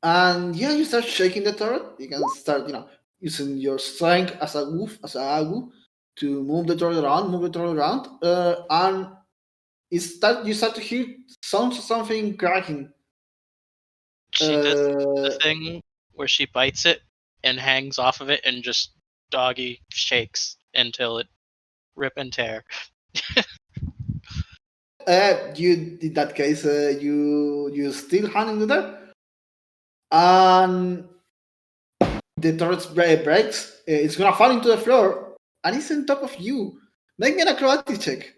And yeah, you start shaking the turret. You can start, using your strength as a agu to move the turret around, and you start to hear sounds of something cracking. She does the thing where she bites it and hangs off of it and just doggy shakes until it rip and tear. You in that case, you still hanging there, and the turret breaks. It's gonna fall into the floor, and it's on top of you. Make me an acrobatics check.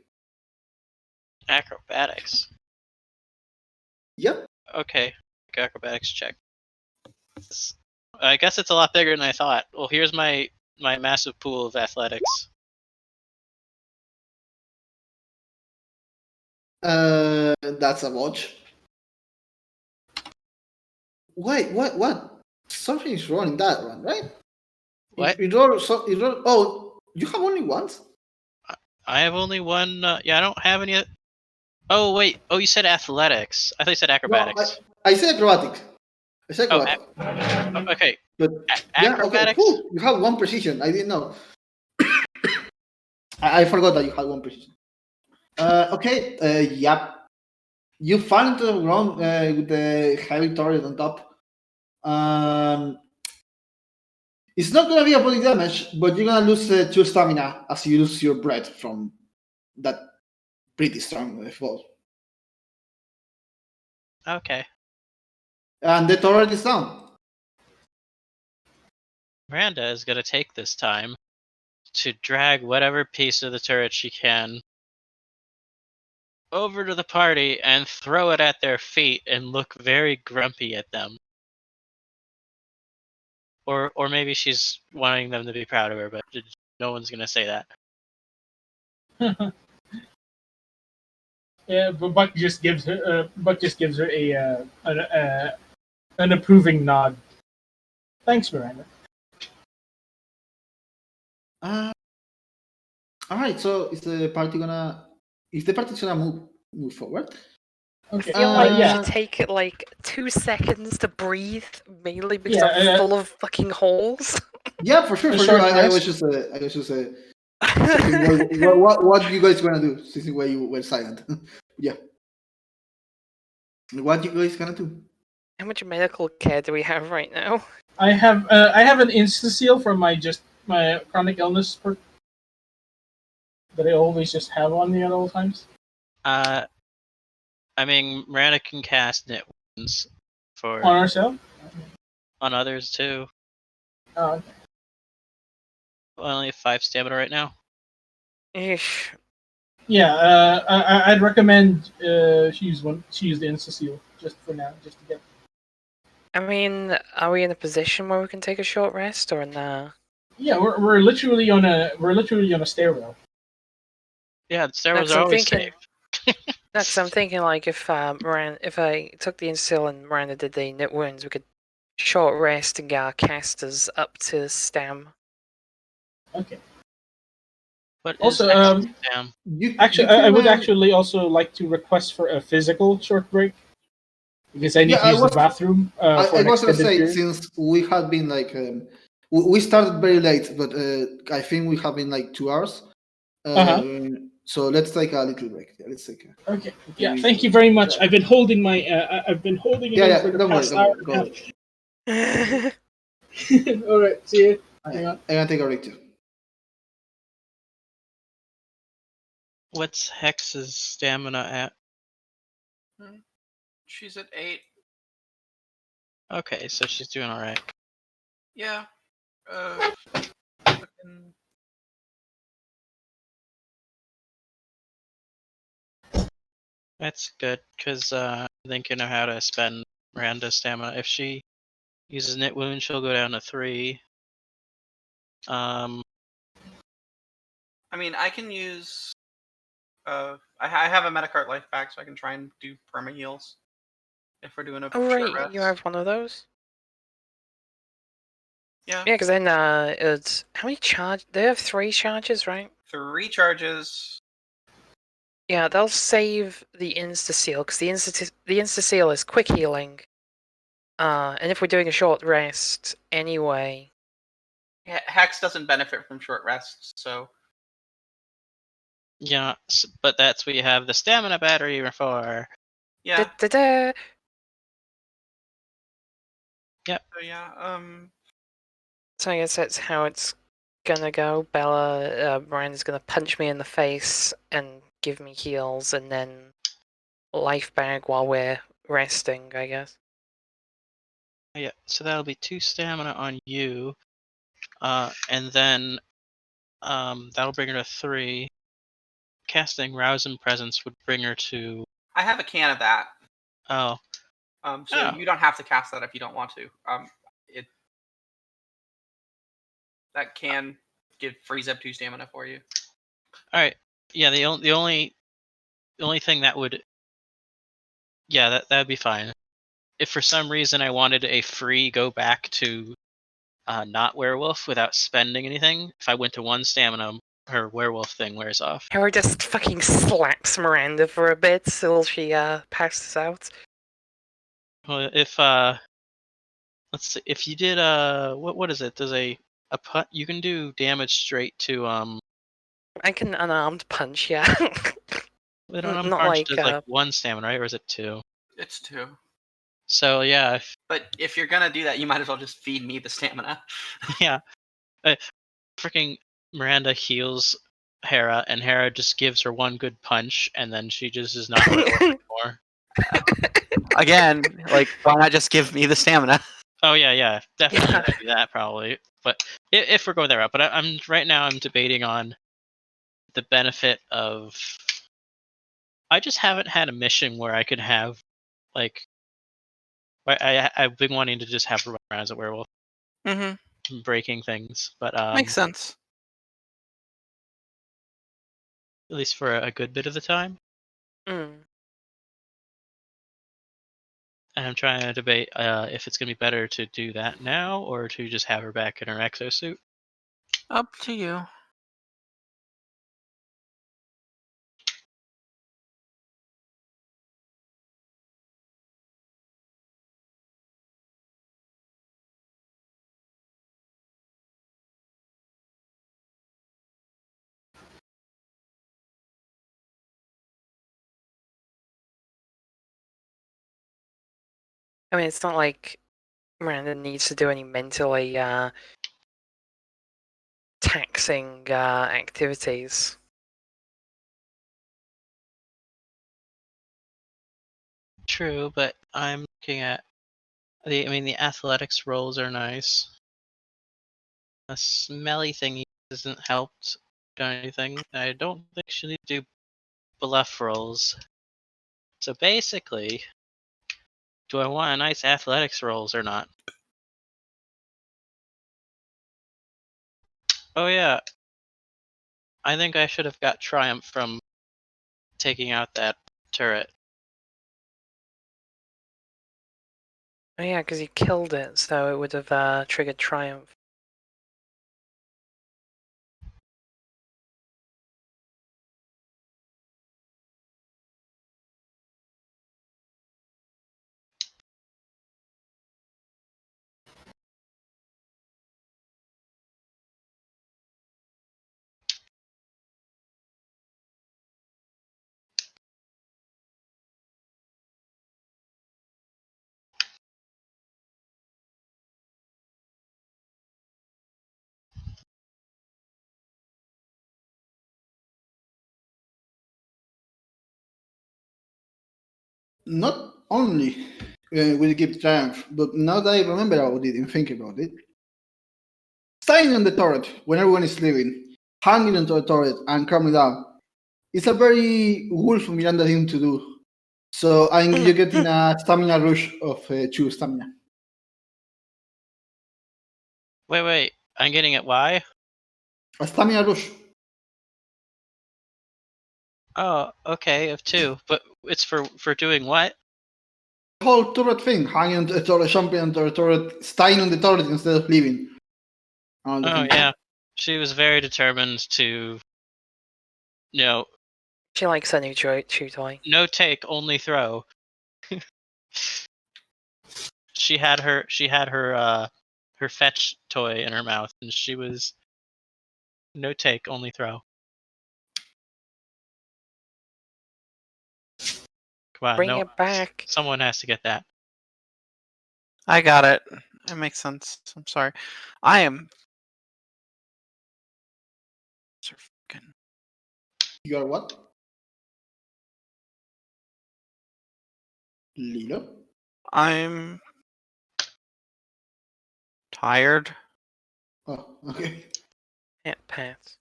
Acrobatics. Yep. Okay, acrobatics check. I guess it's a lot bigger than I thought. Well, here's my massive pool of athletics. That's a watch. Wait, what? Something is wrong in that one, right? What? Oh, you have only one? I have only one. Yeah, I don't have any. Oh wait. Oh, you said athletics. I thought you said acrobatics. No, I said acrobatics. Okay. But acrobatics. Okay, cool. You have 1 precision. I didn't know. I forgot that you had 1 precision. Okay. Yep. You fall into the ground with the heavy turret on top. It's not gonna be a body damage, but you're gonna lose 2 stamina as you lose your breath from that pretty strong fall. Okay. And the turret is down. Miranda is gonna take this time to drag whatever piece of the turret she can over to the party and throw it at their feet and look very grumpy at them. Or maybe she's wanting them to be proud of her, but no one's gonna say that. Yeah, but Buck just gives her an approving nod. Thanks, Miranda. All right. So is the party's gonna move forward? Okay. I feel like you yeah. should take it like 2 seconds to breathe, mainly because I'm full of fucking holes. Yeah, for sure. I was just checking what you guys gonna do since you were silent. Yeah. What you guys gonna do? How much medical care do we have right now? I have an insta seal from my chronic illness perk that I always just have on me at all times. I mean, Miranda can cast Knit Wounds for On ourselves. on others too. Oh, okay. I only have 5 stamina right now. Eesh. Yeah, I'd recommend she use the insta seal just for now, just to get. I mean, are we in a position where we can take a short rest or nah? Yeah, we're literally on a stairwell. Yeah, the stairwells 'cause are I'm always thinking- safe. No, 'cause I'm thinking like if I took the instill and Miranda did the knit wounds, we could short rest and get our casters up to stam. Okay. What Also, is Hex's stam? actually, I would actually also like to request for a physical short break because I need to use the bathroom for I an was gonna extended say, period. since we had been like we started very late, but I think we have been like 2 hours. So let's take a little break. Yeah, let's take a Okay. Yeah. Thank you very much. I've been holding my. I've been holding it in for the don't past worry, hour. go ahead. All right. See you. Hang on. I'm gonna take a break too. What's Hex's stamina at? She's at 8. Okay, so she's doing alright. Yeah. That's good, because thinking of how to spend Miranda's stamina. If she uses Knit Wound, she'll go down to 3. I mean, I can use. I have a Metacart life back, so I can try and do perma heals if we're doing a Oh short right, rest. you have one of those. Yeah. Yeah, because then it's how many charge? They have 3 charges, right? 3 charges. Yeah, they'll save the insta seal because the insta seal is quick healing. And if we're doing a short rest anyway. Hex doesn't benefit from short rests, so. Yeah, but that's what you have the stamina battery for. Yeah. Da-da-da. Yep. So yeah. So I guess that's how it's gonna go. Bella, Miranda's gonna punch me in the face and give me heals, and then life bag while we're resting, I guess. Yeah, so that'll be 2 stamina on you. And then that'll bring her to 3. Casting Rousing Presence would bring her to. I have a can of that. Oh. So you don't have to cast that if you don't want to. That can freeze up 2 stamina for you. All right. Yeah. The only thing that would. Yeah, that'd be fine. If for some reason I wanted a free go back to not werewolf without spending anything, if I went to 1 stamina, her werewolf thing wears off. Hera just fucking slaps Miranda for a bit till she passes out. Well, if let's see, if you did what is it? There's a punt. You can do damage straight to I can unarmed punch, yeah. Unarmed not punch like, does like 1 stamina, right? Or is it 2? It's 2. So yeah, But if you're gonna do that, you might as well just feed me the stamina. yeah, freaking Miranda heals Hera, and Hera just gives her 1 good punch, and then she just is not werewolf anymore. Again, like, why not just give me the stamina? Oh yeah, definitely gonna do that probably. But if we're going that route, but I'm right now I'm debating on the benefit of. I just haven't had a mission where I could have, like, I've been wanting to just have her run around as a werewolf, breaking things, but Makes sense. at least for a good bit of the time. Mm. And I'm trying to debate if it's gonna be better to do that now or to just have her back in her exosuit. Up to you. I mean, it's not like Miranda needs to do any mentally taxing activities. True, but I'm looking at the athletics rolls are nice. A smelly thingy isn't helped or anything. I don't think she need to do bluff rolls. So basically, do I want a nice athletics rolls or not? Oh yeah, I think I should have got triumph from taking out that turret. Oh yeah, because you killed it, so it would have triggered triumph. Not only will it give triumph, but now that I remember about it and think about it, standing on the turret when everyone is sleeping, hanging onto the turret and coming down, it's a very Wolf Miranda thing to do. So you're getting a stamina rush of 2 stamina. Wait, I'm getting it. Why? A stamina rush. Oh, okay, of 2, but it's for doing what? The whole turret thing, hanging onto the turret, jumping onto the turret, staying on the turret instead of leaving. Oh yeah, she was very determined to, She likes her new chew toy. no take, only throw. She had her fetch toy in her mouth, and she was no take, only throw. Come on, Bring no, it back. someone has to get that. I got it. It makes sense. I'm sorry. I am. So fucking- You are what? Lilo? I'm tired. Oh, okay. Yeah, pass.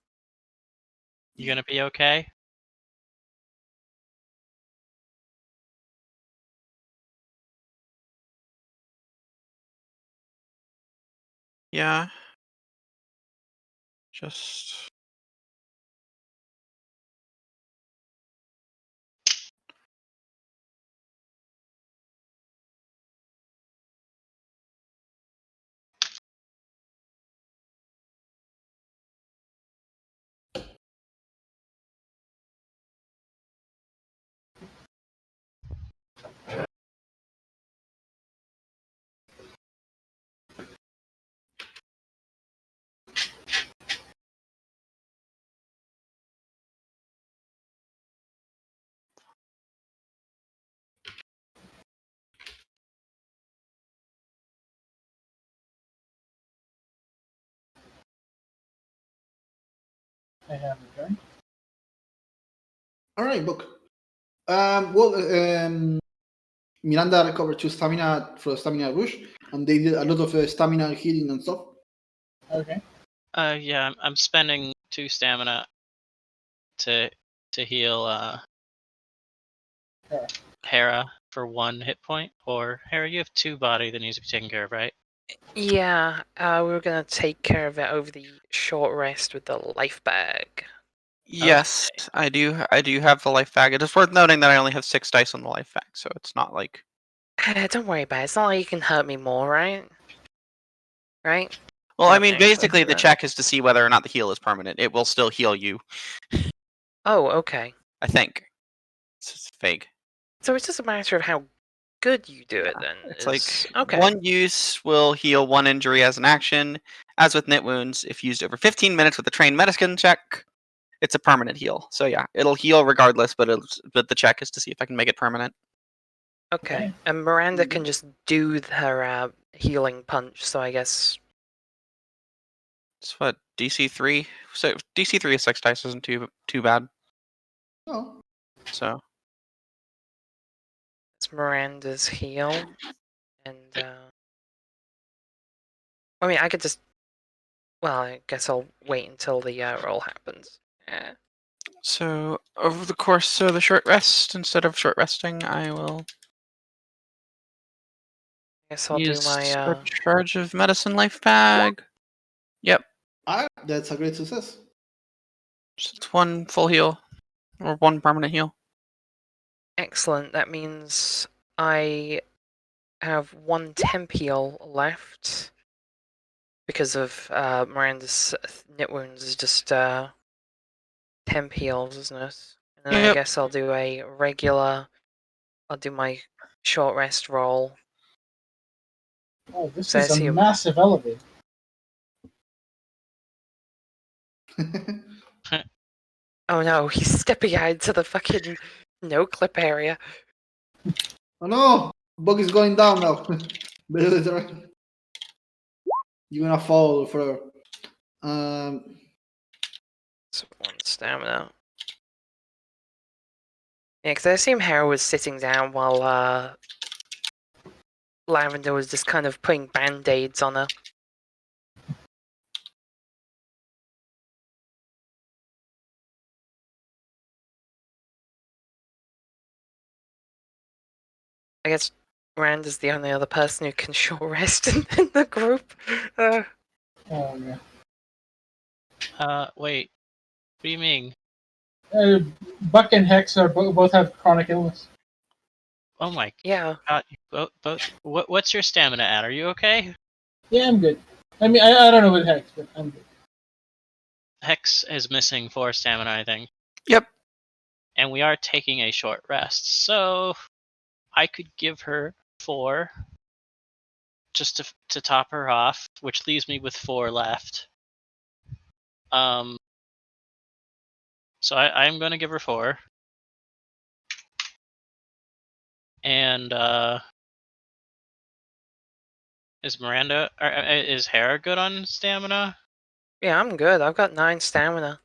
You gonna be okay? Yeah. Just. I have it, right? All right, book. Miranda recovered 2 stamina for stamina rush, and they did a lot of stamina healing and stuff. Okay. Yeah, I'm spending 2 stamina to heal Hera. Hera for 1 hit point. Or Hera, you have 2 body that needs to be taken care of, right? Yeah, we were gonna take care of it over the short rest with the life bag. Yes, I do. I do have the life bag. It is worth noting that I only have 6 dice on the life bag, so it's not like. Don't worry about it. It's not like you can hurt me more, right? Right? Well, I Don't mean, actually basically, do the that. check is to see whether or not the heal is permanent. It will still heal you, Oh, okay. I think. It's vague. So it's just a matter of how good you do it, then. It's like okay. 1 use will heal 1 injury as an action. As with knit wounds, if used over 15 minutes with a trained medicine check, it's a permanent heal. So yeah, it'll heal regardless, but the check is to see if I can make it permanent. Okay. And Miranda can just do her healing punch, so I guess. It's what, DC3? So DC3 is 6 dice isn't too bad. No. So It's Miranda's heal. And, I mean, I could just. Well, I guess I'll wait until the roll happens. Yeah. So over the course of the short rest, instead of short resting, I will Guess I'll use do my. a charge of medicine life bag. Yep, That's a great success. so it's 1 full heal or 1 permanent heal. Excellent. That means I have 1 temp heal left because of Miranda's knit wounds is just temp heals, isn't it? And then I Yep. guess I'll do a regular. I'll do my short rest roll. Oh, this Says is a he- massive elevator. Oh no, he's stepping out to the fucking no clip area. Oh no! Bug is going down now. You're gonna fall forever. It's 1 stamina. Yeah, because I assume Hera was sitting down while Lavender was just kind of putting band-aids on her. I guess Miranda's the only other person who can short rest in the group. Oh yeah. Wait. What do you mean? Buck and Hex are both have chronic illness. Oh my Yeah. god! Both. What's your stamina at? Are you okay? Yeah, I'm good. I mean, I don't know with Hex, but I'm good. Hex is missing 4 stamina, I think. Yep. And we are taking a short rest, so I could give her 4 just to top her off, which leaves me with 4 left. So I'm going to give her 4. And is Hera good on stamina? Yeah, I'm good. I've got 9 stamina.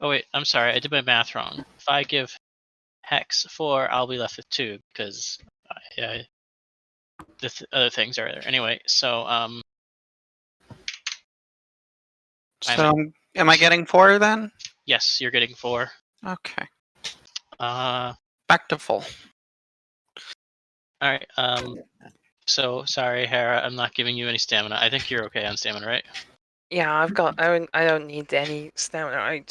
Oh wait, I'm sorry, I did my math wrong. If I give Hex 4, I'll be left with 2 because the other things are there. Anyway, so So am I getting 4 then? yes, you're getting 4. Okay. Back to full. All right. So sorry, Hera, I'm not giving you any stamina. I think you're okay on stamina, right? Yeah, I've got. I don't need any stamina.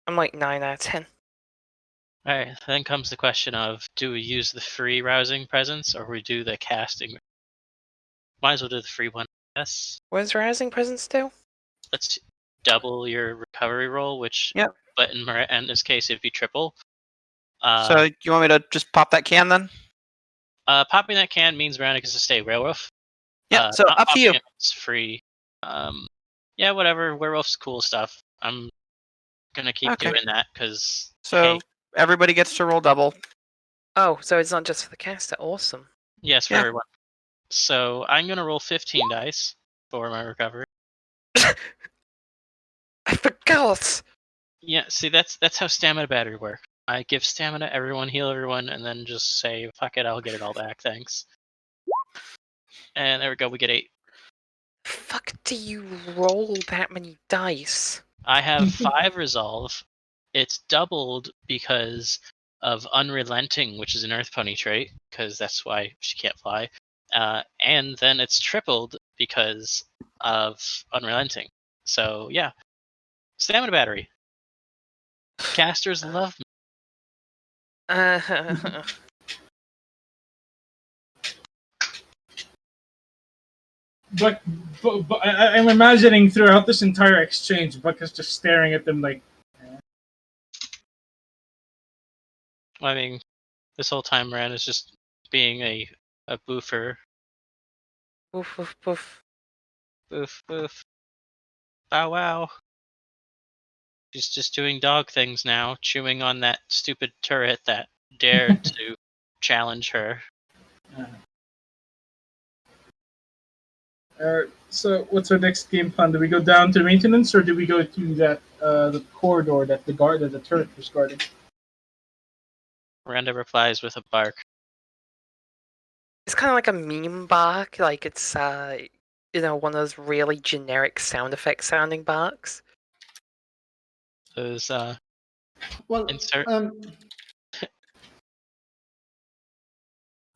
I'm like 9 out of 10. All right. Then comes the question of: do we use the free rousing presence or we do the casting? Might as well do the free one. Yes. What does Rousing Presence do? Let's double your recovery roll, which. Yep. But in this case, it'd be triple. So you want me to just pop that can then? Popping that can means Miranda gets to stay werewolf. Yeah. So not up to you. popping it's free. Yeah, whatever. Werewolf's cool stuff. I'm gonna keep Okay. doing that because. So Hey, everybody gets to roll double. Oh, so it's not just for the caster. Awesome. yes, for Yeah. everyone. So I'm gonna roll 15 dice for my recovery. I forgot. Yeah, see that's how stamina battery work. I give stamina, everyone heal everyone, and then just say fuck it, I'll get it all back. Thanks. And there we go. We get 8. Fuck, do you roll that many dice? I have 5 resolve. It's doubled because of unrelenting, which is an Earth Pony trait, because that's why she can't fly. And then it's tripled because of unrelenting. So yeah, stamina battery. Casters love me. But I'm imagining throughout this entire exchange, Buck is just staring at them like. I mean, this whole time Miranda's just being a boofer. Woof woof woof. Boof boof. Bow wow. She's just doing dog things now, chewing on that stupid turret that dared to challenge her. So what's our next game plan? Do we go down to maintenance, or do we go to that the corridor that the turret was guarding? Miranda replies with a bark. It's kind of like a meme bark, like it's one of those really generic sound effect sounding barks. Those Well, insert.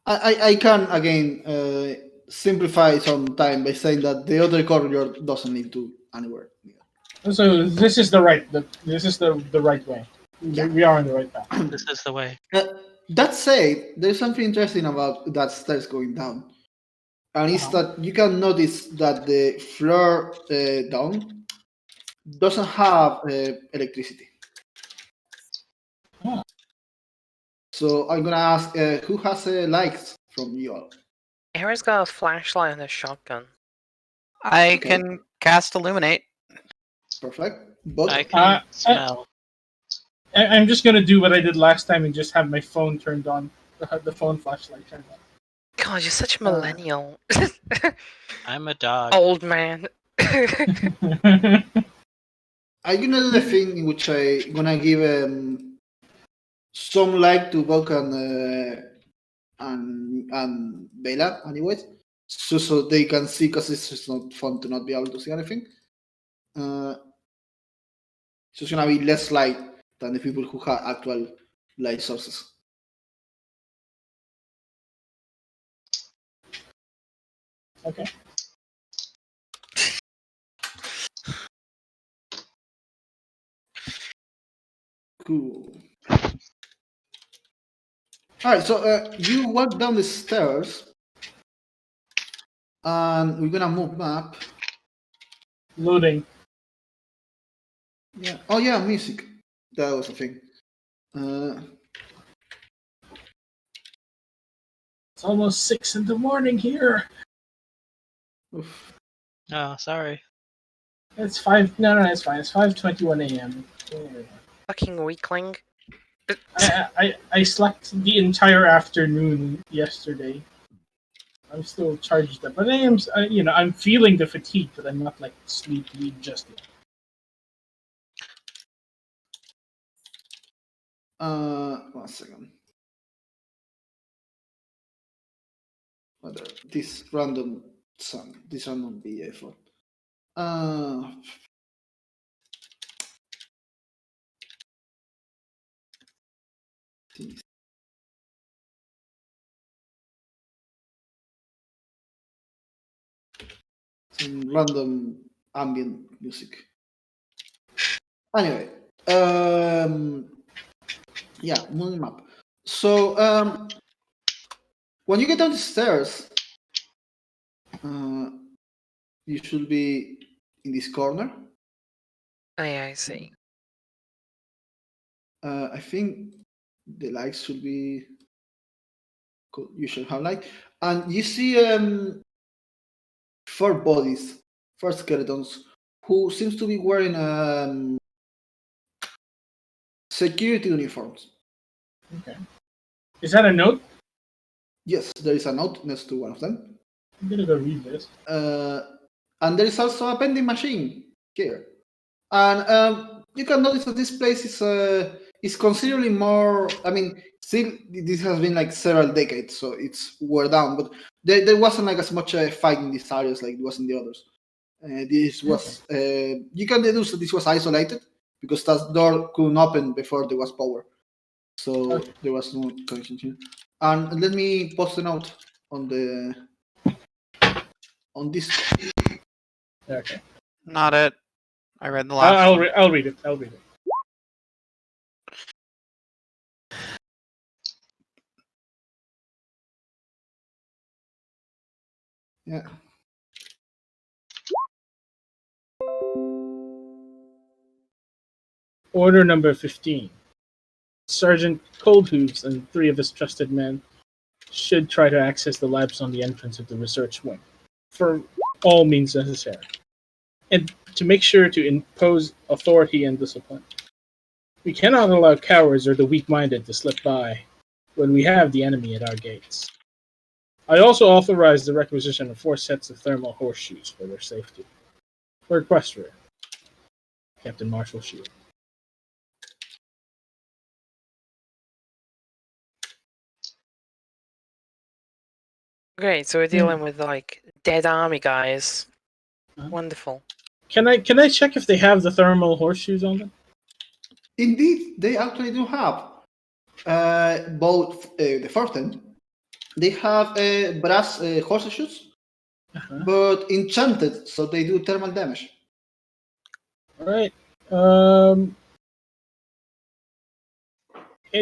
I can again simplify some time by saying that the other corridor doesn't lead to anywhere. So this is the right way. Yeah. We are on the right path. This is the way. That said, there's something interesting about that stairs going down, and it's that you can notice that the floor down doesn't have electricity. Oh. So I'm gonna ask who has lights from you all. Era's got a flashlight and a shotgun. I Okay. can cast Illuminate. Perfect. But I can smell. I'm just gonna do what I did last time and just have my phone turned on, the phone flashlight turned on. God, you're such a millennial. I'm a dog. Old man. I'm gonna do the thing in which I'm gonna give some light to Vulcan and Bela, anyways, so they can see, because it's just not fun to not be able to see anything. So it's gonna be less light than the people who have actual light sources. Okay. Cool. All right, so you walk down the stairs, and we're gonna move map. Loading. Yeah. Oh yeah, music. That was a thing. It's almost 6 a.m. here. Oof. Oh, sorry. It's 5. No, it's fine. It's 5:21 a.m. Fucking weakling. I slept the entire afternoon yesterday. I'm still charged up, but I am. I'm feeling the fatigue, but I'm not like sleepy just yet. 1 second. This random BA for. Some random ambient music. Anyway, yeah, moving map. So when you get down the stairs, you should be in this corner. Oh, yeah, I see. I think the lights should be. You should have light, and you see 4 bodies, 4 skeletons, who seems to be wearing security uniforms. Okay. Is that a note? Yes, there is a note next to one of them. I'm gonna go read this. And there is also a vending machine here. And you can notice that this place is considerably more. I mean, still, this has been like several decades, so it's wore down. But there wasn't like as much fight in these areas like it was in the others. This was. You can deduce that this was isolated because that door couldn't open before there was power, so there was no connection here. And let me post a note on this. Okay. Not it. I read the last. I'll read it. I'll read it. Yeah. Order number 15. Sergeant Coldhooves and 3 of his trusted men should try to access the labs on the entrance of the research wing, for all means necessary, and to make sure to impose authority and discipline. We cannot allow cowards or the weak-minded to slip by. when we have the enemy at our gates. I also authorize the requisition of 4 sets of thermal horseshoes for their safety. For Equestria, Captain Marshall Shield. Great, so we're dealing with like dead army guys. Uh-huh. Wonderful. Can I check if they have the thermal horseshoes on them? Indeed, they actually do have both the 410. They have brass horseshoes, but enchanted, so they do thermal damage. All right.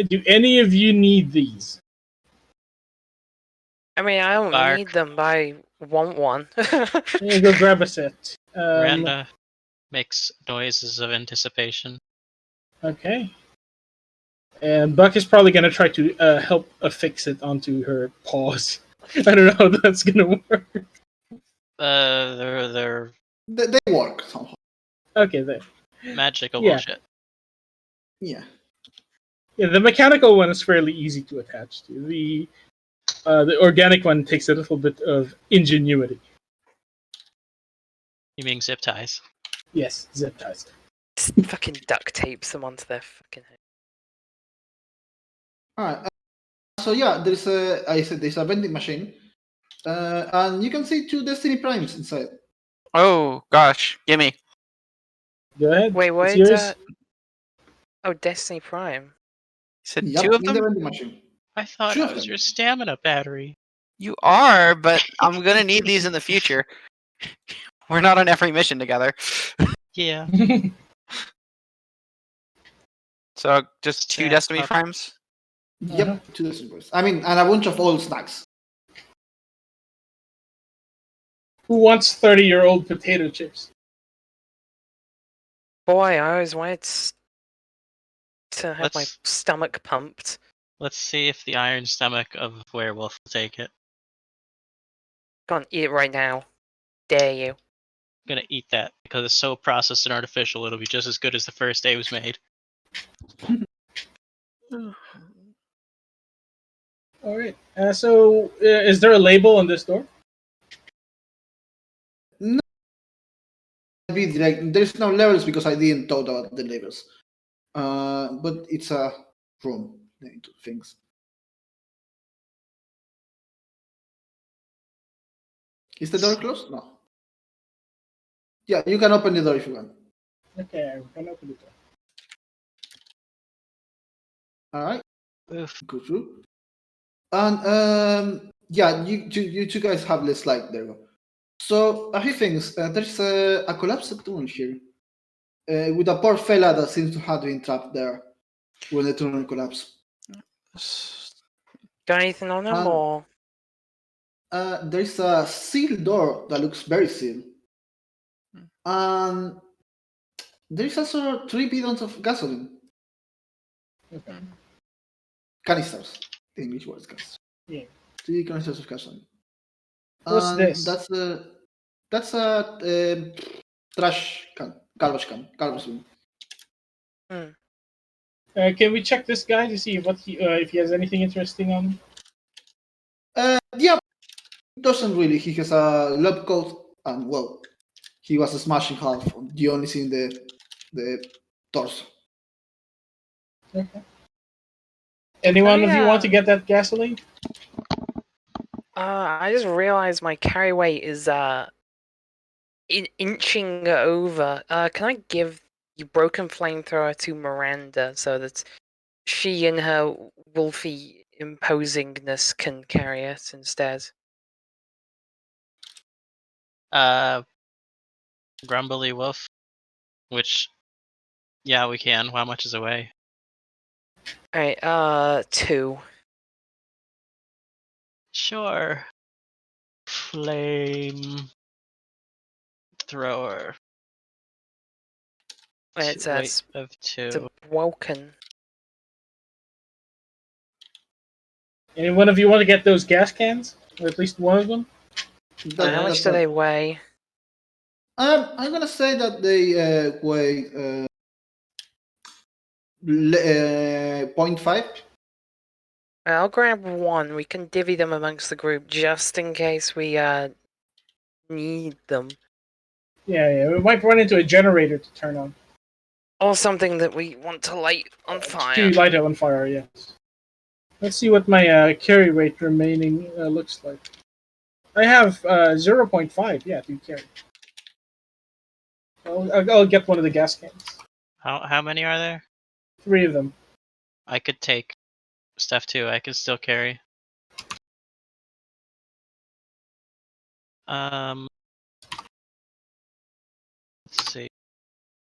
Do any of you need these? I mean, I don't Bark. need them, but I want one. Yeah, go grab a set. Miranda makes noises of anticipation. Okay. And Buck is probably going to try to help affix it onto her paws. I don't know how that's going to work. They're They work somehow. Okay, there. magical Yeah. bullshit. Yeah. Yeah, the mechanical one is fairly easy to attach to. The organic one takes a little bit of ingenuity. You mean zip ties? Yes, zip ties. Just fucking duct tapes them onto their fucking head. All right. So yeah, there's a vending machine, and you can see 2 Destiny Primes inside. Oh gosh, gimme. Go ahead. Wait, It's what? yours. Oh, Destiny Prime. You said Yep, 2 of in the them? vending machine. I thought Two I of was them. your stamina battery. You are, but I'm gonna need these in the future. We're not on every mission together. Yeah. So just 2 Stack Destiny up. Primes? Yep, Uh-huh. 2 Destiny Primes. I mean, and a bunch of old snacks. Who wants 30-year-old potato chips? Boy, I always wanted to have my Let's stomach pumped. let's see if the iron stomach of werewolf will take it. Go on, eat it right now. Dare you. I'm gonna eat that because it's so processed and artificial. It'll be just as good as the first day it was made. All right. So, is there a label on this door? Be direct. There's no levels because I didn't thought about the levels. But it's a room into things. Is the door closed? No. Yeah, you can open the door if you want. Okay, I'm gonna open the door. All right. Oof. Go through. And yeah, you 2 guys have less light. There you go. So a few things. There's a collapsed tunnel here, with a poor fella that seems to have been trapped there when the tunnel collapsed. Got anything on them, Um, or There's a sealed door that looks very sealed, and there's also 3 bidons of gasoline. Okay. Canisters. The English word is canisters. Yeah. 3 canisters of gasoline. What's And this? That's a trash can, garbage bin. Can we check this guy to see if he has anything interesting on him? Yeah, doesn't really. He has a lab coat, and well, he was smashing half. You only see the torso. Okay. Anyone Oh, of you want to yeah. get that gasoline? I just realized my carry weight is inching over. Can I give the broken flamethrower to Miranda so that she and her wolfy imposingness can carry it instead? Grumbly wolf. Which, yeah, we can. How much is away? Alright, 2. Sure. Flame thrower. It's Weight of 2. it's a broken. Any one of you want to get those gas cans? Or at least one of them? How much do they weigh? I'm gonna say that they weigh 0.5. I'll grab one. We can divvy them amongst the group just in case we need them. Yeah. We might run into a generator to turn on. Or something that we want to light on fire. To light it on fire, yes. Let's see what my carry rate remaining looks like. I have 0.5, yeah, to carry. I'll get one of the gas cans. How many are there? 3 of them. I could take stuff too. I can still carry. Let's see.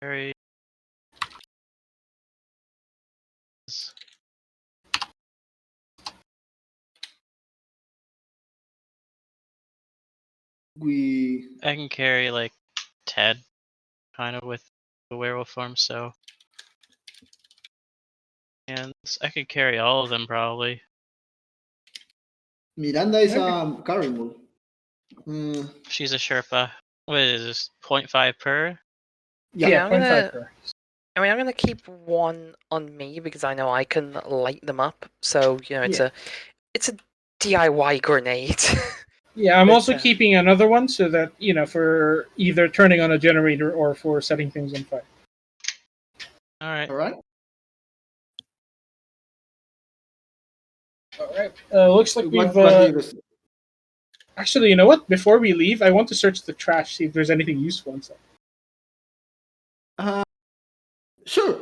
Carry. I can carry like Ted, kind of with the werewolf form. So, and I could carry all of them probably. Miranda is a carrying mule. She's a Sherpa. What is this? 0.5 per? Yeah, I'm 0.5 gonna. per. I'm gonna keep one on me because I know I can light them up. So it's a DIY grenade. Yeah, I'm But, also keeping another one so that, for either turning on a generator or for setting things on fire. Alright. Alright. Alright. Looks like we've... Actually, you know what? Before we leave, I want to search the trash, see if there's anything useful inside. Sure.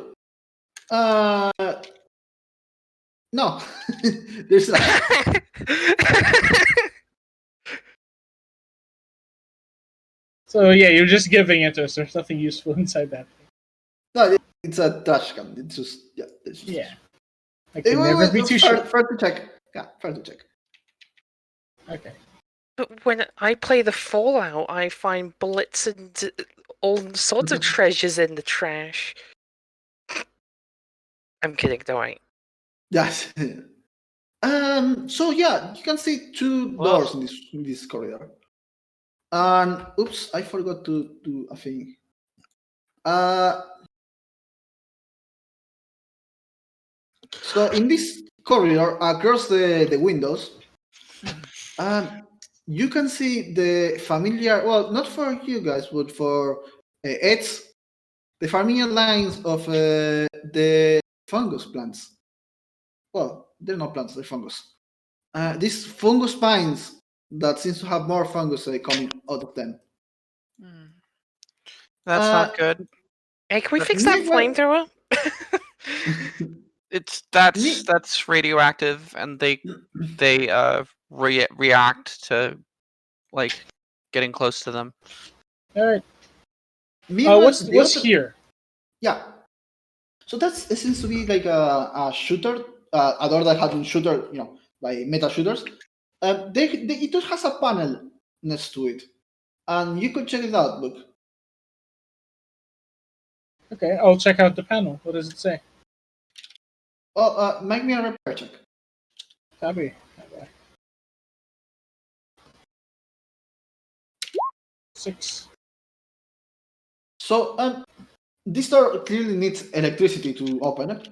No. There's not. So yeah, you're just giving it to us. There's nothing useful inside that. No, it's a trash can. It's just Yeah. I can never be too sure. Fair to check. Yeah, fair to check. Okay. But when I play the Fallout, I find bullets and all sorts of treasures in the trash. I'm kidding, don't I? Yes. So yeah, you can see 2 doors in this corridor. And oops, I forgot to do a thing. So in this corridor, across the windows, you can see the familiar, well, not for you guys, but for Ed's, the familiar lines of the fungus plants. Well, they're not plants, they're fungus. These fungus spines that seems to have more fungus coming out of them. That's not good. Hey, can we fix that flamethrower? That's radioactive, and they react to like getting close to them. All right. What's here? Yeah. So it seems to be like a shooter, a door that has been shooter, by metal shooters. It just has a panel next to it, and you could check it out. Look. Okay, I'll check out the panel. What does it say? Oh, make me a repair check. Copy. 6. So this door clearly needs electricity to open it,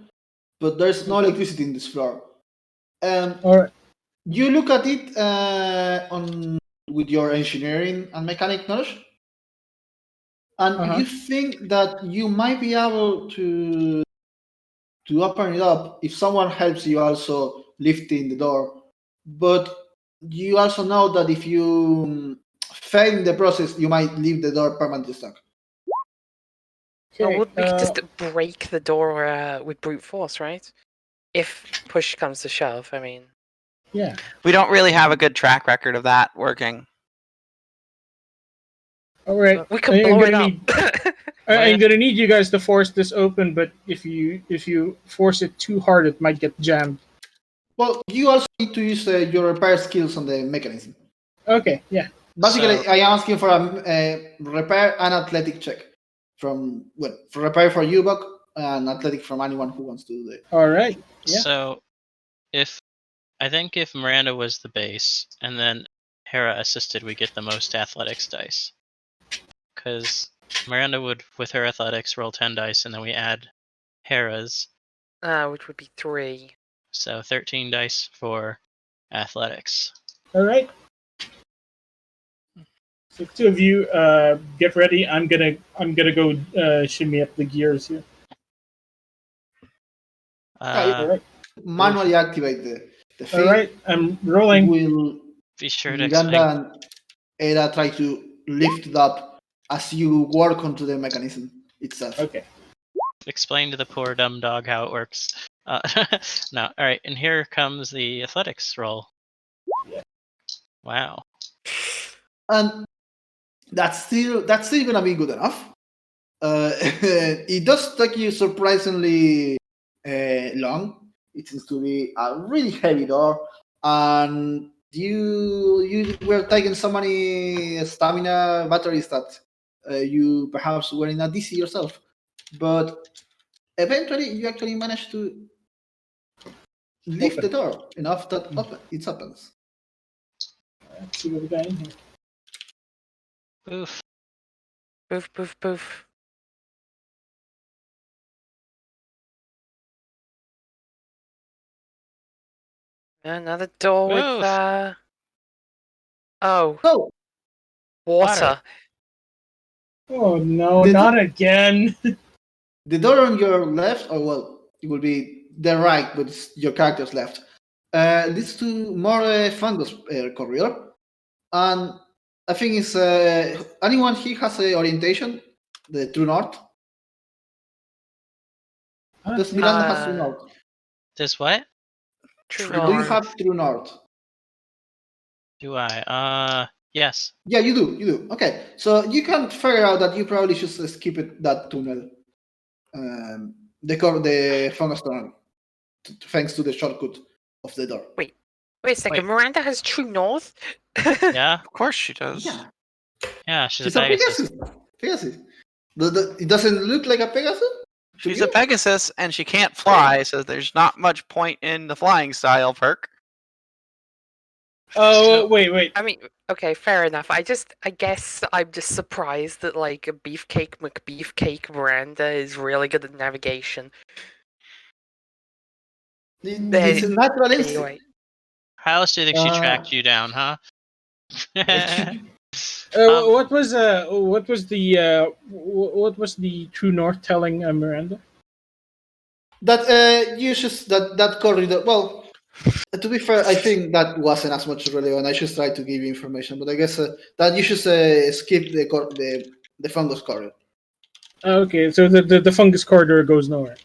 but there's no electricity in this floor. All right. You look at it with your engineering and mechanic knowledge, and you think that you might be able to open it up if someone helps you also lifting the door. But you also know that if you fail in the process, you might leave the door permanently stuck. Okay, would we just break the door with brute force, right? If push comes to shove, I mean. Yeah. We don't really have a good track record of that working. All right. We can blow it up. I'm gonna need you guys to force this open, but if you force it too hard, it might get jammed. Well, you also need to use your repair skills on the mechanism. Okay, yeah. Basically, I am asking for a repair and athletic check for repair for you, Buck, and athletic from anyone who wants to do it. All right. Yeah. So, I think if Miranda was the base and then Hera assisted, we get the most athletics dice. Because Miranda would, with her athletics, roll 10 dice, and then we add Hera's. Which would be 3. So 13 dice for athletics. All right. So two of you, get ready. I'm gonna go shimmy up the gears here. All right. Manually activate the All thing. right. I'm rolling. Will be sure to Miranda explain. and Ada try to lift it up as you work onto the mechanism itself. Okay. Explain to the poor dumb dog how it works. No, all right, and here comes the athletics roll. Yeah. Wow. And that's still gonna be good enough. It does take you surprisingly long. It seems to be a really heavy door, and you were taking so many stamina batteries that you perhaps were in a DC yourself, but eventually you actually managed to lift the door enough that it opens. Let's see what we got in here. Oof. Poof, poof, poof. Another door with Oof. oh, So water. Oh no, Did- not again. the door on your left, or well, it will be the right, but it's your character's left, leads to more fungus corridor. And I think it's anyone here has a orientation, the true north. Does Miranda has true north? This what? True Do you north. have true north? Do I? Yes. Yeah, you do. You do. Okay, so you can figure out that you probably should skip it, that tunnel, the fungus tunnel, thanks to the shortcut of the door. Wait a second. Wait. Miranda has true north. Yeah. Of course she does. Yeah, Yeah. She's she's a a Pegasus. Pegasus. It doesn't look like a Pegasus. to She's you? a Pegasus and she can't fly, so there's not much point in the flying style perk. Oh, wait. I mean, okay, fair enough. I guess I'm just surprised that like a Beefcake McBeefcake Miranda is really good at navigation. It's a natural instinct. Anyway, How else do you think she tracked you down, huh? What was the true north telling Miranda? That uses that corridor. Well, to be fair, I think that wasn't as much relevant. I should try to give you information, but I guess that you should skip the fungus corridor. Okay, so the fungus corridor goes nowhere.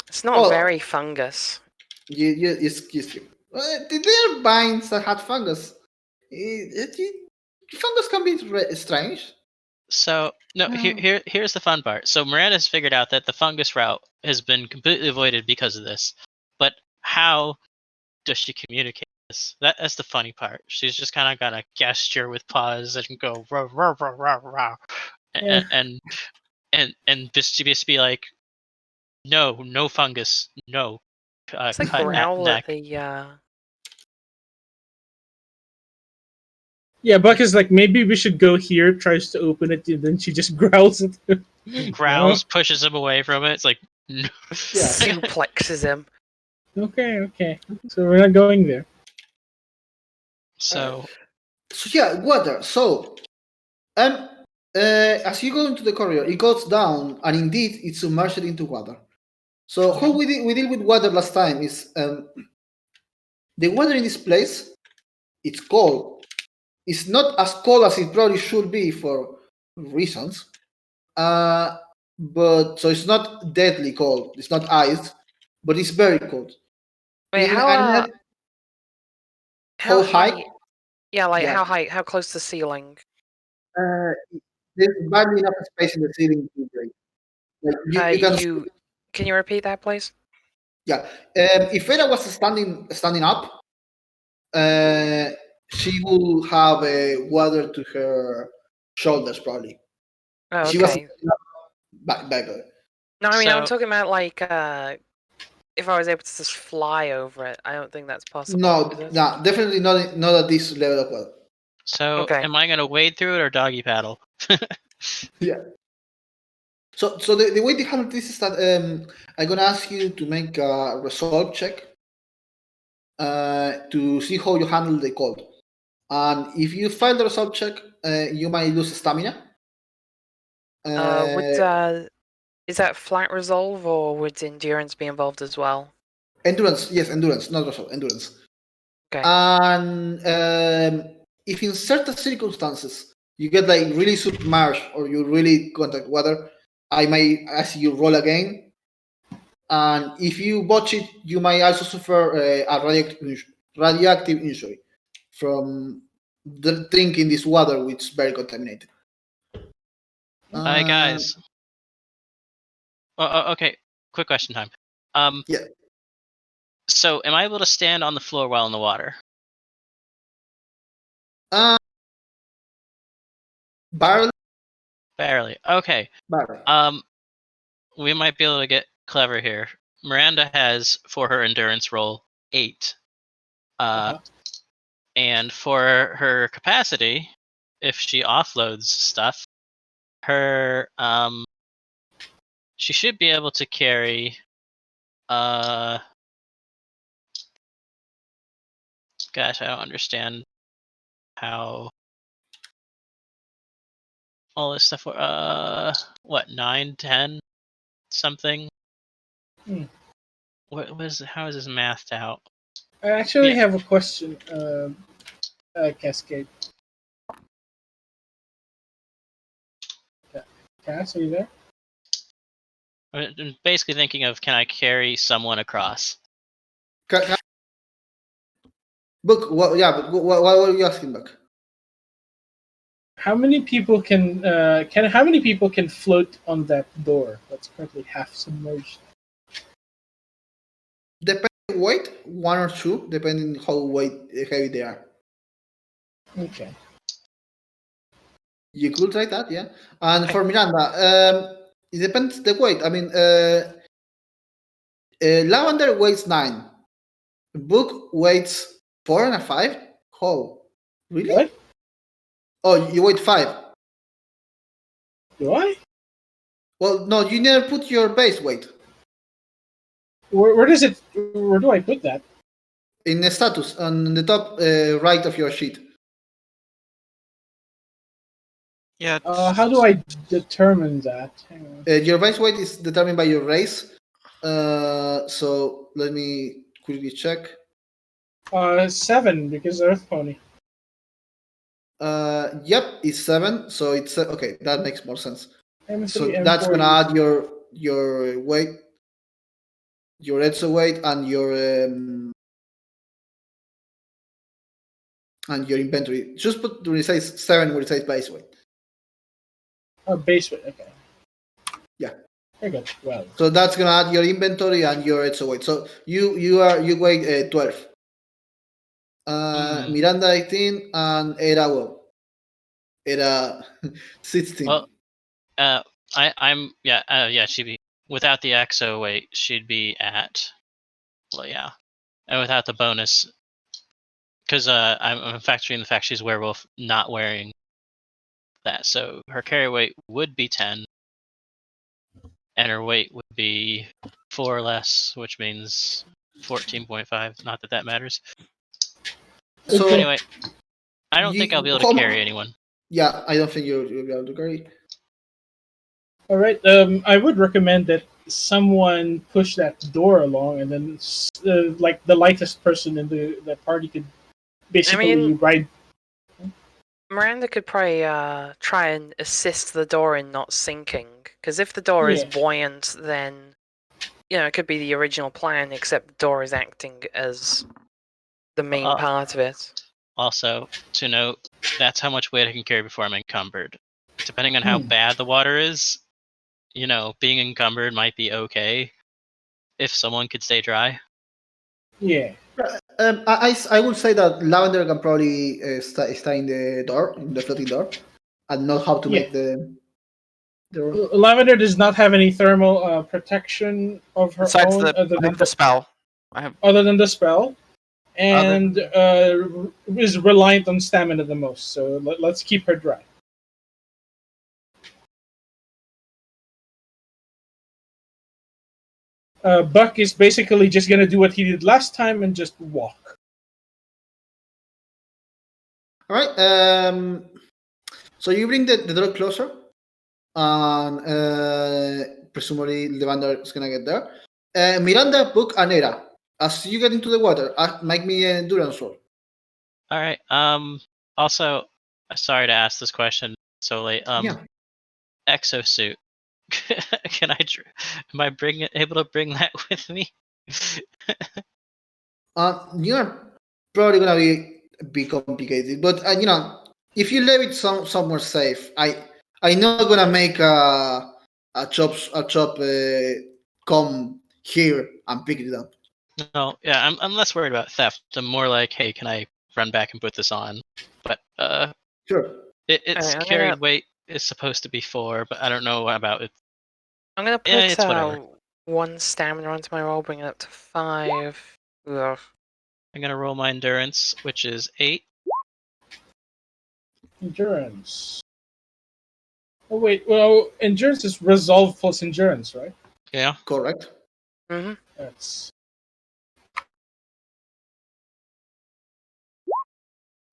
it's not Well, very fungus. You skip. There are vines that had fungus. Fungus can be strange. So no, here's the fun part. So Miranda's figured out that the fungus route has been completely avoided because of this. But how does she communicate this? That's the funny part. She's just kind of gonna gesture with paws and go rah, rah, rah, rah, rah, and just be like, no fungus, no. It's like cut growl neck. at the Yeah, Buck is like, maybe we should go here. Tries to open it, and then she just growls at him. Growls, pushes him away from it. It's like, no. Yeah. suplexes him. Okay. So we're not going there. So So yeah, water. So, as you go into the corridor, it goes down, and indeed, it's submerged into water. So how we deal with water last time is the water in this place. It's cold. It's not as cold as it probably should be for reasons. But so it's not deadly cold. It's not ice, but it's very cold. Wait, In how a how high? Yeah, like Yeah. how high? How close to the ceiling? There's barely enough space in the ceiling to break. Like Can you repeat that, please? Yeah. If Vera was standing up, she will have water to her shoulders probably. Oh, She was okay. back there. No, I mean I'm So- talking about like if I was able to just fly over it. I don't think that's possible. No, is it? definitely not at this level of water. So Okay. am I gonna wade through it or doggy paddle? Yeah. So the way to handle this is that I'm gonna ask you to make a resolve check to see how you handle the cold. And if you fail the result check, you might lose stamina. Is that flat resolve or would endurance be involved as well? Endurance, yes, endurance, not result, endurance. Okay. And if in certain circumstances you get like really submerged or you really contact water, I might ask you roll again. And if you botch it, you might also suffer a radioactive injury from drinking this water, which is very contaminated. Hi guys. Okay. Quick question time. Yeah. So, am I able to stand on the floor while in the water? Barely. Barely. Okay. Barely. We might be able to get clever here. Miranda has, for her endurance roll, 8. And for her capacity, if she offloads stuff, her she should be able to carry gosh, I don't understand how all this stuff what, 9, 10 something? How is this mathed out? I actually have a question, Cascade. Cass, are you there? I'm basically thinking of, can I carry someone across? Book, what were you asking, Book? How many people can float on that door that's currently half submerged? Depending on weight, 1 or 2, depending how heavy they are. Okay. You could try that, yeah. And for Miranda, it depends the weight. I mean, Lavender weighs 9. Book weighs 4 and a 5. Oh, really? What? Oh, you weigh 5. Do I? Well, no, you never put your base weight. Where does it? Where do I put that? In the status on the top right of your sheet. Yeah. How do I determine that? Your base weight is determined by your race. So let me quickly check. 7 because Earth Pony. Yep, it's 7. So it's okay. That makes more sense. M3, So M4 that's gonna add your weight, your extra weight, and your inventory. Just put the size 7 where it says base weight. Base weight. Okay. Yeah. Very good. Well. So that's gonna add your inventory and your extra weight. So you weigh 12. Miranda 18 and Era 16. Well, she'd be without the exo weight. She'd be at, well, yeah, and without the bonus, because I'm factoring the fact she's a werewolf, not wearing that. So her carry weight would be 10, and her weight would be 4 less, which means 14.5. Not that that matters. So anyway, I don't think I'll be able to carry anyone. Yeah, I don't think you'll be able to carry. All right. I would recommend that someone push that door along, and then like the lightest person in the party could basically ride. Miranda could probably try and assist the door in not sinking, because if the door is buoyant, then it could be the original plan, except the door is acting as the main part of it. Also, to note, that's how much weight I can carry before I'm encumbered. Depending on how bad the water is, being encumbered might be okay if someone could stay dry. Yeah. I would say that Lavender can probably stay in the floating door, and know how to make the door. Lavender does not have any thermal protection of her own other than the spell. Other than the spell, and is reliant on stamina the most. So let's keep her dry. Buck is basically just gonna do what he did last time and just walk. All right. So you bring the door closer, and presumably Levander is gonna get there. Miranda, Book, and Era. As you get into the water, make me an endurance roll. All right. Also, sorry to ask this question so late. Yeah. Exosuit. Can I? Am I able to bring that with me? You're probably gonna be complicated, but if you leave it somewhere safe, I'm not gonna make a chop come here and pick it up. No, yeah, I'm less worried about theft. I'm more like, hey, can I run back and put this on? But Sure. its Alright, I'm carried gonna- weight is supposed to be 4, but I don't know about it. I'm gonna Yeah, put it's whatever. 1 stamina onto my roll, bring it up to 5. Ugh. I'm gonna roll my endurance, which is 8. Endurance. Oh wait, well, endurance is resolve plus endurance, right? Yeah. Correct. Mm-hmm. That's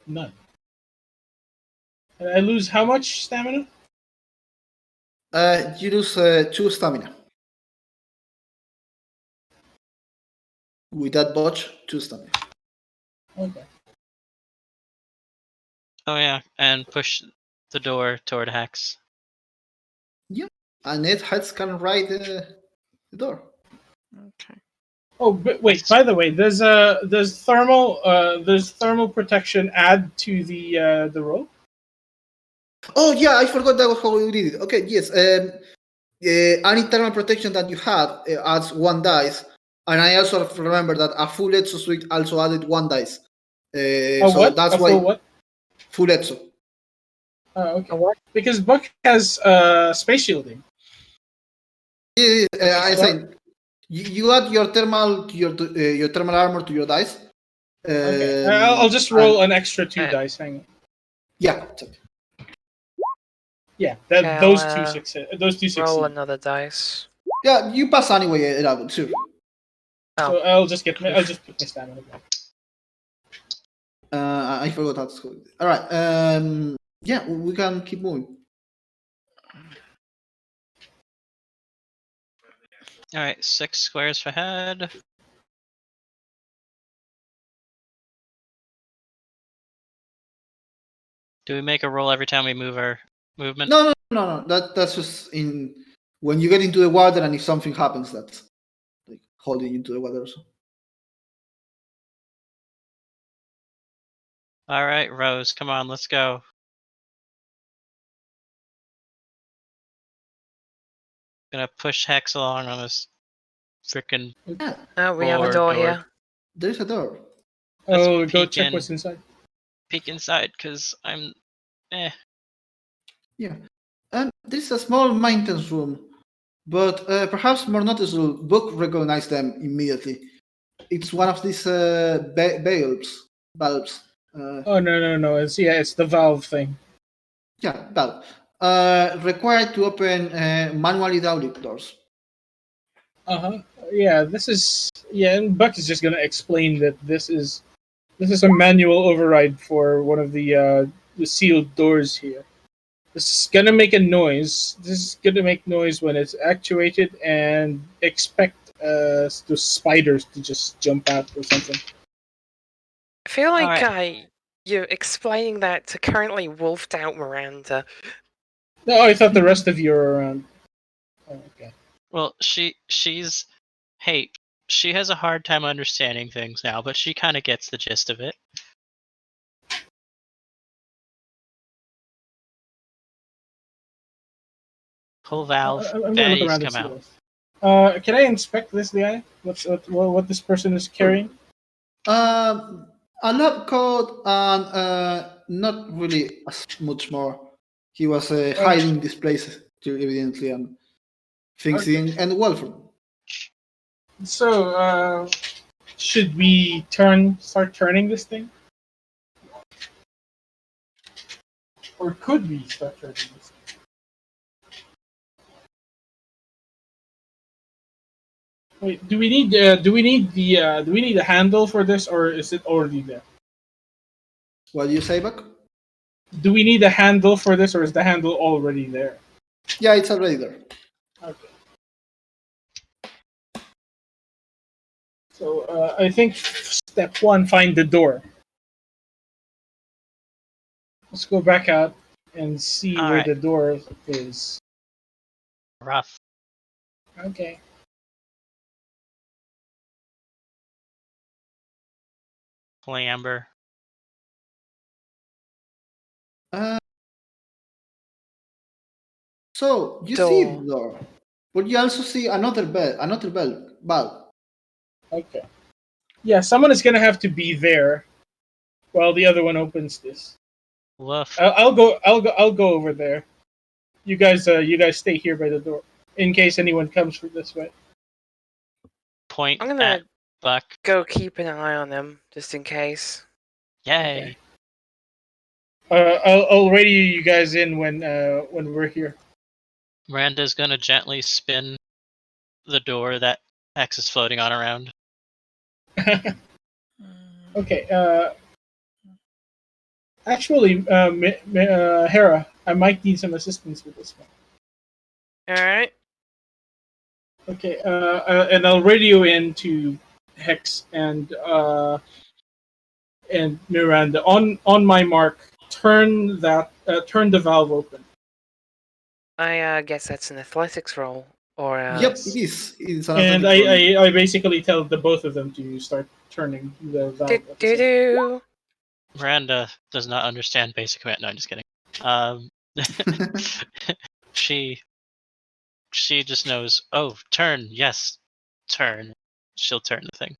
none. And I lose how much stamina? You lose 2 stamina. With that botch, 2 stamina. Okay. Oh yeah, and push the door toward Hex. And Ed Heads can ride the door. Okay. Oh, but wait. By the way, does thermal protection add to the roll? Oh yeah, I forgot that was how we did it. Okay, yes. Any thermal protection that you had adds 1 dice, and I also remember that a full Etsu suite also added 1 dice. So what? that's A why full what? full Etsu. Oh, okay. A what? Because Buck has space shielding. Yeah, I'm So- saying you add your thermal armor to your dice. Okay. I'll just roll an extra 2 Alright. dice. Hang on. Yeah. Yeah, Okay, those I'll, two succeed. Those two Roll succeed. another dice. Yeah, you pass anyway, Rabbit, sure. So I'll just put my stamina back. I forgot how to score it. All right. Yeah, we can keep moving. All right, 6 squares for head. Do we make a roll every time we move our movement? No. That's just in when you get into the water, and if something happens, that's like holding you into the water. So. All right, Rose, come on, let's go. Gonna push Hex along on this freaking. Yeah, Oh, we have a Or door door. here. there's a door. Let's Oh, go peek check in. what's inside. Peek inside, cause I'm. Yeah, and this is a small maintenance room, but perhaps more noticeable. Book recognized them immediately. It's one of these valves. Oh no! It's the valve thing. Yeah, valve. Required to open manual hydraulic doors. Yeah, this is and Buck is just gonna explain that this is a manual override for one of the sealed doors here. This is gonna make a noise. This is gonna make noise when it's actuated, and expect the spiders to just jump out or something. I feel like Alright. you're explaining that to currently wolfed out Miranda. No, I thought the rest of you are around. Oh, okay. Well, she's. Hey, she has a hard time understanding things now, but she kind of gets the gist of it. Pull valve. I'm gonna look Baddies around and come see out. what else. Can I inspect this guy? What this person is carrying? A lab coat and not really as much more. He was hiding these places evidently, and things didn't end well for him. So, should we start turning this thing? Or could we start turning this thing? Wait, do we need a handle for this, or is it already there? What do you say, Buck? Do we need a handle for this, or is the handle already there? Yeah, it's already there. Okay. So I think step one, find the door. Let's go back out and see All where right. the door is. Rough. Okay. Amber. So you see Door. the door, but you also see another bulb. Okay. Yeah, someone is gonna have to be there while the other one opens this. Woof. I'll go over there. You guys stay here by the door in case anyone comes from this way. Point I'm gonna at Buck. go keep an eye on them just in case. Yay. Okay. I'll radio you guys in when we're here. Miranda's gonna gently spin the door that X is floating on around. Okay. Actually, Hera, I might need some assistance with this one. All right. Okay. And I'll radio in to Hex and Miranda. On my mark, turn the valve open. I guess that's an athletics roll, or Yep, it is. It's an And athletic roll. I basically tell the both of them to start turning the valve. do at the same- do. Miranda does not understand basic command. No, I'm just kidding. She just knows. Oh, turn. Yes, turn. She'll turn the thing.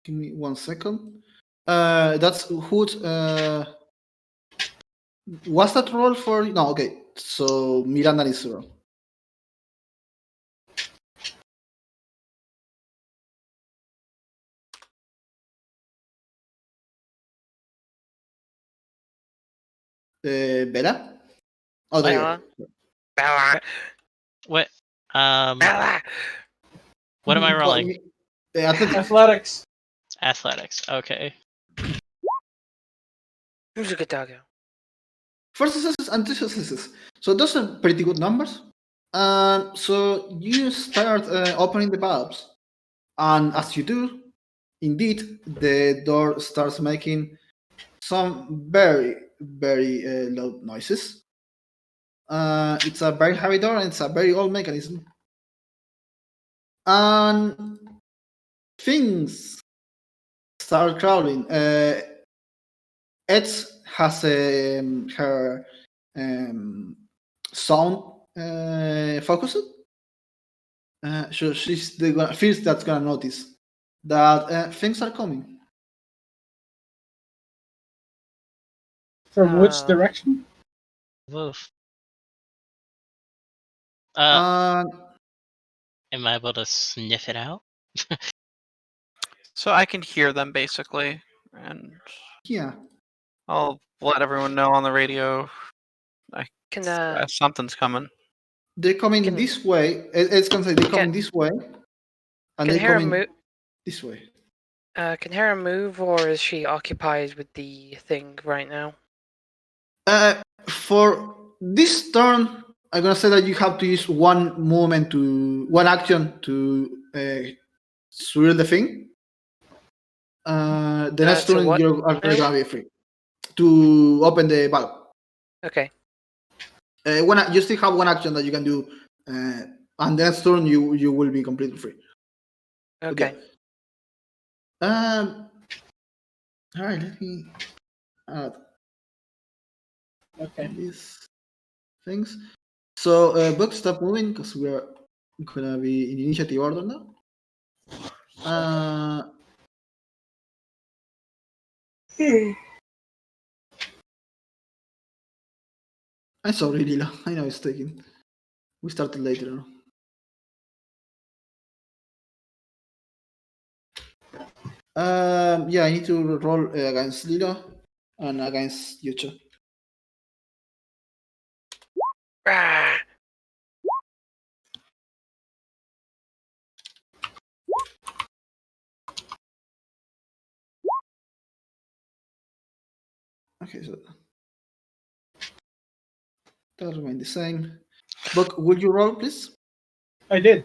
Give me 1 second. That's Hood. Was that roll for? No, okay. So Miranda needs to roll. Bella? Oh, there you Bella? go. Bella. What? Bella. What am I Well, rolling? Athletics. Athletics. Okay. Who's a good doggo? First successes and two successes. So those are pretty good numbers. So you start opening the valves, and as you do, indeed, the door starts making some very, very loud noises. It's a very heavy door, and it's a very old mechanism. And things start crawling. Ed has her sound focused. So she's the first that's gonna notice that things are coming. From which direction? Woof. And Am I able to sniff it out? So I can hear them basically, and yeah, I'll let everyone know on the radio Can something's coming. they're coming Can- this way. It's gonna say they're coming this way, and can they're Hera coming move? this way. Can Hera move, or is she occupied with the thing right now? For this turn, I'm gonna say that you have to use one action to swirl the thing. The next to turn what? you're gonna be free to open the valve. Okay. You still have one action that you can do, and the next turn you will be completely free. Okay. All right, let me add Okay. these things. So, Buck, stop moving because we are gonna be in initiative order now. I'm sorry, Lila. I know it's taking. We started later. Yeah, I need to roll against Lila and against Yucha. Ah, Okay, so that remain the same. Book, would you roll, please? I did.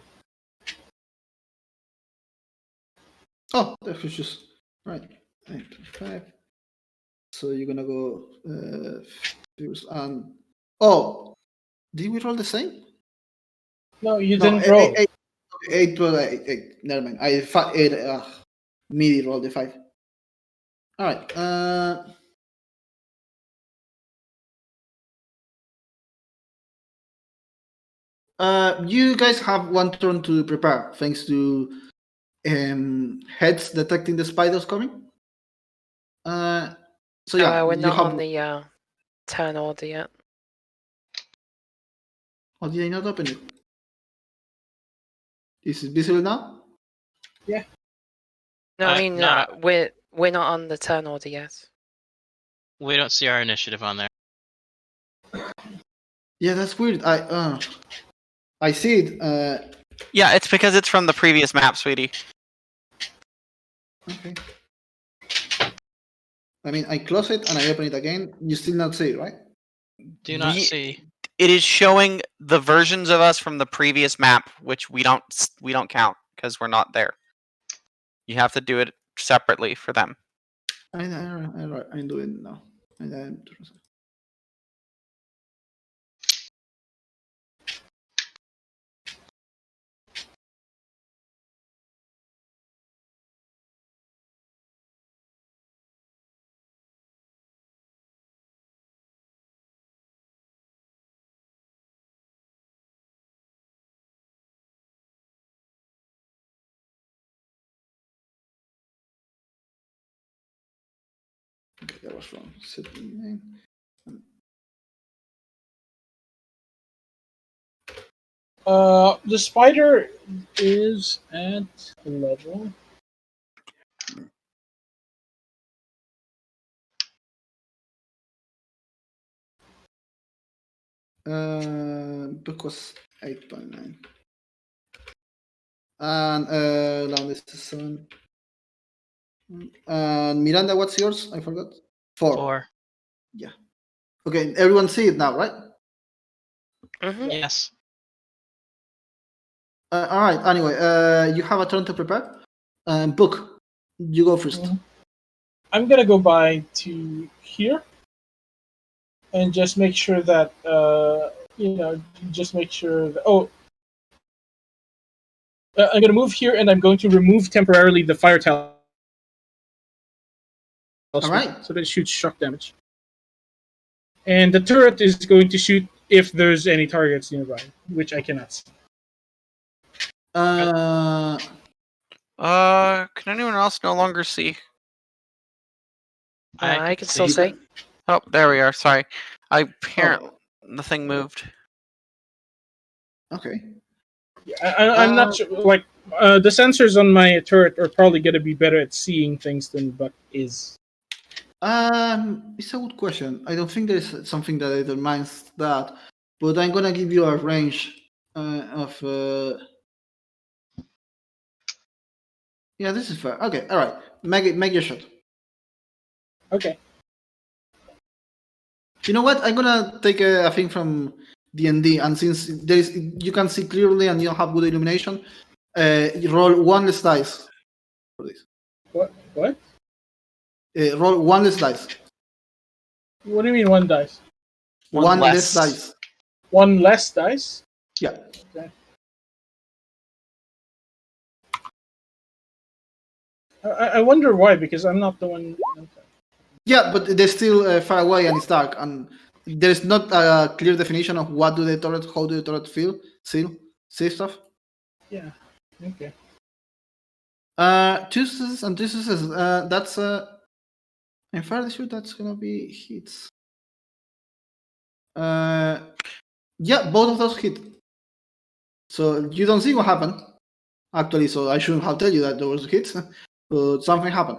Oh, that was just right. 925. So you're gonna go first and oh, did we roll the same? No, you No, didn't roll. 8, 12, 8. Never mind. I 8. Midi rolled the 5. All right. You guys have one turn to prepare, thanks to heads detecting the spiders coming. So yeah, we're you not have. on the turn order yet. Oh, did I not open it? Is it visible now? No, I mean Nah. we're not on the turn order yet. We don't see our initiative on there. Yeah, that's weird. I see it. Yeah, it's because it's from the previous map, sweetie. Okay. I mean, I close it and I open it again. You still not see it, right? Do not see. It is showing the versions of us from the previous map, which we don't count because we're not there. You have to do it separately for them. I'm doing it now. Okay, that was wrong. 79. The spider is at level. Book was 8.9. And now this is 7. And Miranda, what's yours? I forgot. 4. 4. Yeah. Okay, everyone see it now, right? Mm-hmm. Yes. All right. Anyway, you have a turn to prepare. Book, you go first. Mhm. I'm gonna go by to here, and just make sure that just make sure that. Oh, I'm gonna move here, and I'm going to remove temporarily the fire talisman. All right. So that it shoots shock damage. And the turret is going to shoot if there's any targets nearby, which I cannot see. Can anyone else no longer see? I can still see. Oh, there we are. Sorry, the thing moved. Okay. I'm not sure. Like the sensors on my turret are probably going to be better at seeing things than Buck is. It's a good question. I don't think there's something that determines that, but I'm gonna give you a range of. Yeah, this is fair. Okay, all right. Make your shot. Okay. You know what? I'm gonna take a thing from D&D, and since you can see clearly and you don't have good illumination, you roll 1 less dice for this. What? Roll 1 less dice. What do you mean 1 dice? 1 less dice. 1 less dice? Yeah. Okay. I wonder why, because I'm not the one. Okay. Yeah, but they're still far away and it's dark, and there's not a clear definition of how do the turret see stuff. Yeah. Okay. 2 successes and 2 successes. That's I'm fairly sure that's gonna be hits. Yeah, both of those hit. So you don't see what happened, actually. So I shouldn't have told you that there was hits, but something happened.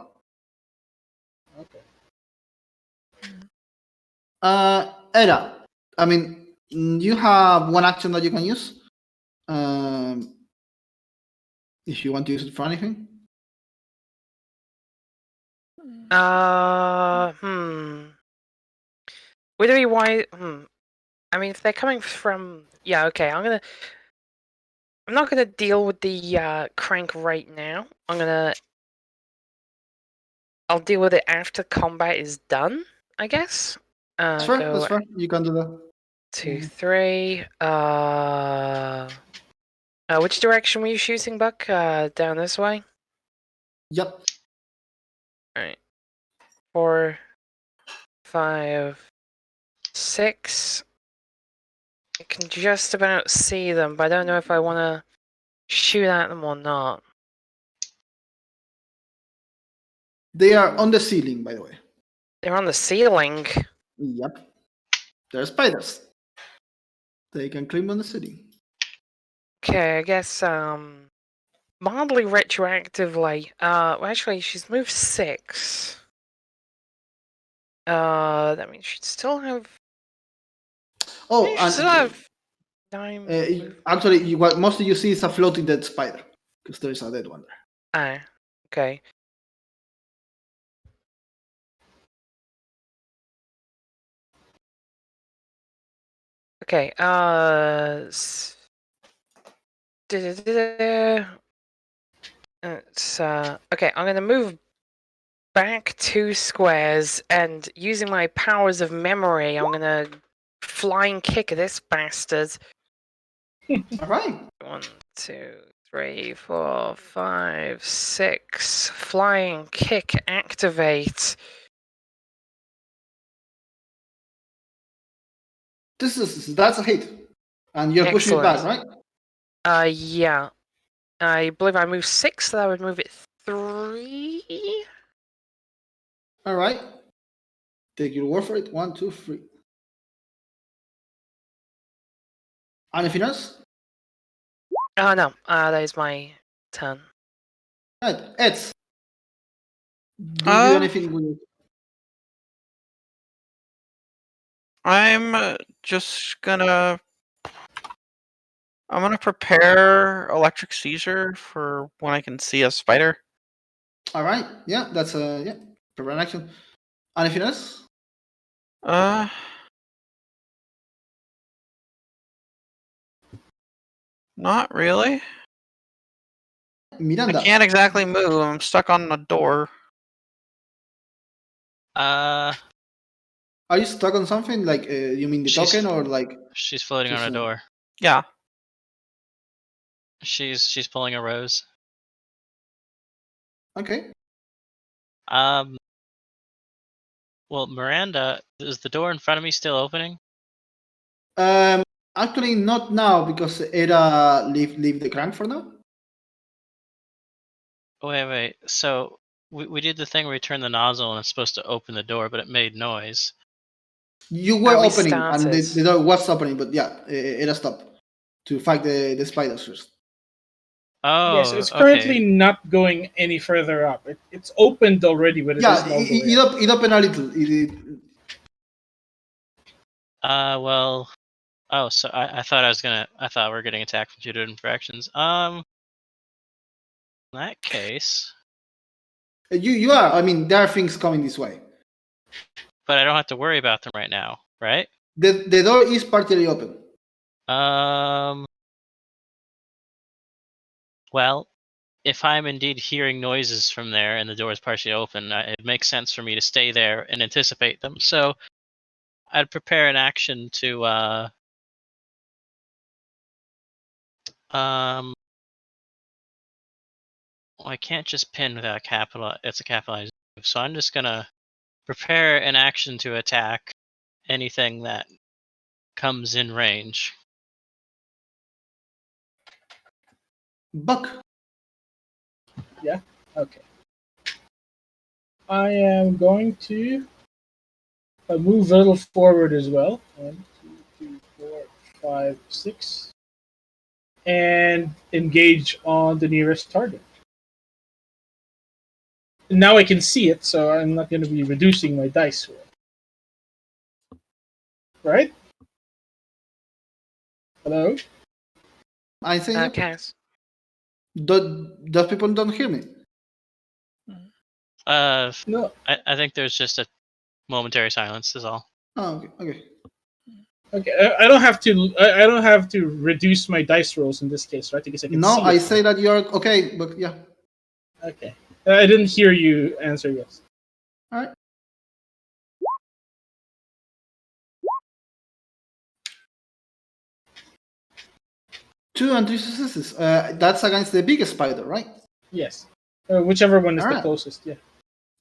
Okay. Era, I mean, you have 1 action that you can use. If you want to use it for anything. Would it be why? I mean, if they're coming from, yeah, okay. I'm not gonna deal with the crank right now. I'll deal with it after combat is done, I guess. That's fair. Go That's fair. You can do that. 2, 3. Which direction were you shooting, Buck? Down this way. Yep. All right. 4, 5, 6. I can just about see them, but I don't know if I want to shoot at them or not. They are on the ceiling, by the way. They're on the ceiling. Yep. They're spiders. They can climb on the ceiling. Okay, I guess mildly retroactively. Well, actually, she's moved 6. That means she'd still have. Oh, She'd still and have 9. actually, what mostly you see is a floating dead spider because there is a dead one there. Okay. Okay. It's okay. I'm gonna move back 2 squares, and using my powers of memory, I'm gonna flying kick this bastard. All right. 1, 2, 3, 4, 5, 6. Flying kick activate. That's a hit, and you're pushing it back, right? Yeah. I believe I moved 6, so I would move it 3. All right. Take your word for it. 1, 2, 3. Anything else? Oh no, that is my turn. Right. Eds. Do you do anything with it? I'm just gonna. I'm gonna prepare electric seizure for when I can see a spider. All right. Yeah, that's prepare an action. Anything else? Not really. Miranda. I can't exactly move. I'm stuck on a door. Uh, Are you stuck on something? Like, you mean the She's- token or like? she's floating on Just, a door. Yeah. She's pulling a rose. Okay. Well, Miranda, is the door in front of me still opening? Actually, not now because Era leave the crank for now. Wait. So we did the thing where we turned the nozzle and it's supposed to open the door, but it made noise. You were we opening, and the started. door was opening, but yeah, Era stopped to fight the spiders first. Oh, Yes, it's currently okay. not going any further up. It's opened already, but Yeah, it is not going up. it opened a little. Well. Oh, so I thought I thought we were getting attacked from 2 different directions. In that case, You are. I mean, there are things coming this way. but I don't have to worry about them right now, right? The door is partially open. Well, if I'm indeed hearing noises from there and the door is partially open, it makes sense for me to stay there and anticipate them. So I'd prepare an action to well, I can't just pin without it's a capitalized move. So I'm just gonna prepare an action to attack anything that comes in range. Buck. Okay. I am going to move a little forward as well. 1, 2, 3, 4, 5, 6. And engage on the nearest target. Now I can see it, so I'm not going to be reducing my dice roll. Right? Hello? I think Cass. those people don't hear me. No. No. I think there's just a momentary silence is all. Oh, okay. Okay, I don't have to. I don't have to reduce my dice rolls in this case, right? Because I can No, see I it. say that you're okay, but yeah. Okay, I didn't hear you answer yes. All right. Two and three successes. That's against the biggest spider, right? Yes, whichever one is the Alright. closest. Yeah.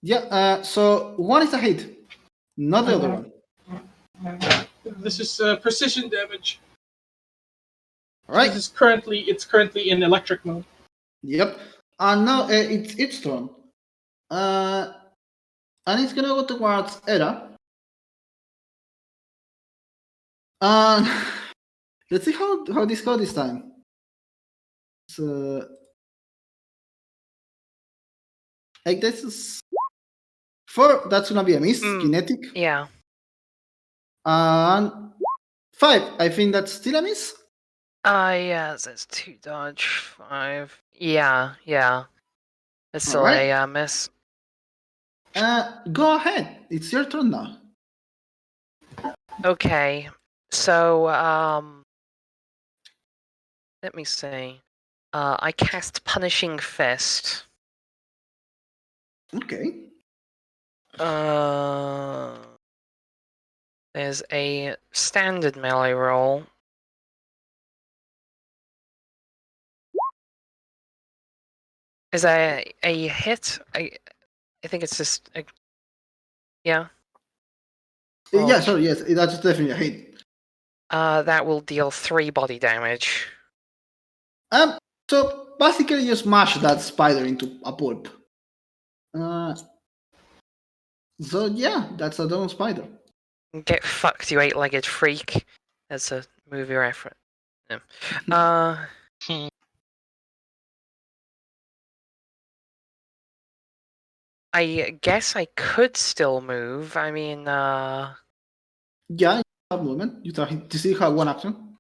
Yeah. So one is a hit, not the other one. This is precision damage. All right. It's currently in electric mode. Yep. And now it's its turn. And it's gonna go towards Era. And let's see how this goes this time. So, like this is 4. That's gonna be a miss. Kinetic. Yeah. And 5. I think that's still a miss. Yeah, that's 2 dodge, 5. Yeah. It's still Alright. a miss. Go ahead. It's your turn now. Okay. So, let me see. I cast Punishing Fist. Okay. There's a standard melee roll. Is that a hit? I think it's just a... Yeah. Yeah, sure, yes. That's definitely a hit. That will deal 3 body damage. So basically you smash that spider into a pulp. So yeah, that's a dome spider. Get fucked, you 8-legged freak. That's a movie reference. No. I guess I could still move. I mean, Yeah, you have movement. You still have one action.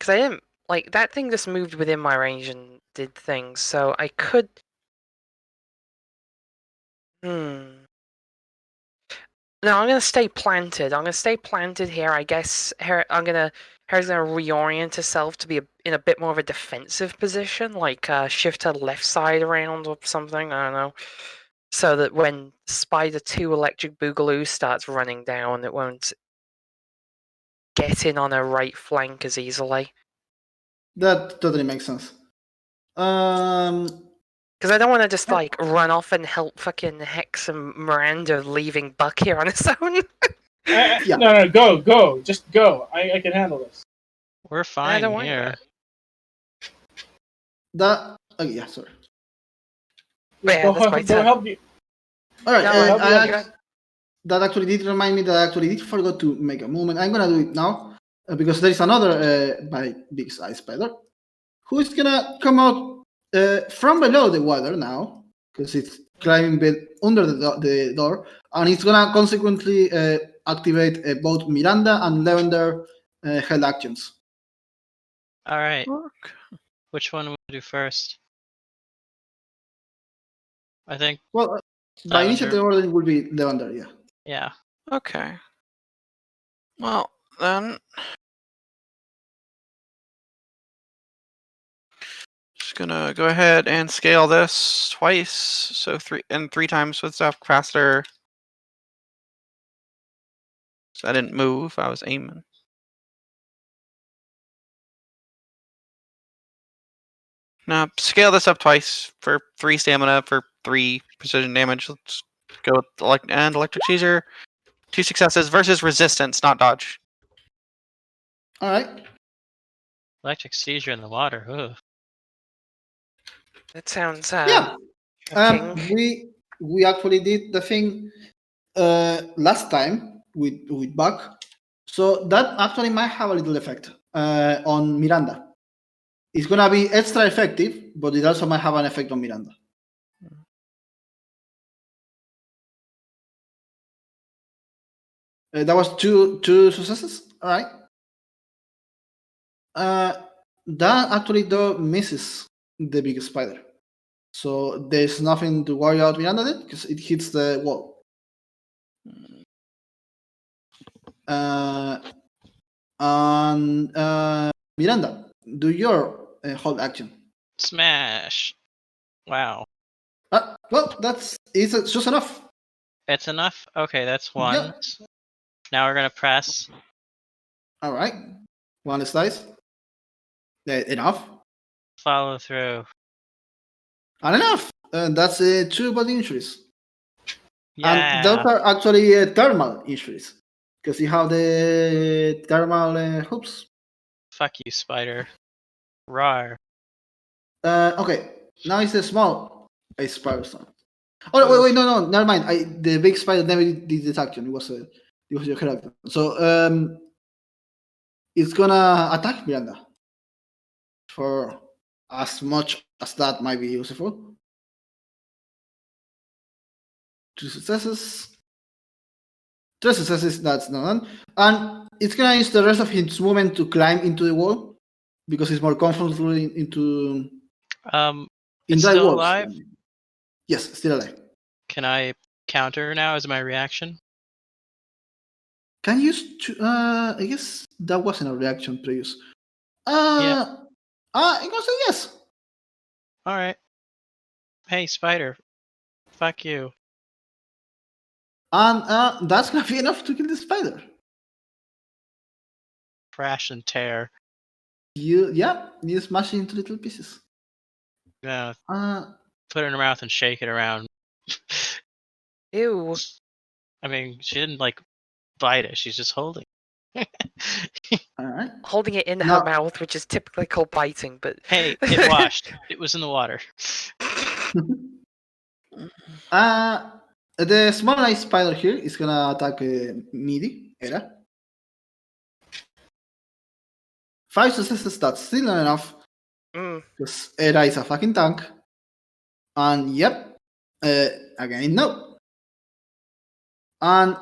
because I didn't like that thing just moved within my range and did things, so I could. No, I'm gonna stay planted. I'm gonna stay planted here. I guess Hera's gonna reorient herself to be in a bit more of a defensive position, like shift her left side around or something. I don't know, so that when Spider 2 Electric Boogaloo starts running down, it won't get in on her right flank as easily. That totally makes sense. Because I don't want to just like run off and help fucking Hex and Miranda leaving Buck here on his own. Yeah. No, go, just go. I can handle this. We're fine don't want here. Yeah, sorry. Yeah, go that's quite go tough. help you. All right. No, that actually did remind me that I actually did forgot to make a movement. I'm gonna do it now because there is another big size spider who is gonna come out from below the water now because it's climbing under the door, and it's gonna consequently activate both Miranda and Lavender held actions. All right. Which one will we do first? I think. Well, by initiative order it will be Lavender, yeah. Yeah. Okay. Well, then. Just gonna go ahead and scale this twice. So 3 times with stuff faster. So I didn't move, I was aiming. Now scale this up twice for 3 stamina for 3 precision damage. Let's go with electric seizure. 2 successes versus resistance, not dodge. All right. Electric seizure in the water. Ugh. That sounds Yeah. We actually did the thing last time with Buck, so that actually might have a little effect on Miranda. It's gonna be extra effective, but it also might have an effect on Miranda. That was two successes. All right. That actually though misses the big spider, so there's nothing to worry about Miranda then because it hits the wall. And Miranda, do your hold action. Smash. Wow. Well, it's just enough. It's enough? Okay, that's one. Yeah. Now we're gonna press. All right. One slice. Enough. Follow through. And enough. That's 2 body injuries. Yeah. And those are actually thermal injuries. Because you have the thermal hoops. Fuck you, spider. Rawr. Okay. Now it's a small spider stone. Oh wait, no, never mind. The big spider never did this action. It was your character. So it's gonna attack Miranda for as much as that might be useful. 2 successes. 3 successes. That's not done. And it's gonna use the rest of its movement to climb into the wall because it's more comfortable into. It's that still walls. alive? Yes, still alive. Can I counter now as my reaction? Can you use? I guess that wasn't a reaction previous. Yeah. I'm gonna say yes. Alright. Hey, spider. Fuck you. And that's gonna be enough to kill the spider. Crash and tear. You smash it into little pieces. Yeah. Uh, Put it in her mouth and shake it around. Ew. I mean, she didn't like bite it. She's just holding. all right. Holding it in No. her mouth, which is typically called biting, but Hey, it washed. It was in the water. The small ice spider here is gonna attack Midi, Era. 5 successes, that's still not enough. Because Era is a fucking tank. And yep, again, no. And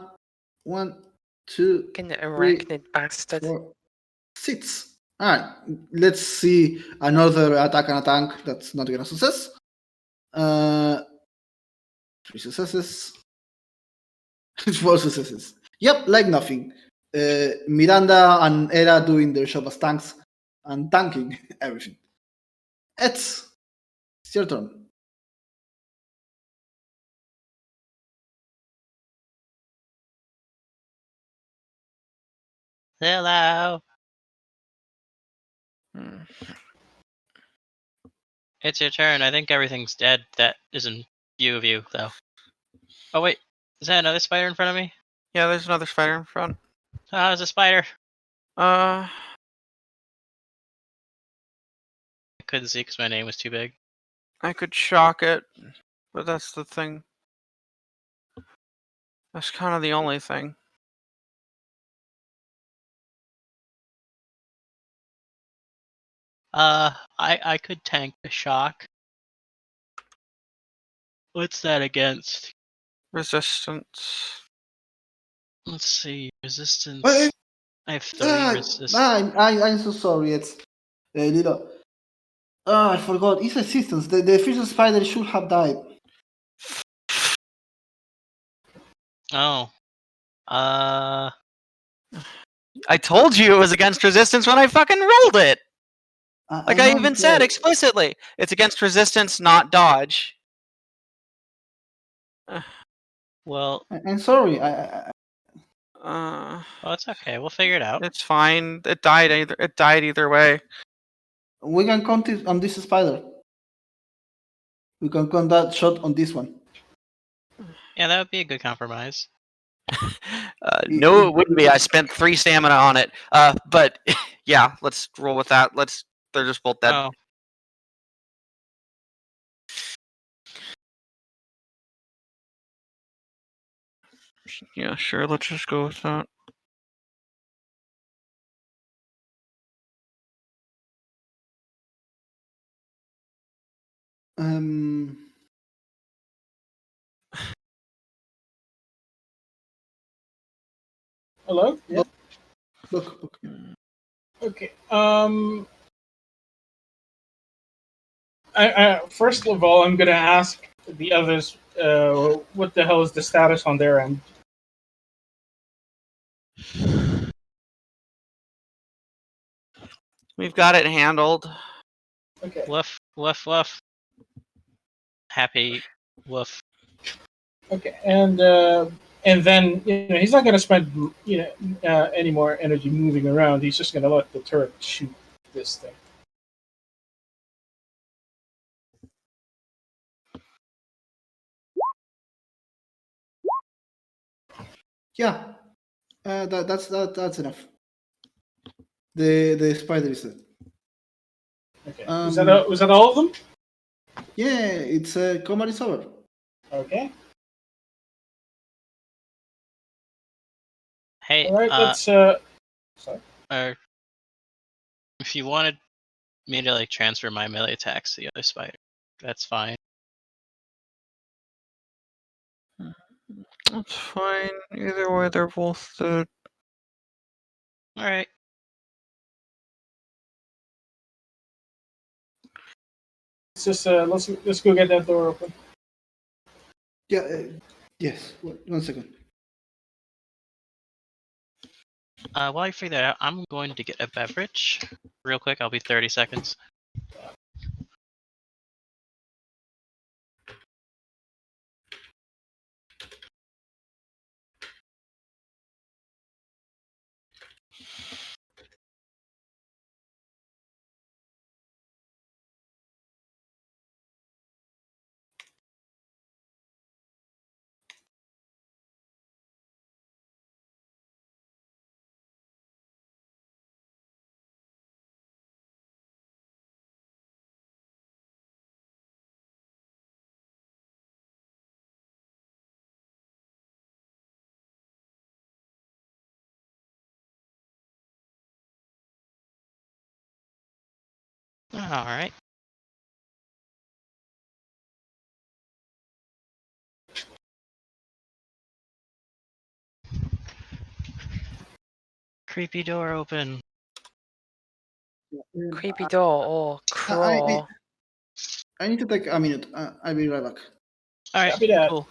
1, 2, fucking arachnid bastard. 4, 6. Alright, let's see another attack on a tank that's not gonna success. 3 successes. 4 successes. Yep, like nothing. Miranda and Era doing their job as tanks and tanking everything. It's your turn. Hello. It's your turn. I think everything's dead that is in view of you, though. Oh, wait. Is that another spider in front of me? Yeah, there's another spider in front. Ah, there's a spider. Uh, I couldn't see because my name was too big. I could shock it, but that's the thing. That's kind of the only thing. I could tank the shock. What's that against? Resistance. Let's see. Resistance. Wait, I have 30 resistance. I'm so sorry. It's a little. I forgot. It's resistance. The first spider should have died. Oh. I told you it was against resistance when I fucking rolled it. Like I know even you said did. explicitly, it's against resistance, not dodge. Well, I'm sorry. Uh, well, it's okay. We'll figure it out. it's fine. It died either way. We can count it on this spider. We can count that shot on this one. Yeah, that would be a good compromise. No, it wouldn't be. I spent 3 stamina on it. But yeah, let's roll with that. They're just both dead. Oh. Yeah, sure. Let's just go with that. Hello? Yeah. Look. Okay. I first of all, I'm gonna ask the others, what the hell is the status on their end? We've got it handled. Okay. Woof, woof, woof. Happy woof. Okay, and then he's not going to spend any more energy moving around. He's just going to let the turret shoot this thing. Yeah, that's enough. The spider is dead. Okay, was that all of them? Yeah, it's combat is over. Okay. Hey, All right, let's. Sorry. or if you wanted me to like transfer my melee attacks to the other spider, that's fine. That's fine. Either way, they're both dead. All right. Let's go get that door open. Yeah. Yes. 1 second. While you figure that out, I'm going to get a beverage real quick. I'll be 30 seconds. All right. Creepy door open. Creepy door or crawl. I need to take a minute. I'll be right back. All right. Copy that. Cool.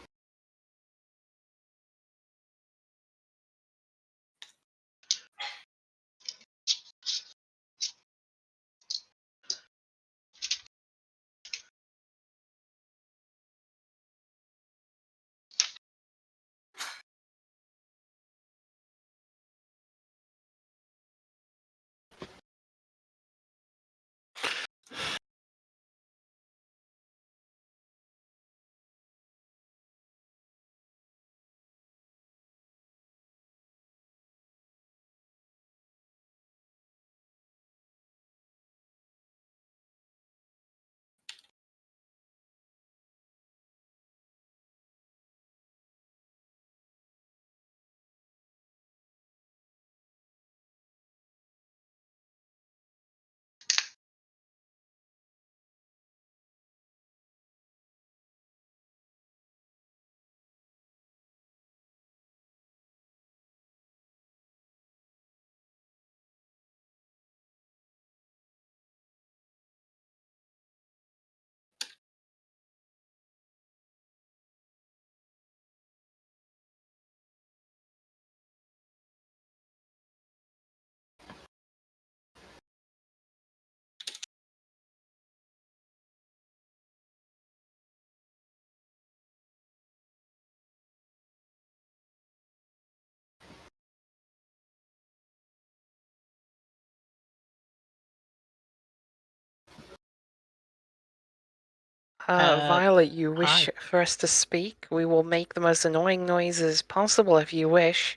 Violet, you wish hi. for us to speak? We will make the most annoying noises possible if you wish.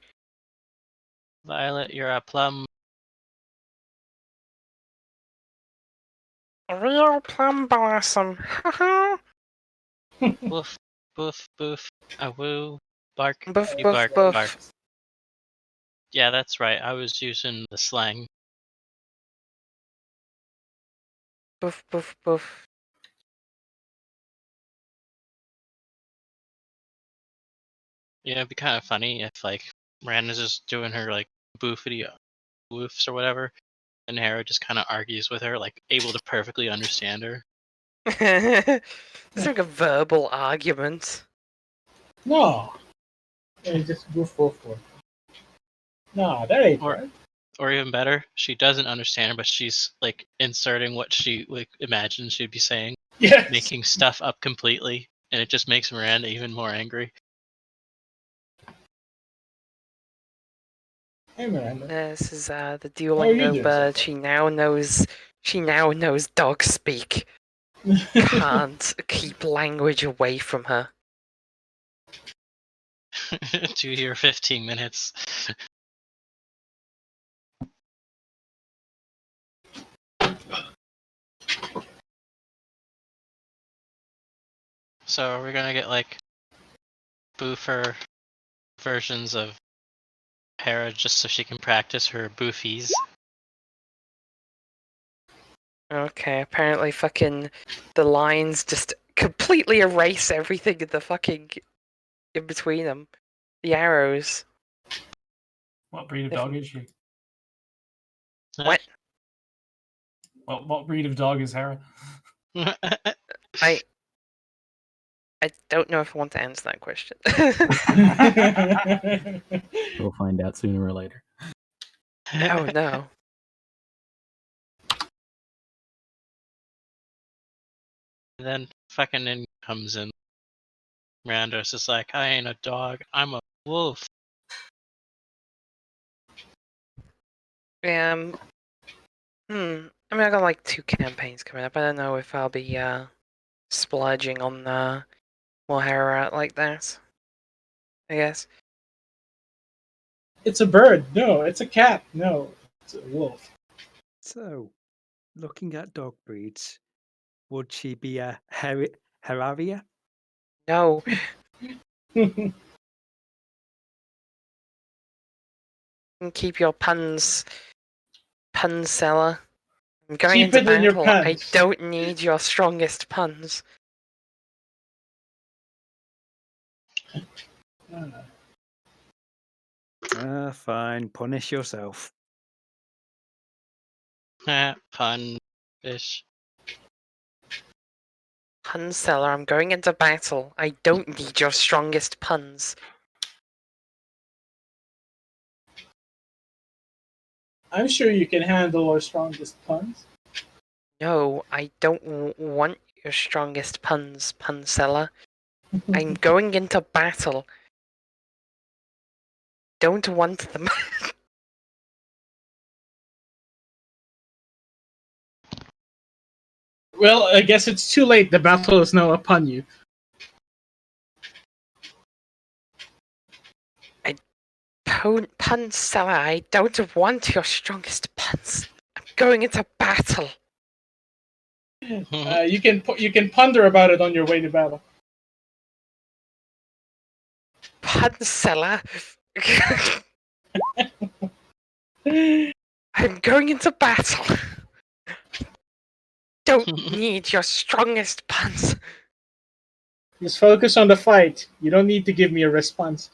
Violet, you're a plum. A real plum blossom. Haha. Woof, boof, boof. A woo. Bark. Boof, You boof, bark, boof. bark. Yeah, that's right. I was using the slang. Boof, boof, boof. Yeah, it'd be kind of funny if like Miranda's just doing her like boofity woofs or whatever, and Hera just kind of argues with her, like able to perfectly understand her. It's like a verbal argument. No. And just goof. No, that ain't Or- right. or even better, she doesn't understand, but she's like inserting what she like imagines she'd be saying, Yes. making stuff up completely, and it just makes Miranda even more angry. Hey, Miranda. This is the How are Duolingo you doing, bird. so She now knows. She now knows dog speak. Can't keep language away from her. To your 15 minutes. So are we gonna get like boofer versions of Hera just so she can practice her boofies? Okay, apparently fucking the lines just completely erase everything in the fucking in between them. The arrows. What breed of dog is she? What? What breed of dog is Hera? I don't know if I want to answer that question. We'll find out sooner or later. Oh no. And then fucking in comes in. Miranda's just like, I ain't a dog, I'm a wolf. I mean, I got like 2 campaigns coming up. I don't know if I'll be splurging on more Hera like that. I guess. It's a bird. No, it's a cat. No, it's a wolf. So, looking at dog breeds, would she be a Heraria? No. Keep your puns, pun seller. I'm going Keep into it in your battle. I puns. don't need your strongest puns. Fine. Punish yourself. Pun fish. Pun seller, I'm going into battle. I don't need your strongest puns. I'm sure you can handle our strongest puns. No, I don't want your strongest puns, pun seller. I'm going into battle. Don't want them. Well, I guess it's too late. The battle is now upon you. Pun seller, I don't want your strongest puns. I'm going into battle. You can ponder about it on your way to battle. Pun seller. I'm going into battle. Don't need your strongest puns. Just focus on the fight. You don't need to give me a response.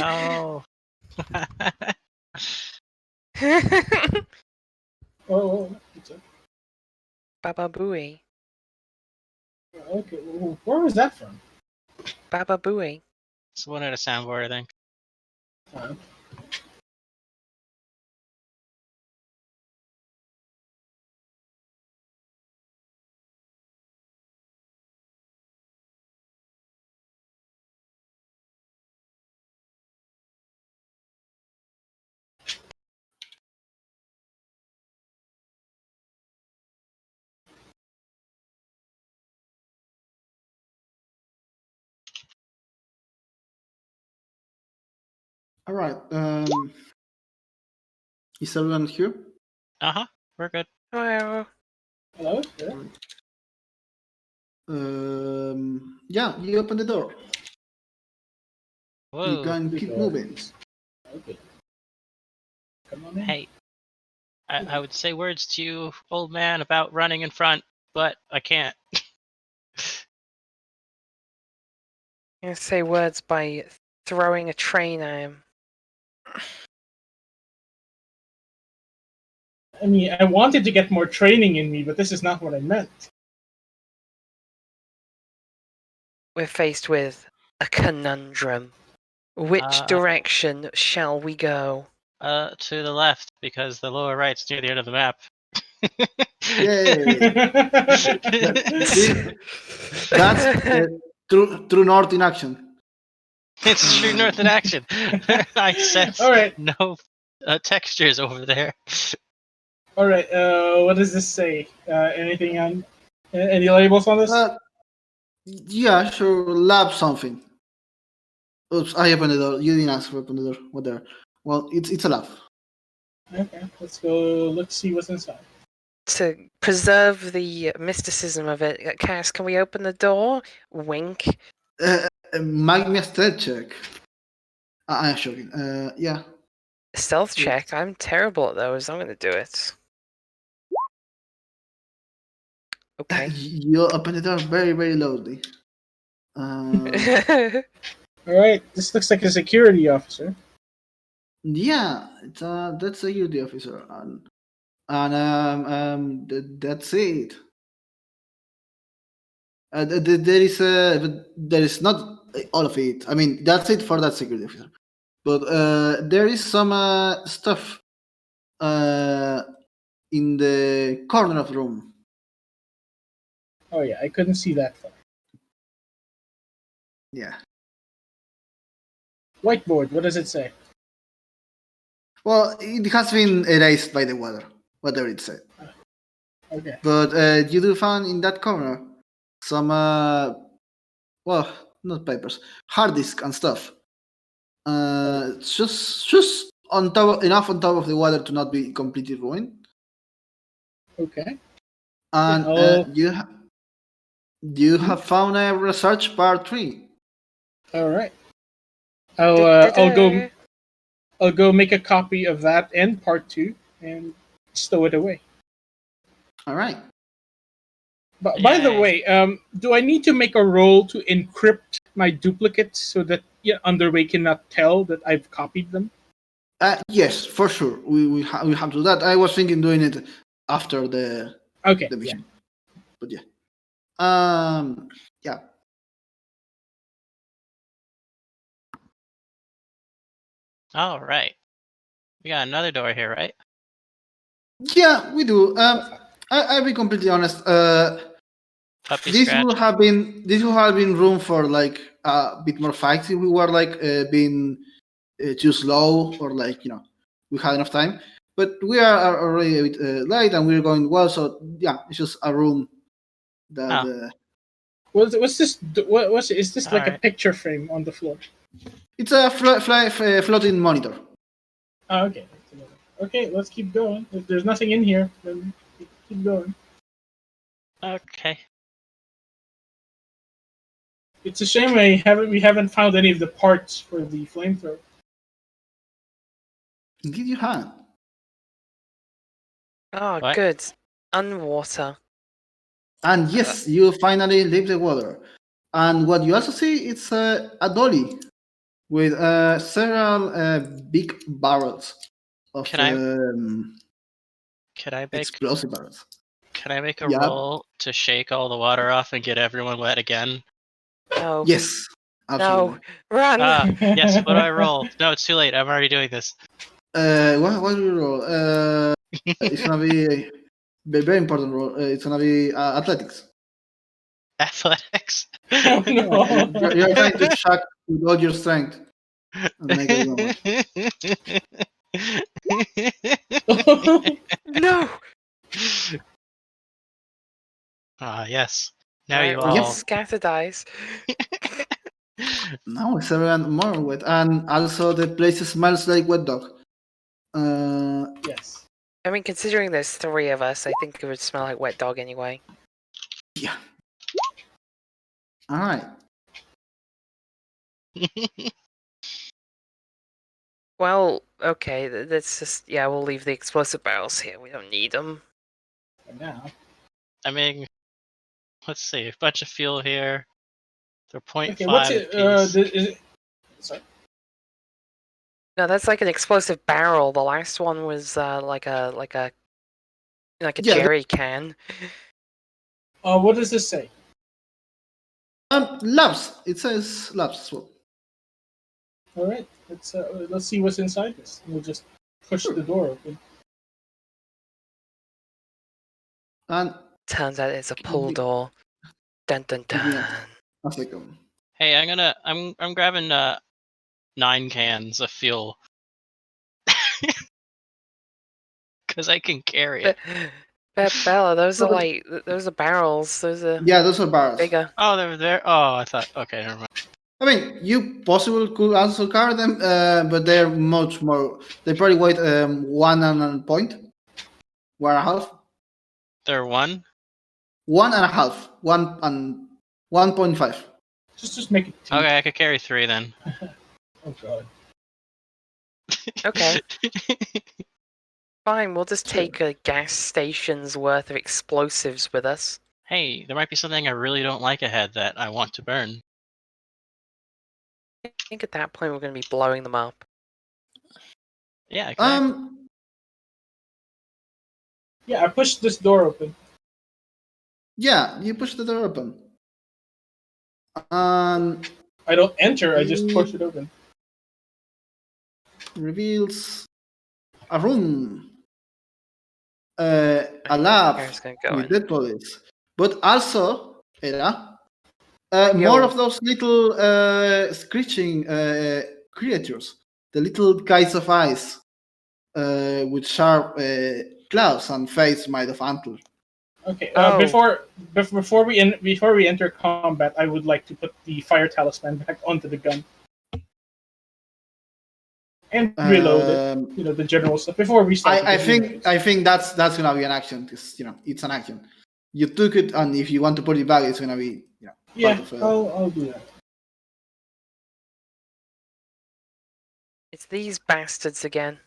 No. Oh, it's a- Baba Booey. okay. Where was that from? Baba Booey. It's one at a soundboard, I think. Uh, All right. Is everyone here? We're good. Well, hello? Yeah. Yeah, you open the door. You Whoa. can keep moving. Okay. Come on in. Hey. I would say words to you, old man, about running in front, but I can't. I'm gonna say words by throwing a train at him. I mean, I wanted to get more training in me, but this is not what I meant. We're faced with a conundrum. Which direction shall we go? To the left, because the lower right's near the end of the map. Yay! That's true north in action. It's true north in action. I sense All right. no textures over there. All right. What does this say? Anything on? Any labels on this? Yeah, sure. Lab something. Oops, I opened the door. You didn't ask for open the door. What there? Well, it's a lab. Okay. Let's go. Let's see what's inside. To preserve the mysticism of it, Cass, can we open the door? Wink. Make me a stealth check. I'm joking. Yeah. Stealth Yes. check. I'm terrible at those. I'm gonna do it. Okay. You open the door very, very loudly. All right. This looks like a security officer. Yeah, that's a security officer, and that's it. There is not all of it. I mean, that's it for that security officer. But there is some stuff in the corner of the room. Oh yeah, I couldn't see that far. Yeah. Whiteboard. What does it say? Well, it has been erased by the water, whatever it said. Okay. But you do find in that corner some, well, not papers, hard disk and stuff. Just on top, enough on top of the water to not be completely ruined. Okay. And you have found a research part 3. All right. I'll go make a copy of that and part 2 and stow it away. All right. But by the way, do I need to make a roll to encrypt my duplicates so that Underway cannot tell that I've copied them? Yes, for sure. We have to do that. I was thinking doing it after the mission. But yeah. Yeah. All right. We got another door here, right? Yeah, we do. I'll be completely honest. This would have been room for like a bit more fights if we were like being too slow or like we had enough time. But we are already a bit late and we're going well. So yeah, it's just a room that. What's this? Is this like a picture frame on the floor? It's a floating monitor. Oh, okay. Okay, let's keep going. If there's nothing in here, then keep going. Okay. It's a shame we haven't found any of the parts for the flamethrower. Indeed, you have. Oh, What? good. Unwater. And yes, you finally leave the water. And what you also see, it's a dolly with several big barrels of Can I make explosive barrels. Can I make a Yeah. roll to shake all the water off and get everyone wet again? No. Yes, absolutely. No. Run. Yes. What do I roll? No, it's too late. I'm already doing this. What do you roll? It's gonna be a very important roll. It's gonna be athletics. Athletics. Oh, no. You're trying to check with all your strength and make it one. No. Yes. Now Right, you roll all. scatter dice. Now it's everyone more wet, and also the place smells like wet dog. Yes. I mean, considering there's 3 of us, I think it would smell like wet dog anyway. Yeah. All right. Well, okay, that's just, yeah, we'll leave the explosive barrels here. We don't need them. For now. I mean, let's see. A bunch of fuel here. They're 0.5 Okay, what's it? apiece. Is it? Sorry. No, that's like an explosive barrel. The last one was like a Yeah, jerry can. What does this say? Labs. It says labs as well. All right, let's see what's inside this. We'll just push the door open. And Turns out it's a pull door. Dun dun dun. Yeah. a second. Hey, I'm grabbing 9 cans of fuel. Because I can carry it. Bella, those are barrels. Those are Yeah, those are barrels. bigger. Oh, they're there. Oh, I thought. Okay, never mind. I mean, you possibly could also carry them, but they're much more. They probably weigh 1.5 point, 1.5. They're 1. 1.5, 1.5. Just make it 2. Okay, I could carry 3 then. Oh god. Okay, fine. We'll just Sure. take a gas station's worth of explosives with us. Hey, there might be something I really don't like ahead that I want to burn. I think at that point we're going to be blowing them up. Yeah, exactly. Yeah, I pushed this door open. Yeah, you push the door open. I don't enter. I just push it open. Reveals a room, a lab Kara's gonna go with in. dead bodies, but also, Era, more Yo. of those little screeching creatures, the little guys of ice with sharp claws and face made of antlers. Okay. Oh. Before we enter combat, I would like to put the fire talisman back onto the gun and reload it. You know, the general stuff before we start. I think that's gonna be an action because it's an action. You took it, and if you want to put it back, it's gonna be Yeah, part of, I'll do that. It's these bastards again.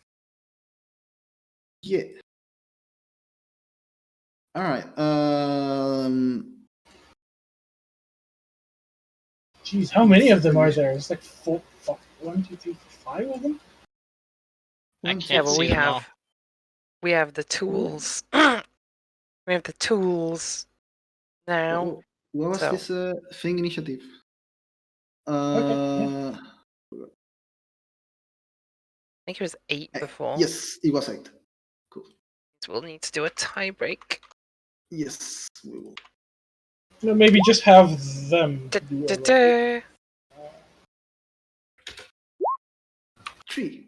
yeah. All right. Jeez, how many of them are there? It's like 1, 2, 3, 5 of them. I One, can't Yeah, but see we them have all. we have the tools. We have the tools now. What was So- this thing initiative? Okay, I think it was 8 before. Yes, it was 8. Cool. So we'll need to do a tie break. Yes, we will. No, maybe just have them. do a roll. Da-da. 3.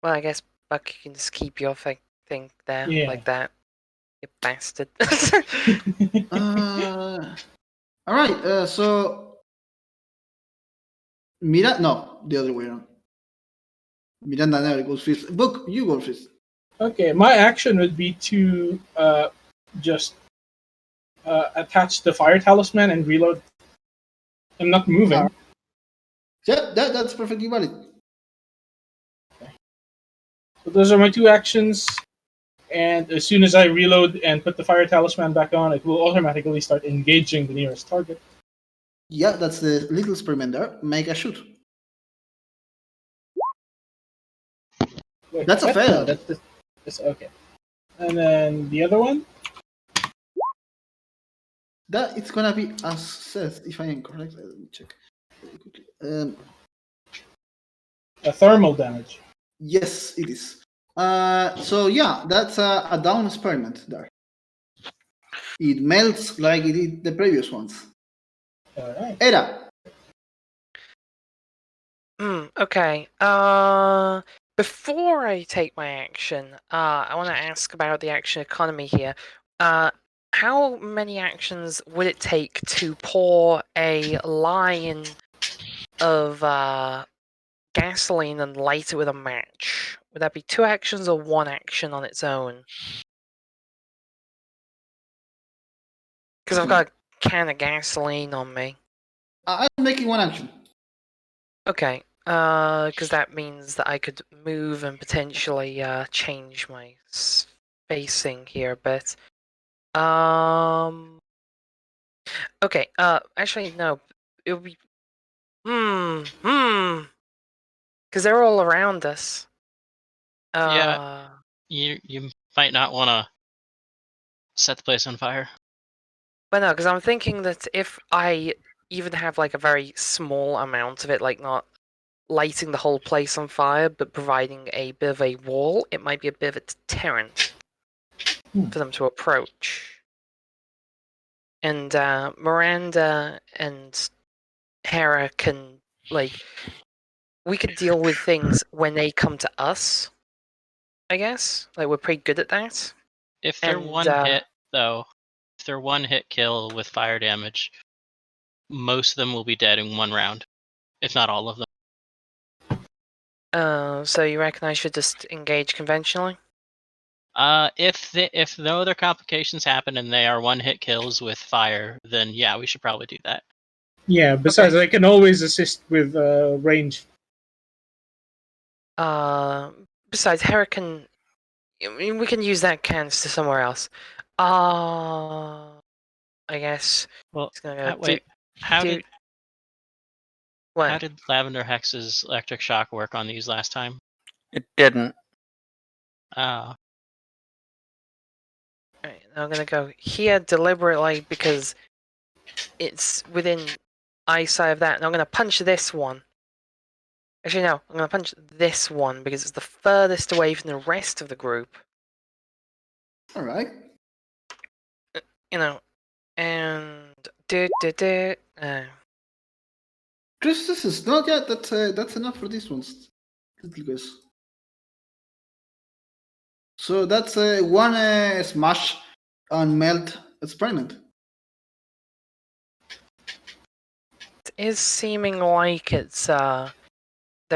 Well, I guess Buck, you can just keep your thing there Yeah. like that. You bastard. All right. So no, the other way around. Miranda never goes first. Book, you go first. Okay, my action would be to just attach the fire talisman and reload. I'm not moving. Yeah, that's perfectly valid. So those are my 2 actions. And as soon as I reload and put the fire talisman back on, it will automatically start engaging the nearest target. Yeah, that's the little experiment there. Make a shoot. Wait, That's a what? fail. No, that's okay. And then the other one. That it's gonna be assessed, if I am correct. Let me check very quickly. Thermal damage. Yes, it is. So yeah, that's a down experiment there. It melts like it did the previous ones. All right. Era. Okay. Before I take my action, I want to ask about the action economy here. How many actions would it take to pour a line of gasoline and light it with a match? Would that be 2 actions or 1 action on its own? Because I've got a can of gasoline on me. I'm making one action. Okay. Because that means that I could move and potentially change my spacing here a bit. Okay. Actually, no. It would be. Because they're all around us. Yeah. You might not want to set the place on fire. But no, because I'm thinking that if I even have like a very small amount of it, like not lighting the whole place on fire, but providing a bit of a wall, it might be a bit of a deterrent for them to approach. And Miranda and Hera can, like, we could deal with things when they come to us, I guess. Like, we're pretty good at that. If they're And, one hit, though, if they're one hit kill with fire damage, most of them will be dead in 1 round, if not all of them. So you reckon I should just engage conventionally? If no other complications happen and they are one hit kills with fire, then yeah, we should probably do that. Yeah. Besides, I can always assist with range. Besides, Hera can. I mean, we can use that canister somewhere else. I guess. Well, It's gonna wait. How did what? Lavender Hex's electric shock work on these last time? It didn't. Alright, I'm gonna go here deliberately because it's within eyesight of that, and I'm gonna punch this one. Actually, no, I'm gonna punch this one because it's the furthest away from the rest of the group. All right. You know, and Chris, this is not yet. That's enough for these ones. Little guys. So that's 1 smash and melt experiment. it is seeming like it's their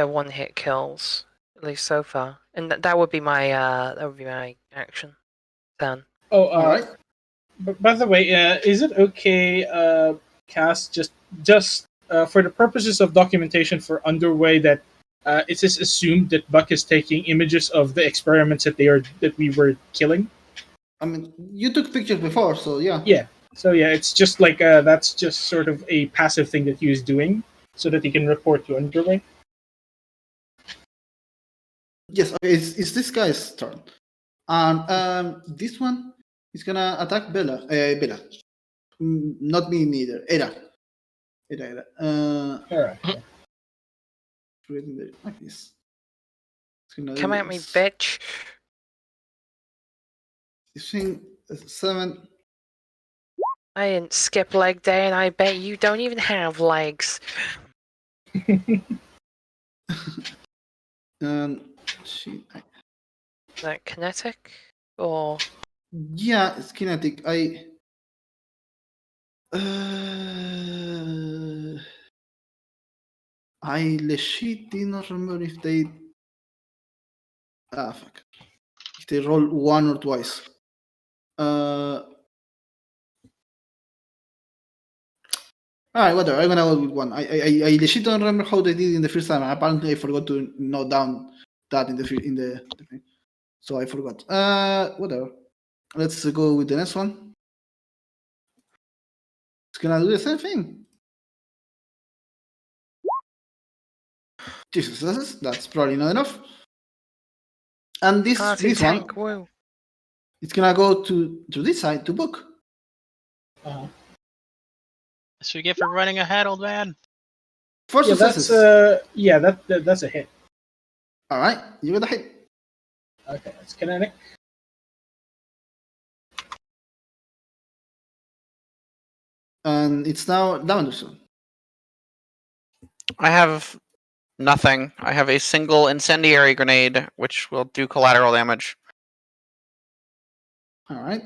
one hit kills, at least so far, and that would be my action turn. Oh, All right. by the way, is it okay, Cass, just for the purposes of documentation for Underway, that it is assumed that Buck is taking images of the experiments that we were killing? I mean, you took pictures before, so yeah. Yeah. So yeah, it's just like that's just sort of a passive thing that he is doing, so that he can report to Underway. Yes. Okay. It's this guy's turn, and this one is gonna attack Bella. Bella. Not me neither. Era. All right. Like this. Come at me, bitch. This thing 7. I didn't skip leg day, and I bet you don't even have legs. And Is that kinetic? Or yeah, it's kinetic. I legit did not remember if they fuck. If they roll 1 or twice. Alright, whatever. I'm gonna go with 1. I legit don't remember how they did in the first time. Apparently, I forgot to note down that in the thing. So I forgot. Whatever. Let's go with the next one. It's gonna do the same thing. Jesus, that's probably not enough. And this Party this one, tank, woo. it's gonna go to this side to book. Uh-huh. That's what you get for running ahead, old man. 4 Yeah, successes. that's a hit. All right, you got a hit. Okay, that's kinetic. And it's now Lavender's turn. I have nothing. I have a single incendiary grenade, which will do collateral damage. All right.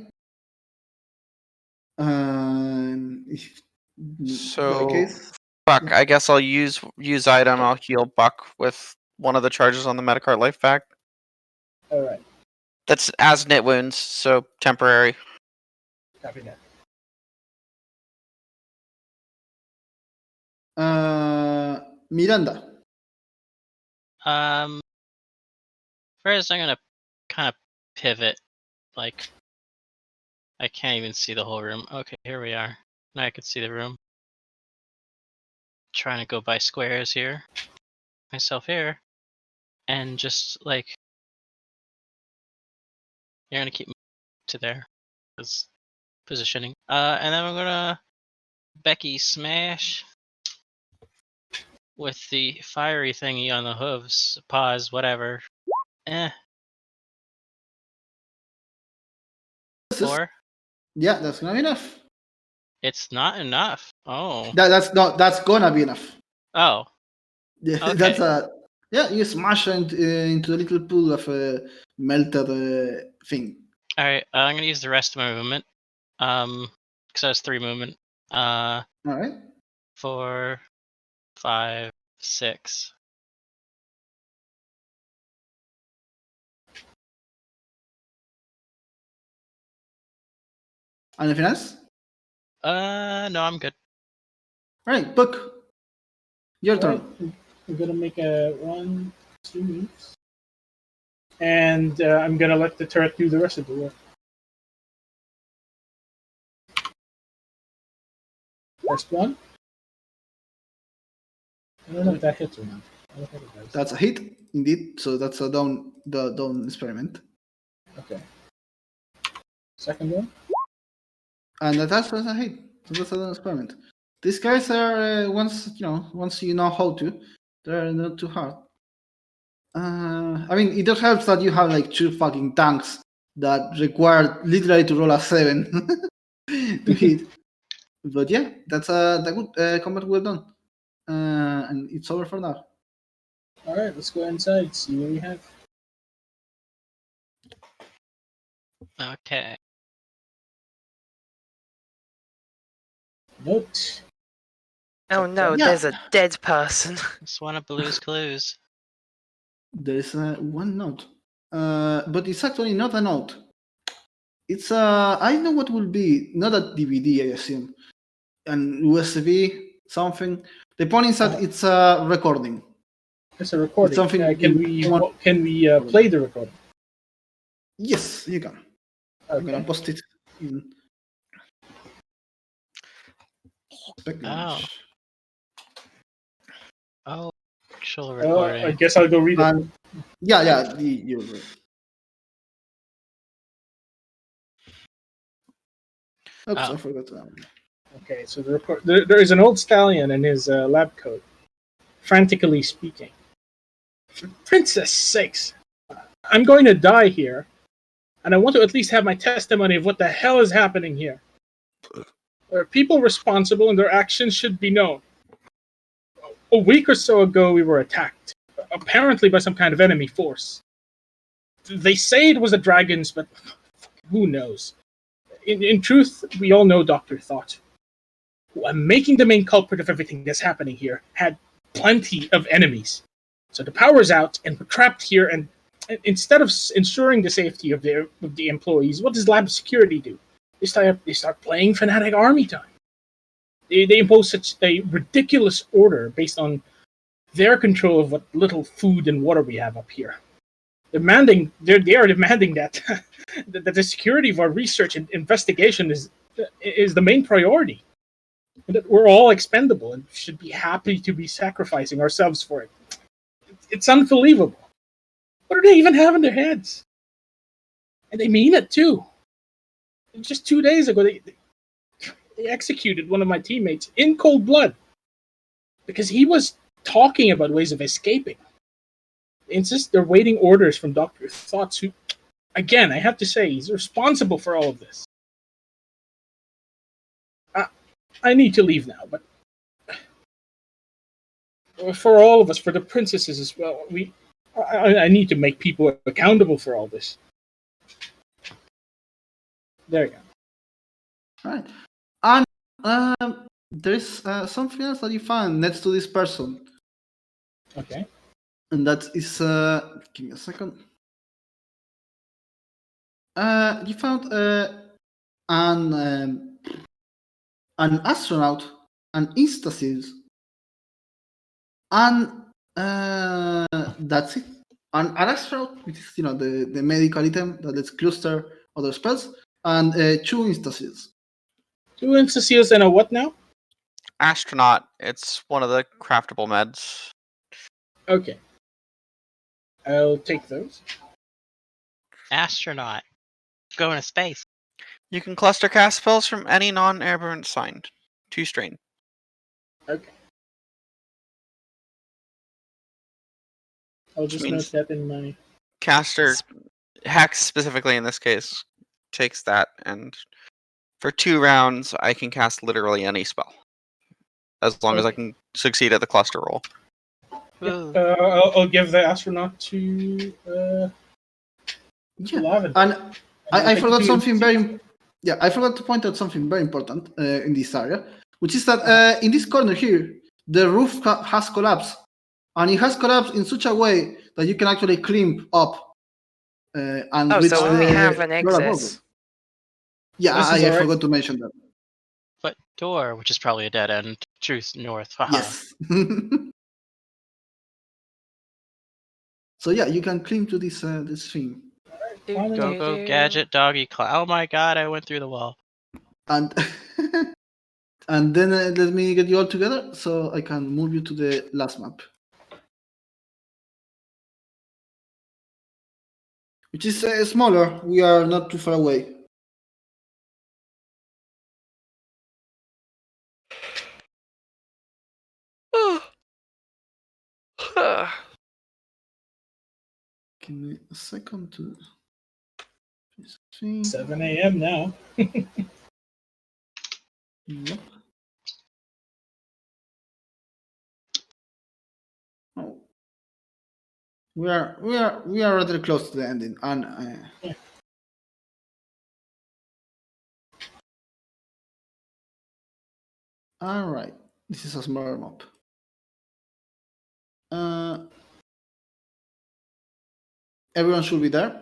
So, case, Fuck, I guess I'll use item. I'll heal Buck with one of the charges on the Metacart life pack. All right, That's as knit wounds, so temporary. copy that. Miranda. First I'm gonna kind of pivot. Like, I can't even see the whole room. Okay, here we are. Now I can see the room. Trying to go by squares here. Myself here. And just like, you're gonna keep to there. Because positioning. And then we're gonna Becky smash with the fiery thingy on the hooves. Pause, whatever. Four. Yeah, that's gonna be enough. It's not enough. Oh. That's gonna be enough. Oh. Yeah, Okay. that's yeah. You smash into a little pool of melted thing. All right. I'm gonna use the rest of my movement. Because that's 3 movement. All right. 4, 5, 6. Anything else? No, I'm good. All right, Book. Your turn. Right, I'm gonna make a 1, 2 moves, and I'm gonna let the turret do the rest of the work. First one. I don't know if that hits or not. I don't think it does. That's a hit, indeed. So that's a down experiment. Okay. Second one. And that's a hit. So that's a down experiment. These guys are once you know how to, they're not too hard. I mean, it just helps that you have like 2 fucking tanks that require literally to roll a 7 to hit. But yeah, that's a good combat well done. And it's over for now. All right, let's go inside. See what we have. Okay. Note. Oh no, Yeah. there's a dead person. Just one of Blue's Clues. There's one note, but it's actually not a note. It's I know what will be, not a DVD, I assume, an USB something. The point is that it's a recording. It's a recording. It's something Can we play the recording? Yes, you can. I'm gonna Okay. post it in. Oh, actual I recording. guess I'll go read it. And yeah, you're right. Oops, Oh. I forgot that one. Okay, so there is an old stallion in his lab coat, frantically speaking. For princess sakes, I'm going to die here, and I want to at least have my testimony of what the hell is happening here. There are people responsible, and their actions should be known. A week or so ago, we were attacked, apparently by some kind of enemy force. They say it was the dragons, but who knows? In truth, we all know Dr. Thought, who I'm making the main culprit of everything that's happening here, had plenty of enemies. So the power's out, and we're trapped here, and instead of ensuring the safety of the employees, what does lab security do? They start playing fanatic army time. They impose such a ridiculous order based on their control of what little food and water we have up here. they are demanding that that the security of our research and investigation is the main priority, and that we're all expendable and should be happy to be sacrificing ourselves for it. It's unbelievable. What do they even have in their heads? And they mean it too. Just 2 days ago, they executed one of my teammates in cold blood because he was talking about ways of escaping. They insist they're waiting orders from Dr. Thoughts, who, again, I have to say, he's responsible for all of this. I need to leave now, but for all of us, for the princesses as well, I need to make people accountable for all this. There you go. Right. And there's something else that you found next to this person. Okay. And that is, give me a second. You found an astronaut, an Instasis, and that's it. An astronaut, which is the medical item that lets cluster other spells, and 2 Instases. 2 Instaseals and a what now? Astronaut. It's one of the craftable meds. Okay. I'll take those. Astronaut. Going to space. You can cluster cast spells from any non-aberrant sign. 2 strain. Okay. I'll just means- note that in my... Caster Hex specifically in this case takes that, and for 2 rounds I can cast literally any spell. As long as I can succeed at the cluster roll. Ooh. I'll give the astronaut to Yeah. Lavin. And I take forgot the something Instases. I forgot to point out something very important in this area, which is that in this corner here, the roof has collapsed. And it has collapsed in such a way that you can actually climb up and Oh, reach so the we have an floor above exit. it. Yeah, This is I alright. forgot to mention that. But door, which is probably a dead end. Truth north. Haha. Yes. So yeah, you can climb to this thing. Go go gadget doggy oh my god, I went through the wall. And and then let me get you all together so I can move you to the last map, which is smaller. We are not too far away. Give me a second to. 7 a.m. now. Yep. Oh. We are rather close to the ending, and all right. This is a smaller map. Everyone should be there.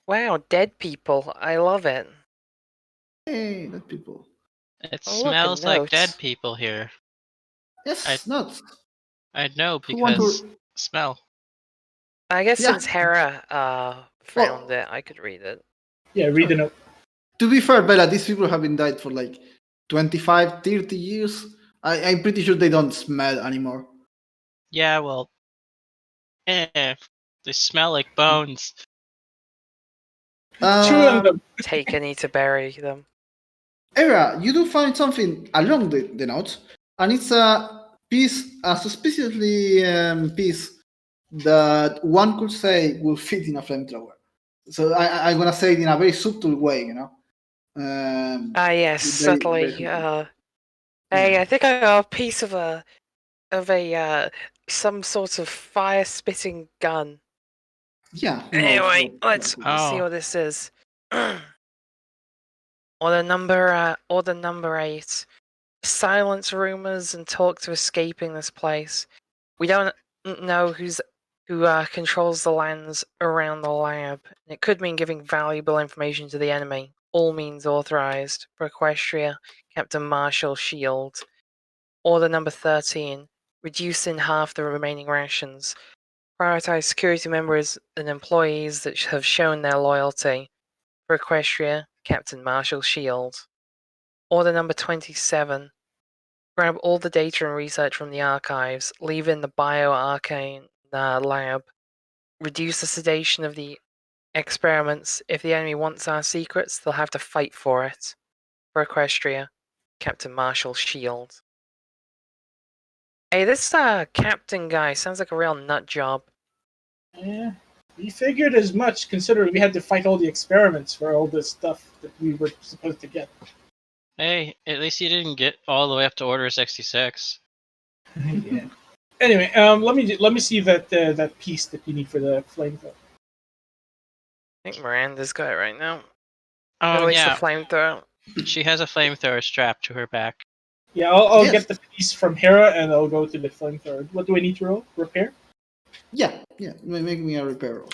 Wow, dead people. I love it. Hey, dead people. It Oh, look, a smells like dead note. people here. Yes, nuts. I know Who want because to? smell. I guess Yeah. since Hera found it, I could read it. Yeah, read the note. To be fair, Bella, these people have been died for like 25, 30 years. I'm pretty sure they don't smell anymore. Yeah, well, they smell like bones. Chewing them. Take any to bury them. Era, you do find something along the notes, and it's a piece, a suspiciously piece that one could say will fit in a flamethrower. So I'm gonna say it in a very subtle way, you know. Yes, very- subtly. very Hey, I think I got a piece of a some sort of fire spitting gun. Yeah. who knows Anyway, what- let's see Oh. what this is. Order number 8. Silence rumors and talk to escaping this place. We don't know who controls the lands around the lab. It could mean giving valuable information to the enemy. All means authorized. For Equestria, Captain Marshall Shield. Order number 13. Reduce in half the remaining rations. Prioritize security members and employees that have shown their loyalty. For Equestria, Captain Marshall Shield. Order number 27. Grab all the data and research from the archives. Leave in the bioarcane lab. Reduce the sedation of the experiments. If the enemy wants our secrets, they'll have to fight for it. For Equestria, Captain Marshall Shield. Hey, this captain guy sounds like a real nut job. Yeah, we figured as much, considering we had to fight all the experiments for all this stuff that we were supposed to get. Hey, at least you didn't get all the way up to Order 66. Yeah. Anyway, let me see that piece that you need for the flamethrower. I think Miranda's got it right now. Oh At least yeah, the flamethrower. she has a flamethrower strapped to her back. Yeah, I'll Yes. get the piece from Hera and I'll go to the flamethrower. What do I need to roll? Repair? Yeah. Make me a repair roll.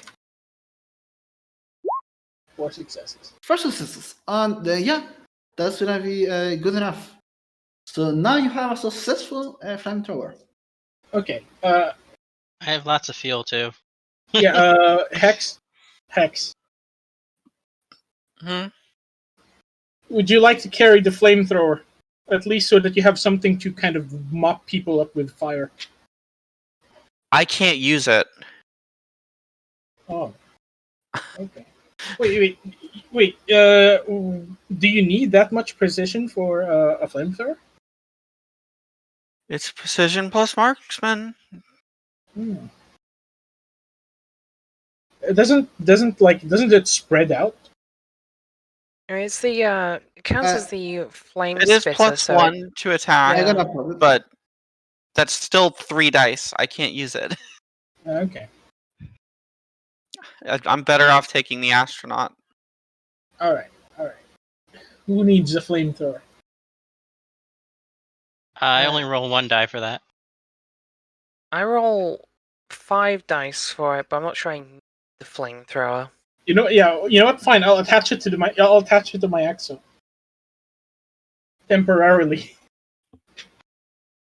4 successes. 4 successes, and that's gonna be good enough. So now you have a successful flamethrower. Okay. I have lots of fuel too. Yeah. Hex. Hmm? Would you like to carry the flamethrower, at least so that you have something to kind of mop people up with fire? I can't use it. Oh. Okay. Wait. Do you need that much precision for a flamethrower? It's precision plus marksman. Hmm. Doesn't it spread out? It's the it counts as the flame It is spitter, plus so 1 to attack, I'm gonna put it. but that's still 3 dice. I can't use it. Okay. I'm better off taking the astronaut. All right. Who needs a flamethrower? I only roll 1 die for that. I roll 5 dice for it, but I'm not sure I need the flamethrower. You know what? Fine. I'll attach it to my exo. Temporarily.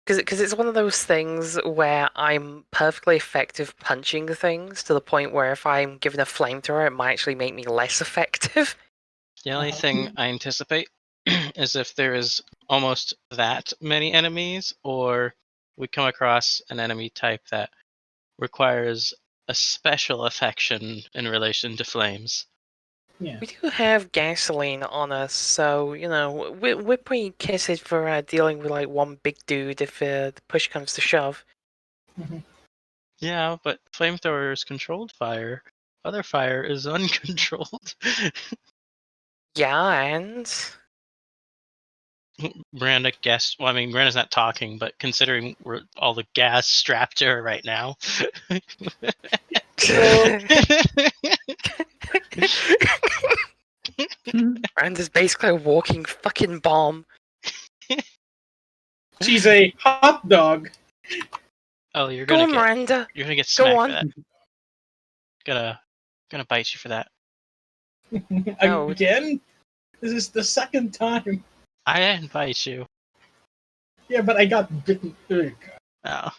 Because it's one of those things where I'm perfectly effective punching things to the point where if I'm given a flamethrower, it might actually make me less effective. The only thing I anticipate is if there is almost that many enemies, or we come across an enemy type that requires a special affection in relation to flames. Yeah. We do have gasoline on us, so, we're pretty kitted for dealing with, like, one big dude if the push comes to shove. Yeah, but flamethrower is controlled fire. Other fire is uncontrolled. Yeah, and... Miranda guessed. Well, I mean, Miranda's not talking, but considering we're all the gas strapped to her right now. Miranda's basically a walking fucking bomb. She's a hot dog. Oh, you're Go gonna on, get Miranda. you're gonna get Go smacked on. for that. Gonna bite you for that. No. Again? This is the second time. I didn't bite you. Yeah, but I got bitten. Ugh. Oh.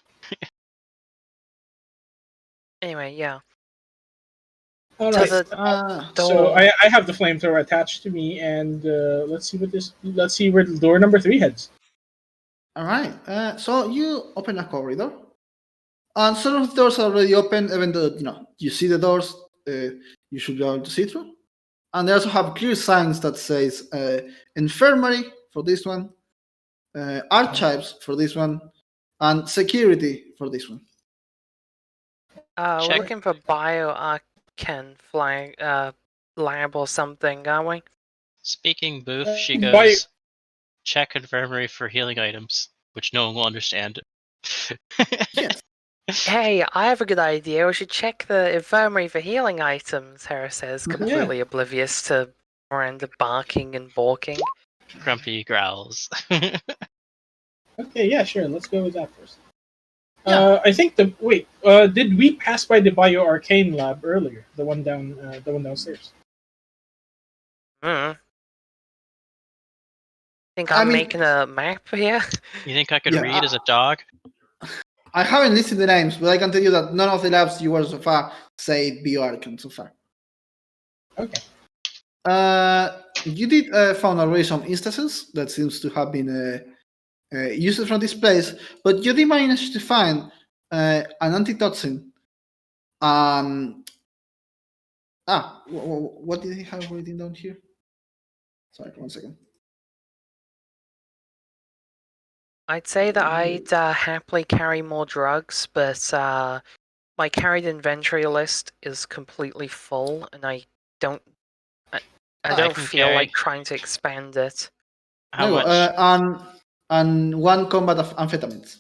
Anyway, yeah. All To right. the So door. I have the flamethrower attached to me, and let's see where door number 3 heads. All right. So you open a corridor, and some of the doors are already open. Even though you see the doors, you should be able to see through. And they also have clear signs that says infirmary for this one, archives for this one, and security for this one. We're Check. looking for bioarcane flag lab or something, aren't we? Speaking boof, she By- goes, check infirmary for healing items, which no one will understand. Yes. Hey, I have a good idea. We should check the infirmary for healing items, Hera says, Yeah. completely oblivious to Miranda barking and balking. Grumpy growls. Okay, yeah, sure. Let's go with that first. Yeah. I think did we pass by the bioarcane lab earlier? The one downstairs. Think I I'm mean- making a map here? You think I could Yeah, read as a dog? I haven't listed the names, but I can tell you that none of the labs you were so far say Bioarchon so far. Okay. You did found already some instances that seems to have been used from this place, but you did manage to find an antitoxin. What did he have written down here? Sorry, 1 second. I'd say that I'd happily carry more drugs, but my carried inventory list is completely full, and I don't can feel carry. like trying to expand it. How There you much? go. And 1 combat of amphetamines.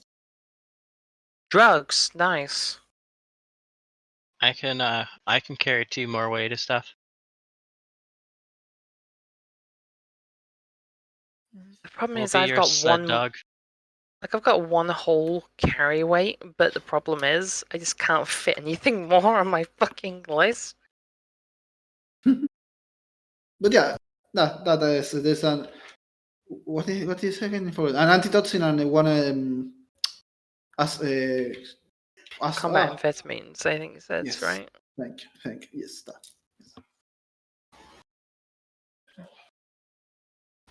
Drugs, nice. I can carry 2 more weight of stuff. The problem We'll is be I've your got sled one. dog. Like I've got 1 whole carry weight, but the problem is I just can't fit anything more on my fucking list. But yeah, that is there's an what is second for an antitoxin and one as Combat amphetamines, I think that's yes. right. Thank you. Yes, that.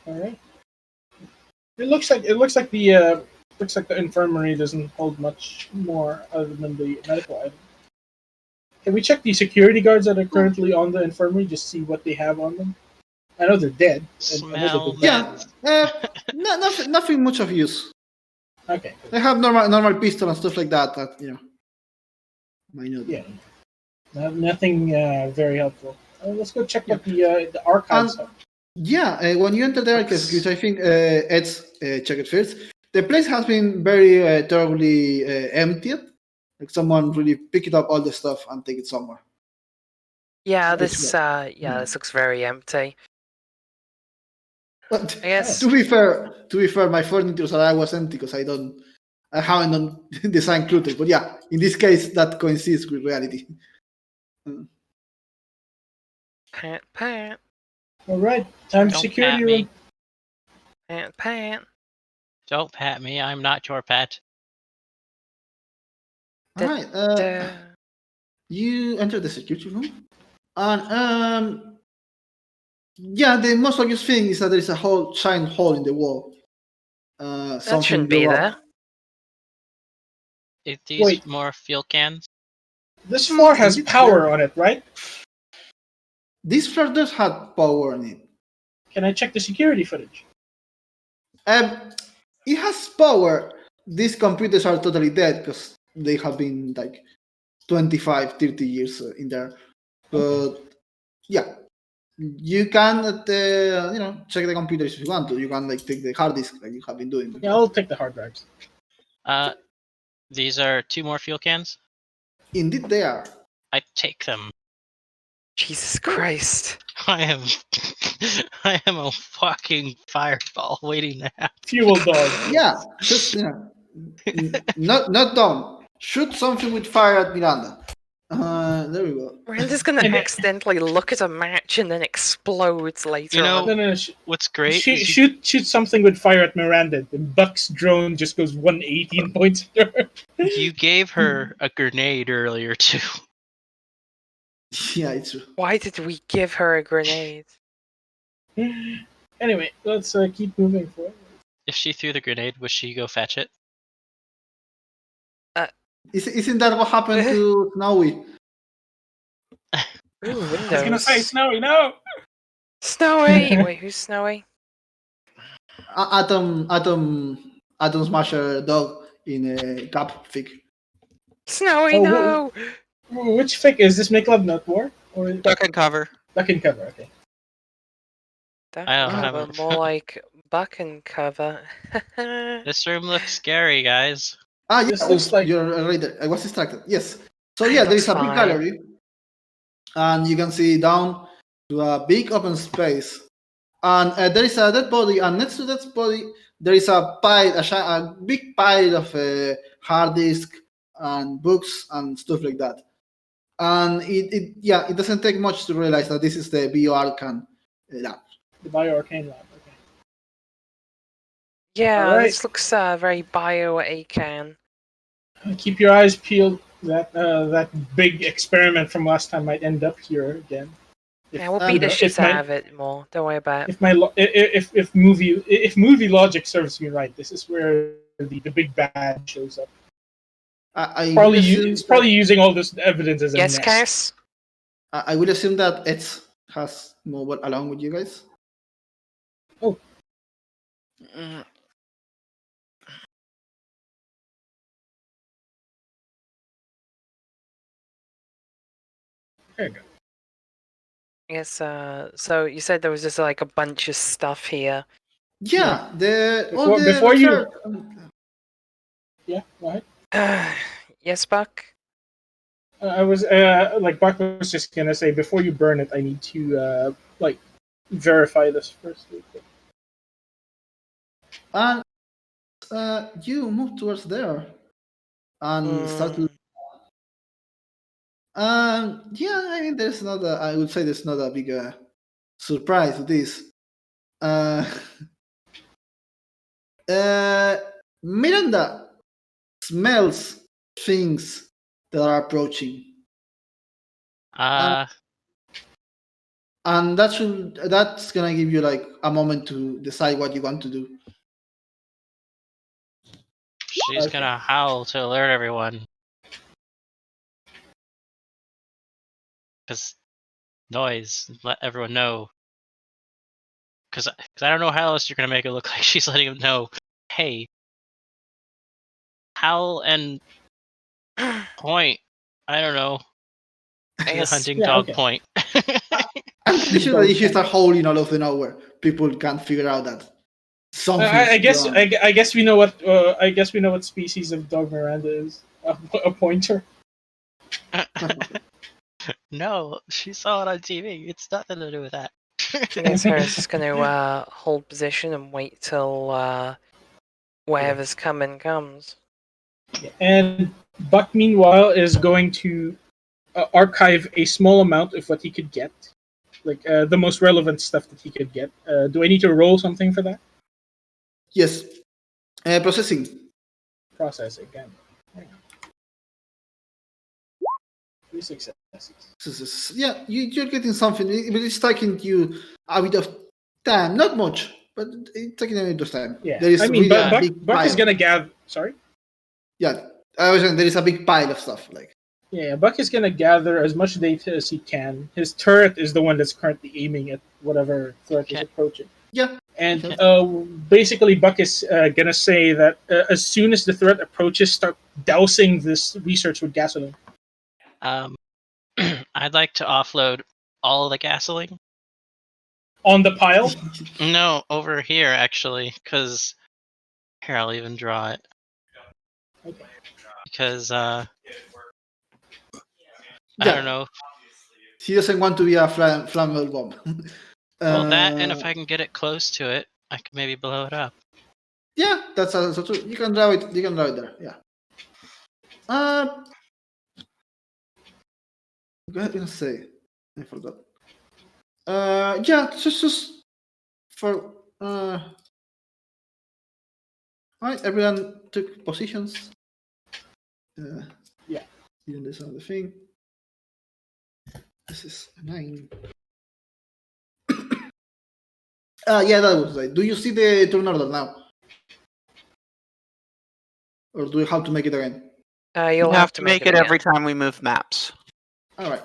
All right. It looks like the infirmary doesn't hold much more other than the medical item. Can we check the security guards that are currently on the infirmary, just see what they have on them? I know they're dead. Smell Yeah, that. nothing much of use. Okay. They have normal pistol and stuff like that. That might not. Yeah. Nothing very helpful. Let's go check what the archives have. Yeah, when you enter the archives, which I think Ed's check it first, the place has been very thoroughly emptied. Like someone really picked up all the stuff and take it somewhere. Yeah, It's this good. this looks very empty. But I guess to be fair, my furniture that was empty because I haven't done design clutter. But yeah, in this case, that coincides with reality. pat. All right, time for Don't security pat me. room. Pat. Don't pat me. I'm not your pet. All right. You enter the security room, and yeah, the most obvious thing is that there is a whole giant hole in the wall. That shouldn't be there. Is these more fuel cans? This floor has power on it, right? This floor does have power on it. Can I check the security footage? It has power. These computers are totally dead because they have been like 25, 30 years in there. But yeah, you can check the computers if you want to. You can like take the hard disk like you have been doing. Yeah, I'll take the hard drives. These are 2 more fuel cans? Indeed they are. I take them. Jesus Christ. I am a fucking fireball waiting to happen. Fuel dog. Yeah, just not dumb. Shoot something with fire at Miranda. There we go. Miranda's gonna accidentally look at a match and then explodes later You know, on. No. What's great? Shoot something with fire at Miranda. The Buck's drone just goes 118 points to her. You gave her a grenade earlier too. Yeah, it's true. Why did we give her a grenade? Anyway, let's keep moving forward. If she threw the grenade, would she go fetch it? Isn't that what happened to Snowy? Ooh, I was gonna Windows. say Snowy, no! Snowy! Wait, who's Snowy? Atom Smasher dog in a cap fig. Snowy, Oh, no! Which fic is this? Make Love Not War? Or Duck and cover. Duck and Cover, okay. Duck I don't cover, have more like buck and cover. This room looks scary, guys. Yeah, This looks like- you're right there. I was distracted. Yes. So yeah, there is a big Fine. gallery, and you can see down to a big open space, and there is a dead body, and next to that body there is a big pile of hard disk and books and stuff like that. And it doesn't take much to realize that this is the Bioarchon lab. The Bioarcane Lab, okay. Yeah, Alright. this looks very bio-Acan. Keep your eyes peeled. That big experiment from last time might end up here again. Yeah, we'll and beat the if shit my- out of it more. Don't worry about it. If movie logic serves me right, this is where the big bad shows up. I Probably will assume it's probably using all this evidence as a Yes, nest. Cass? I will assume that it has mobile along with you guys. Mm, There you go. yes, so you said there was just like a bunch of stuff here. Yeah, Before you- Yeah, go ahead. Yes, Buck? I was like Buck was just gonna say before you burn it, I need to verify this first. real quick. And you move towards there and start to. Yeah, I mean, I would say there's not a big surprise to this. Miranda smells things that are approaching, Uh, and that's gonna give you like a moment to decide what you want to do. she's Okay. gonna howl to alert everyone. Because noise, let everyone know. Because I don't know how else you're gonna make it look like she's letting them know. Hey, howl and point. I don't know. To the guess- hunting Yeah, dog okay. point. I'm pretty sure that if you start howling all of the nowhere, people can figure out that something. I guess we know what species of dog Miranda is. A pointer. No, she saw it on TV. It's nothing to do with that. I guess Harris is going to hold position and wait till whatever's coming comes. And Buck, meanwhile, is going to archive a small amount of what he could get, like the most relevant stuff that he could get. Do I need to roll something for that? Yes. Processing. Process again. 3 successes. Yeah, you're getting something, but it's taking you a bit of time. Not much, but it's taking a bit of time. Yeah, There is I mean, really a big Buck is pile. gonna gather. Sorry. Yeah, I was saying there is a big pile of stuff. Like, Yeah, Buck is gonna gather as much data as he can. His turret is the one that's currently aiming at whatever threat is Okay. approaching. yeah, And basically, Buck is gonna say that as soon as the threat approaches, start dousing this research with gasoline. I'd like to offload all of the gasoline. On the pile? No, over here actually, because here I'll even draw it. Okay. Because I Yeah. don't know. He doesn't want to be a flammable bomb. Well, that and if I can get it close to it, I can maybe blow it up. Yeah, that's also true. You can draw it. You can draw it there. Yeah. Go ahead and say. I forgot. Yeah, just for. All right, everyone took positions. Yeah. Even this other thing. This is a 9. Yeah, that was right. Do you see the turn order now? Or do we have to make it again? You'll You have to make it again. every time we move maps. All right.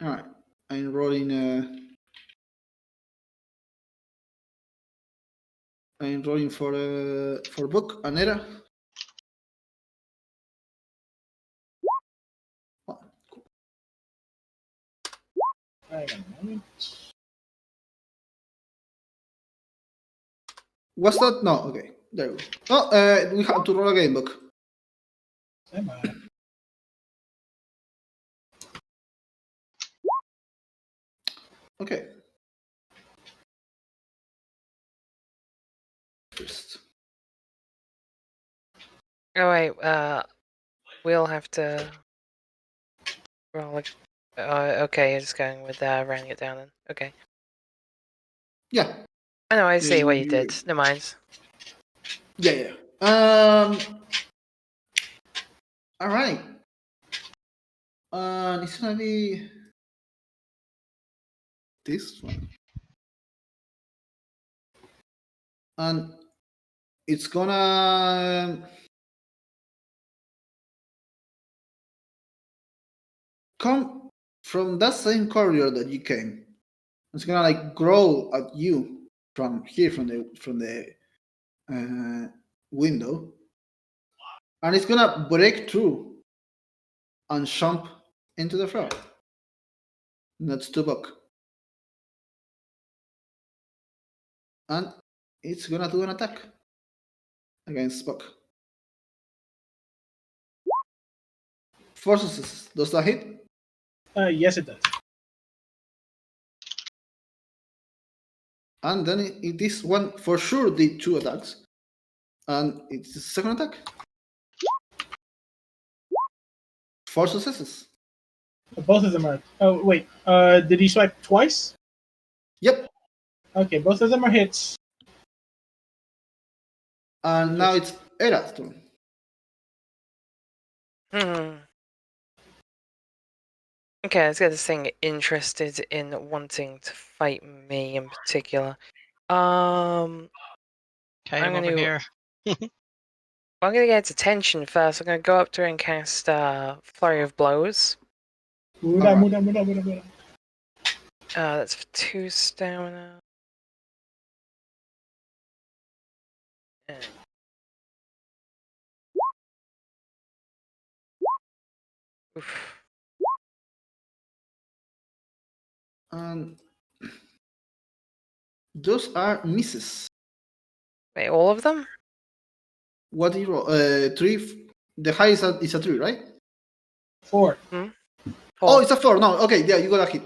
All right. I'm rolling. I'm rolling for book and era. Oh, cool. Hang on a moment. What's that? No. Okay. There we go. Oh, we have to roll again, book. Am I? Okay. First. Oh wait, we'll have to roll. Okay, you're just going with rounding it down then. Okay. Yeah. I know. I see what you you- did. Never mind. Yeah. All right. It's gonna be this one, and it's gonna come from that same corridor that you came. It's gonna like grow at you from here, from the window, and it's gonna break through and jump into the floor. That's to Buck, and it's gonna do an attack against Buck. 4 successes. Does that hit? Yes, it does. And then this one for sure did 2 attacks. And it's the second attack. 4 successes. Both of them are. Oh wait. Did he swipe twice? Yep. Okay, both of them are hits. And now it's Era's turn. Okay, let's get this thing interested in wanting to fight me in particular. Okay, I'm I'm over gonna- here. I'm gonna get its attention first. I'm gonna go up to her and cast Flurry of Blows. Muda. That's for 2 stamina. And... Oof. And those are misses. Wait, all of them? What do you roll? 3. The highest is a 3, right? 4. 4. Oh, it's a 4. No, okay, yeah, you got a hit.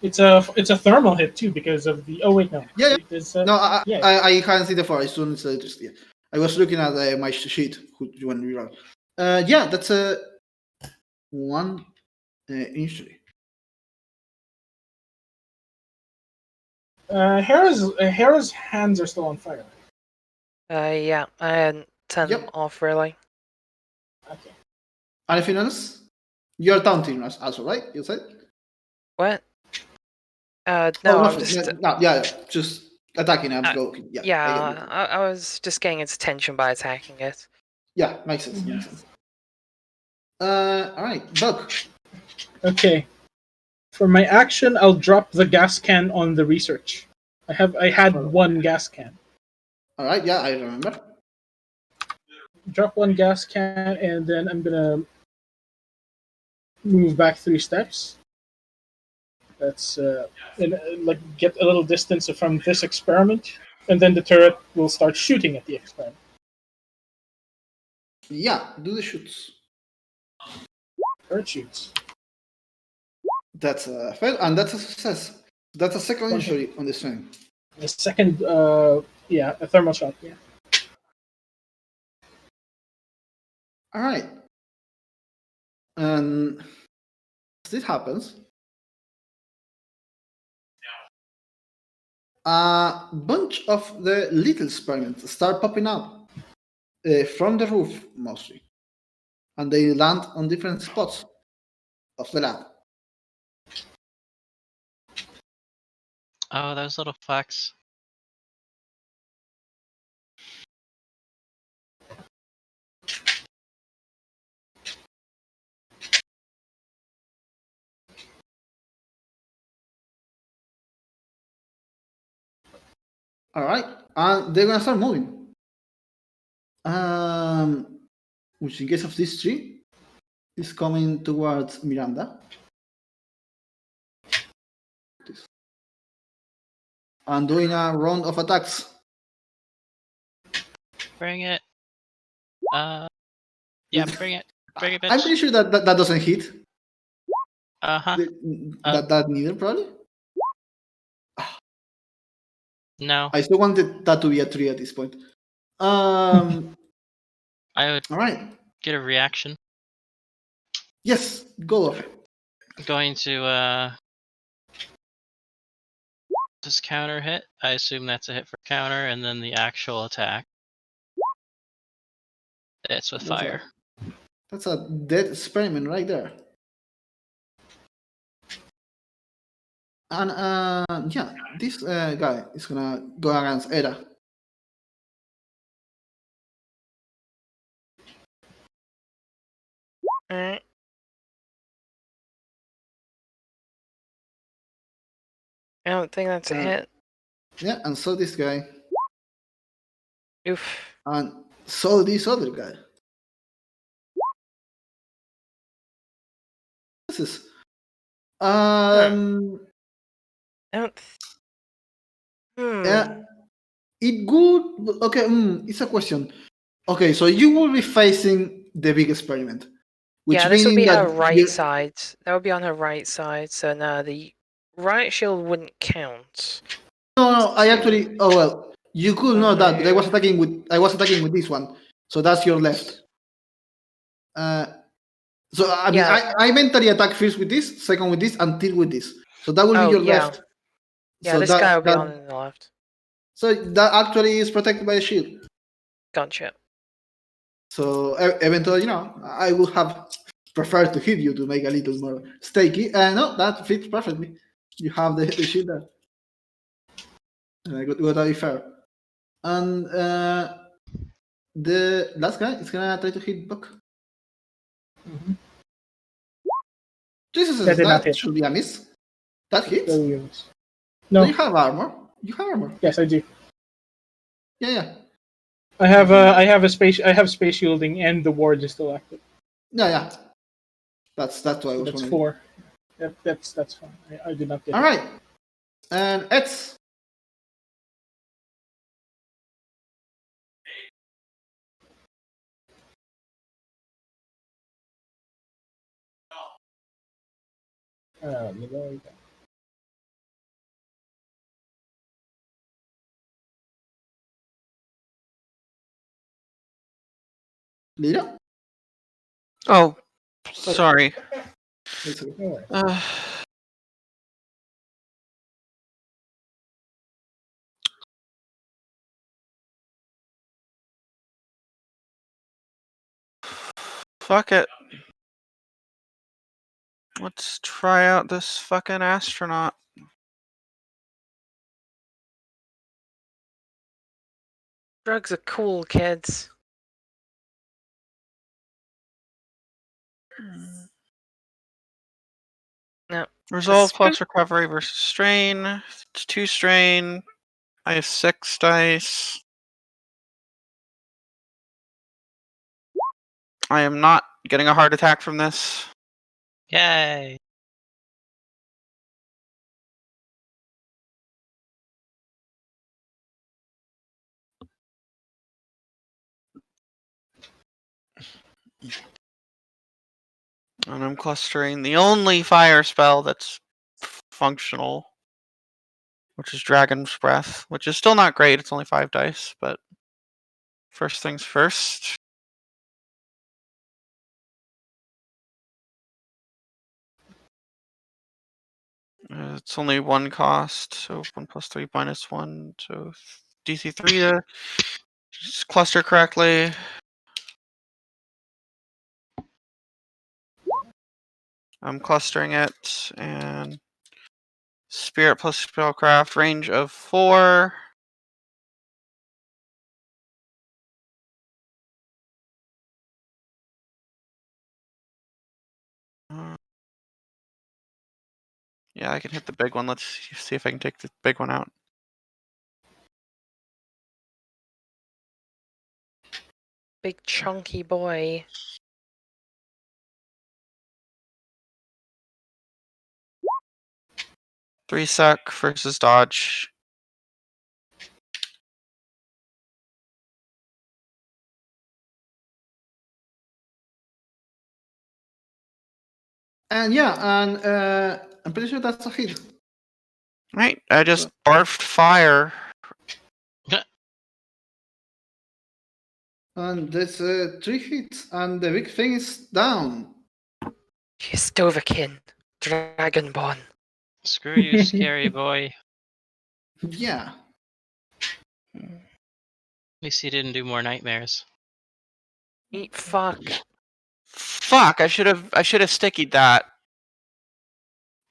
It's a thermal hit too because of the. Oh wait, no. Yeah. It's, No, I yeah. can't see the 4. I soon just yeah. I was looking at my sheet when we roll. Yeah, that's a 1 injury. Hera's hands are still on fire. Yeah, I hadn't turned them Yep. off really. Okay. Anything else? You're taunting us also, right? You said? What? No, Oh, I'm nothing. just. Yeah, just attacking and go. Yeah, Yeah, I was just getting its attention by attacking it. yeah, makes sense. All right, Bug. Okay. For my action, I'll drop the gas can on the research. I had 1 gas can. All right, yeah, I remember. Drop 1 gas can, and then I'm gonna move back 3 steps. That's like get a little distance from this experiment, and then the turret will start shooting at the experiment. Yeah, do the shoots. Turret shoots. That's a fail, and that's a success. That's a second injury on this thing. The second, a thermal shot. Yeah. All right. And as this happens, a bunch of the little experiments start popping up from the roof, mostly. And they land on different spots of the lab. Oh, those little flecks. All right, and they're gonna start moving. Which, in case of this tree, is coming towards Miranda. And doing a round of attacks. Bring it. Yeah, bring it. Bring it, bitch. I'm pretty sure that doesn't hit. Uh-huh. That neither, probably? No. I still wanted that to be a 3 at this point. All I would right. get a reaction. Yes, go ahead. Going to this counter hit. I assume that's a hit for counter, and then the actual attack. It's with That's fire. That's a dead experiment right there. And yeah, this guy is gonna go against Era. Alright. I don't think that's a hit. Yeah, and so this guy, Oof. and so this other guy. This is I don't. it would okay. It's a question. Okay, so you will be facing the big experiment, which Yeah, this would meaning be that her right you- side. That would be on her right side. So no, the right shield wouldn't count. No, I actually. Oh well, you could know that, but I was attacking with this one, so that's your left. So I mean, Yeah. I mentally attack first with this, second with this, and third with this. So that will Oh, be your yeah. left. Yeah, So this that, guy will be that- on the left. So that actually is protected by a shield. Gotcha. So eventually, I would have preferred to hit you to make a little more stakey. No, that fits perfectly. You have the shield there. Gotta be fair. And the last guy is gonna try to hit Buck. Mhm. Jesus, That did not that hit. should be a miss. That hits. Very units. No, No. you have armor. You have armor. Yes, I do. Yeah. I have space shielding, and the ward is still active. Yeah. That's what I So was that's wondering. 4. That's fine. I did not get All it. right, and X. There you go. Lira? Oh, sorry. It's okay. No worries. Fuck it. Let's try out this fucking astronaut. Drugs are cool, kids. No. Resolve Spook- plus recovery versus strain. It's 2 strain. I have 6 dice. I am not getting a heart attack from this. Yay! And I'm clustering the only fire spell that's functional, which is Dragon's Breath, which is still not great. It's only 5 dice, but first things first. It's only 1 cost, so 1 plus 3 minus 1, so DC 3 to cluster correctly. I'm clustering it, and Spirit plus Spellcraft, range of 4. Yeah, I can hit the big one. Let's see if I can take the big one out. Big chunky boy. Three suck versus dodge. And yeah, and I'm pretty sure that's a hit. Right. I just barfed fire. And there's 3 hits, and the big thing is down. Stovakin, Dragonborn. Screw you, scary boy. Yeah. At least he didn't do more nightmares. Eat fuck. Fuck! I should have stickied that.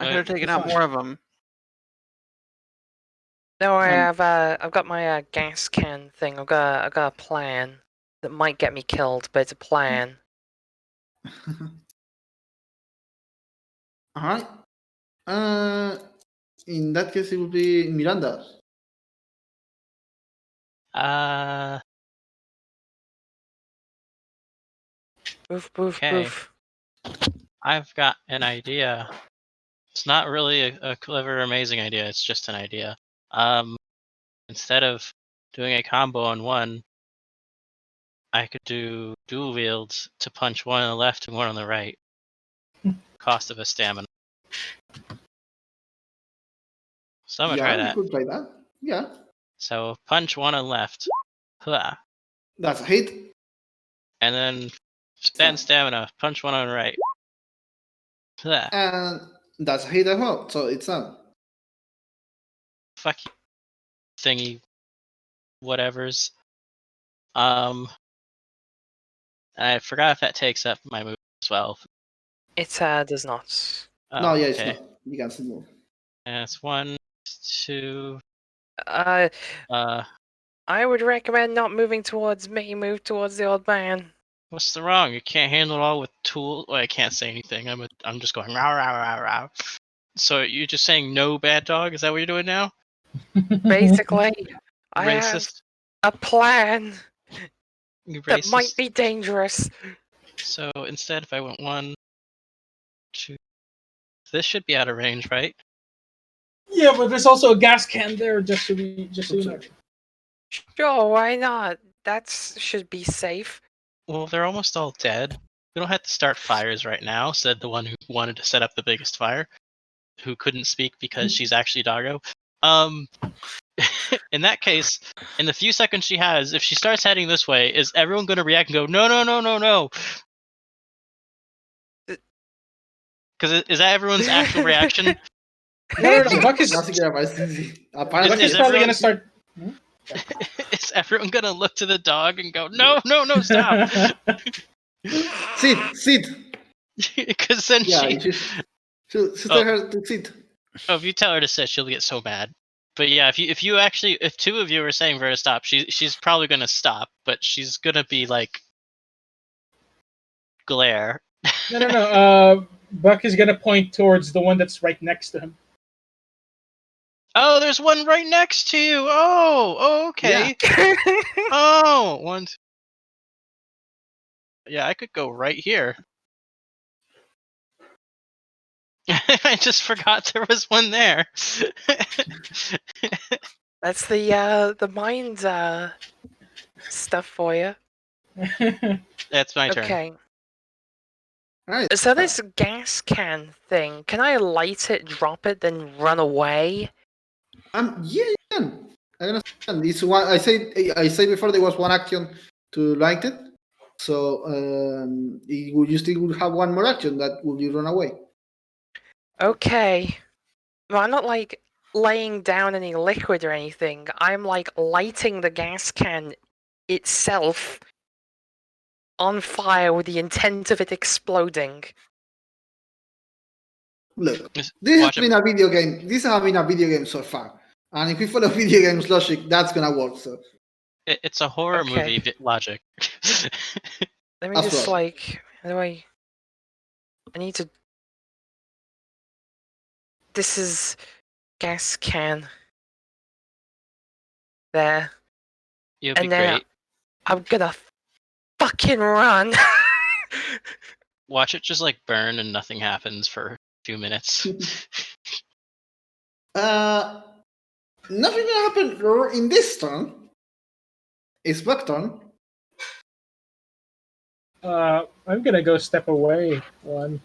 I Wait, could have taken out fine. more of them. No, I've got my gas can thing. I've got a plan that might get me killed, but it's a plan. Alright. In that case, it will be Miranda. Boof, boof, Okay. boof. I've got an idea. It's not really a clever, amazing idea. It's just an idea. Instead of doing a combo on one, I could do dual wields to punch one on the left and one on the right. Cost of a stamina. So I'm gonna try Yeah, you that. could try that. Yeah. So punch one on left. Hua. That's a hit. And then spend stamina. Punch one on right. Hua. And that's a hit as well. So it's down. Fuck you, thingy whatevers. I forgot if that takes up my move as well. It does not. Oh, No, yeah, it's okay. not. You can still move. And it's 1, 2. I would recommend not moving towards me. Move towards the old man. What's the wrong? You can't handle it all with tools. Well, I can't say anything. I'm just going rah rah rah rah. So you're just saying no, bad dog? Is that what you're doing now? Basically, I have Racist. a plan You that racist. might be dangerous. So instead, if I went 1, 2, this should be out of range, right? Yeah, but there's also a gas can there, just so you know. Sure, why not? That should be safe. Well, they're almost all dead. We don't have to start fires right now, said the one who wanted to set up the biggest fire, who couldn't speak because she's actually Doggo. In that case, in the few seconds she has, if she starts heading this way, is everyone going to react and go, no, no, no, no, no? Because is that everyone's actual reaction? No, Buck is Apparently, Is probably everyone- gonna start. Is everyone going to look to the dog and go, no, no, no, stop? sit. Because then Yeah, she... she'll tell her to sit. Oh, if you tell her to sit, she'll get so mad. But yeah, if two of you are saying for her to stop, she's probably gonna stop, but she's gonna be like glare. No. Buck is gonna point towards the one that's right next to him. Oh, there's one right next to you. Oh, okay. Oh, one. Yeah, I could go right here. I just forgot there was one there. That's the mind stuff for you. That's my turn. Okay. Right. So this gas can thing, can I light it, drop it, then run away? Yeah, you can. I understand. It's one. I said before there was one action to light it, so you still would have one more action that would you run away. Okay. Well, I'm not like laying down any liquid or anything. I'm like lighting the gas can itself on fire with the intent of it exploding. Look, Just this has watch it. been a video game. This has been a video game so far, and if we follow video games logic, that's gonna work. So It's a horror Okay. movie logic. Let me That's just right. like, how do I need to. This is gas can. There. You'll be And then great. I'm gonna fucking run. Watch it just like burn and nothing happens for a few minutes. nothing gonna happen in this turn. It's Buck's turn. I'm gonna go step away 1,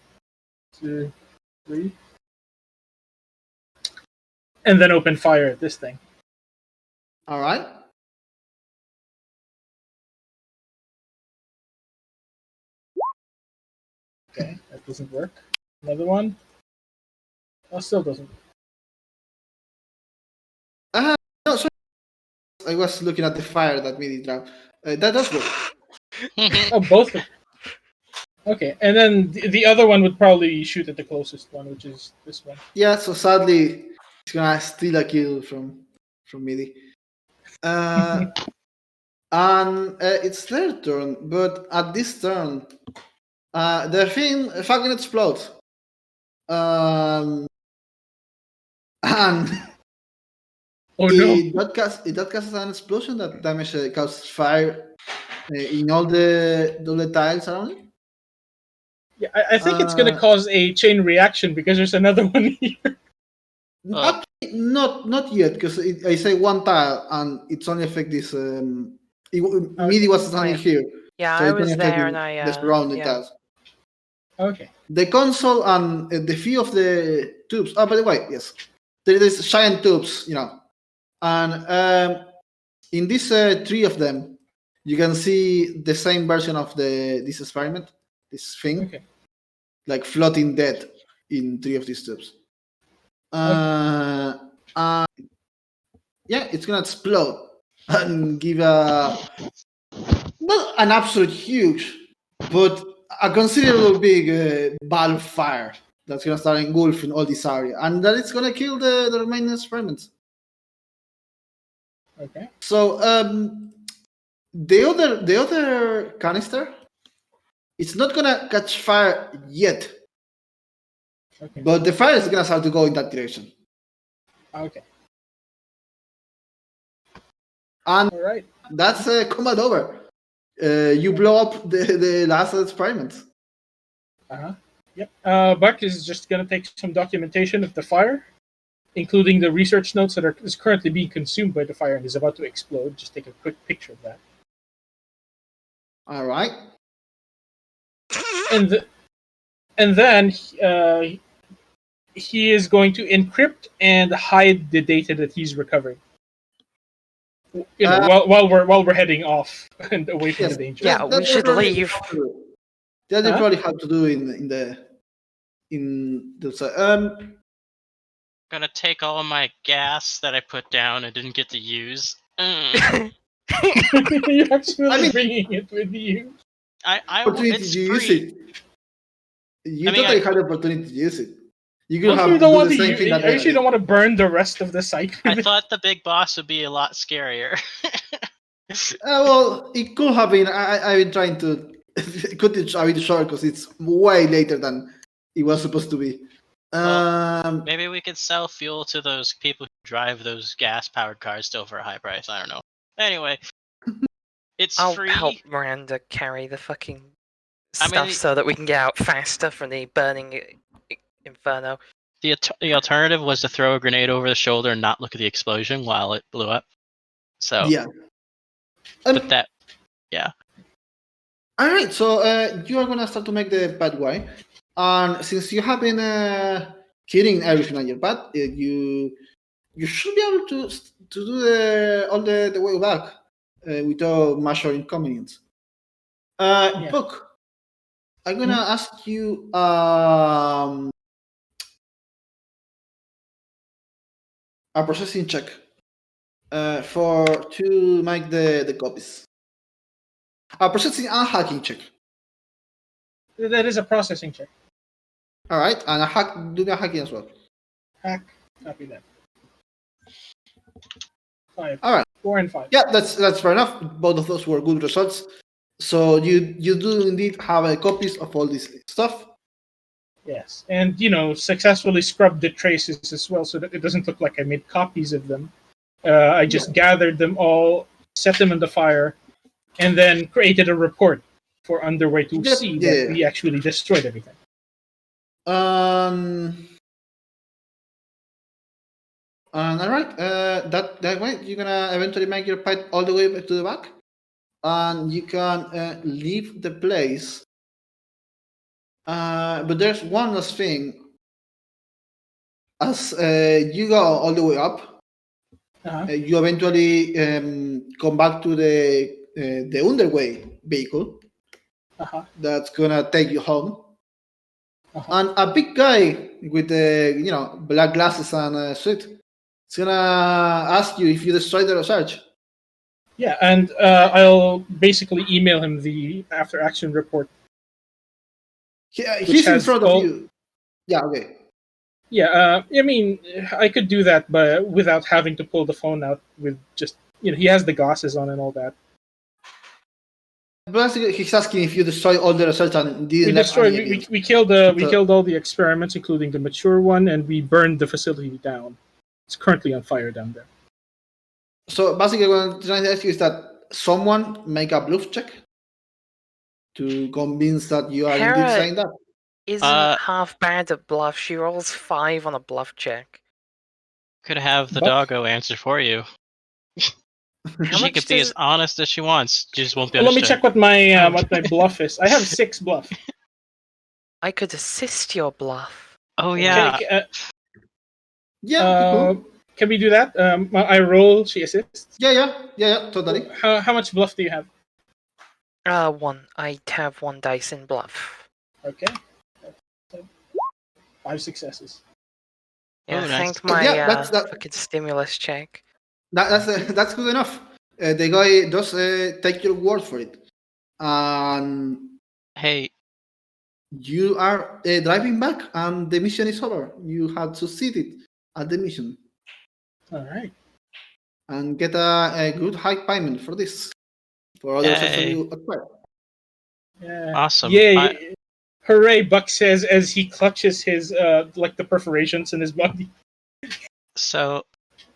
2, 3. And then open fire at this thing. All right. Okay, that doesn't work. Another one. Oh, still doesn't work. No, sorry. I was looking at the fire that made it drown. That does work. Oh, both. Okay, and then the other one would probably shoot at the closest one, which is this one. Yeah, so sadly, it's gonna steal a kill from Midi. And it's their turn, but at this turn, the thing fucking explodes. And Oh no! it causes an explosion that causes fire in all the tiles around it. Yeah, I think it's going to cause a chain reaction because there's another one here. Actually, not yet, because I say one tile and it's only affect this. Midi was standing here. Yeah, So I it can was affect there, and I the surrounding yeah. tiles. Okay. The console and the few of the tubes. Oh, by the way, yes, there is giant tubes, and in these 3 of them, you can see the same version of this experiment, this thing, Okay. like floating dead in 3 of these tubes. Yeah, it's gonna explode and give not an absolute huge, but a considerable big ball of fire that's gonna start engulfing all this area, and that it's gonna kill the remaining experiments. Okay. So the other canister, it's not gonna catch fire yet, Okay. but the fire is gonna start to go in that direction. Okay. And All right. that's combat over. You blow up the last experiment. Yep. Buck is just going to take some documentation of the fire, including the research notes that is currently being consumed by the fire and is about to explode. Just take a quick picture of that. All right. And then he is going to encrypt and hide the data that he's recovering. While we're heading off and away from the danger. Yeah, we should leave. That you probably have to do in the Gonna take all of my gas that I put down and didn't get to use. You're actually bringing it with you. Opportunity It's to use free. it. You totally had the opportunity to use it. You could Don't have you don't do want the to same use, thing that I actually don't want to burn the rest of the site. I thought the big boss would be a lot scarier. Well, it could have been. I've been trying to cut it a bit short because it's way later than it was supposed to be. Maybe we could sell fuel to those people who drive those gas-powered cars still for a high price. I don't know. Anyway, it's I'll free. help Miranda carry the fucking stuff so that we can get out faster from the burning inferno. The alternative was to throw a grenade over the shoulder and not look at the explosion while it blew up. So yeah. But that, yeah. All right, so you are gonna start to make the pathway, and since you have been killing everything on your path, you should be able to do all the way back without major inconvenience. Book, I'm gonna ask you a processing check to make the copies. A processing and hacking check. That is a processing check. All right, and do the hacking as well. Hack, copy that. 5. All right. 4 and 5. Yeah, that's fair enough. Both of those were good results. So you do indeed have copies of all this stuff. Yes, and successfully scrubbed the traces as well, so that it doesn't look like I made copies of them. I just gathered them all, set them in the fire, and then created a report for Underway to see that we actually destroyed everything. All right. That way you're gonna eventually make your path all the way back to the back, and you can leave the place But there's one last thing. As you go all the way up, you eventually come back to the underway vehicle that's gonna take you home. And a big guy with black glasses and a suit is gonna ask you if you destroyed the research. Yeah, and I'll basically email him the after action report. He's in has front all- of you. Yeah, okay. Yeah, I mean, I could do that, but without having to pull the phone out. With just he has the glasses on and all that. Basically, he's asking if you destroyed all the research and didn't We let destroyed. any evidence. We killed all the experiments, including the mature one, and we burned the facility down. It's currently on fire down there. So basically, what I'm trying to ask you is that someone make a bluff check to convince that you are indeed Hera saying that. Isn't half bad at bluff. She rolls 5 on a bluff check. Could have the Buck? doggo answer for you. How She much could be does- as honest as she wants. She just won't be Well, let me understood. check what my bluff is. I have 6 bluff. I could assist your bluff. Oh yeah. Yeah, cool. Can we do that? I roll. She assists. Yeah, totally. How much bluff do you have? 1. I have 1 dice in bluff. Okay. 5 successes. Yeah, Oh, nice. thank my Yeah, that's- fucking stimulus check. That's good enough. The guy does take your word for it, and Hey, you are driving back, and the mission is over. You have succeeded at the mission, All right. and get a good high payment for this, for other research that Yay. you acquire. Yeah. awesome. Yay! Hooray! Buck says as he clutches his like the perforations in his body. So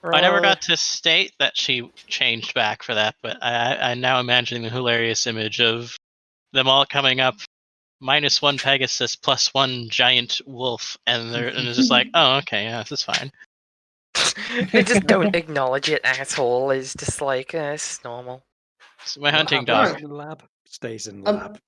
I never Roll. got to state that she changed back for that, but I'm now imagining the hilarious image of them all coming up, -1 Pegasus, +1 giant wolf, and it's just like, oh, okay, yeah, this is fine. They just don't acknowledge it at all. It's just like, it's normal. It's my hunting What happens dog. in the lab stays in the lab.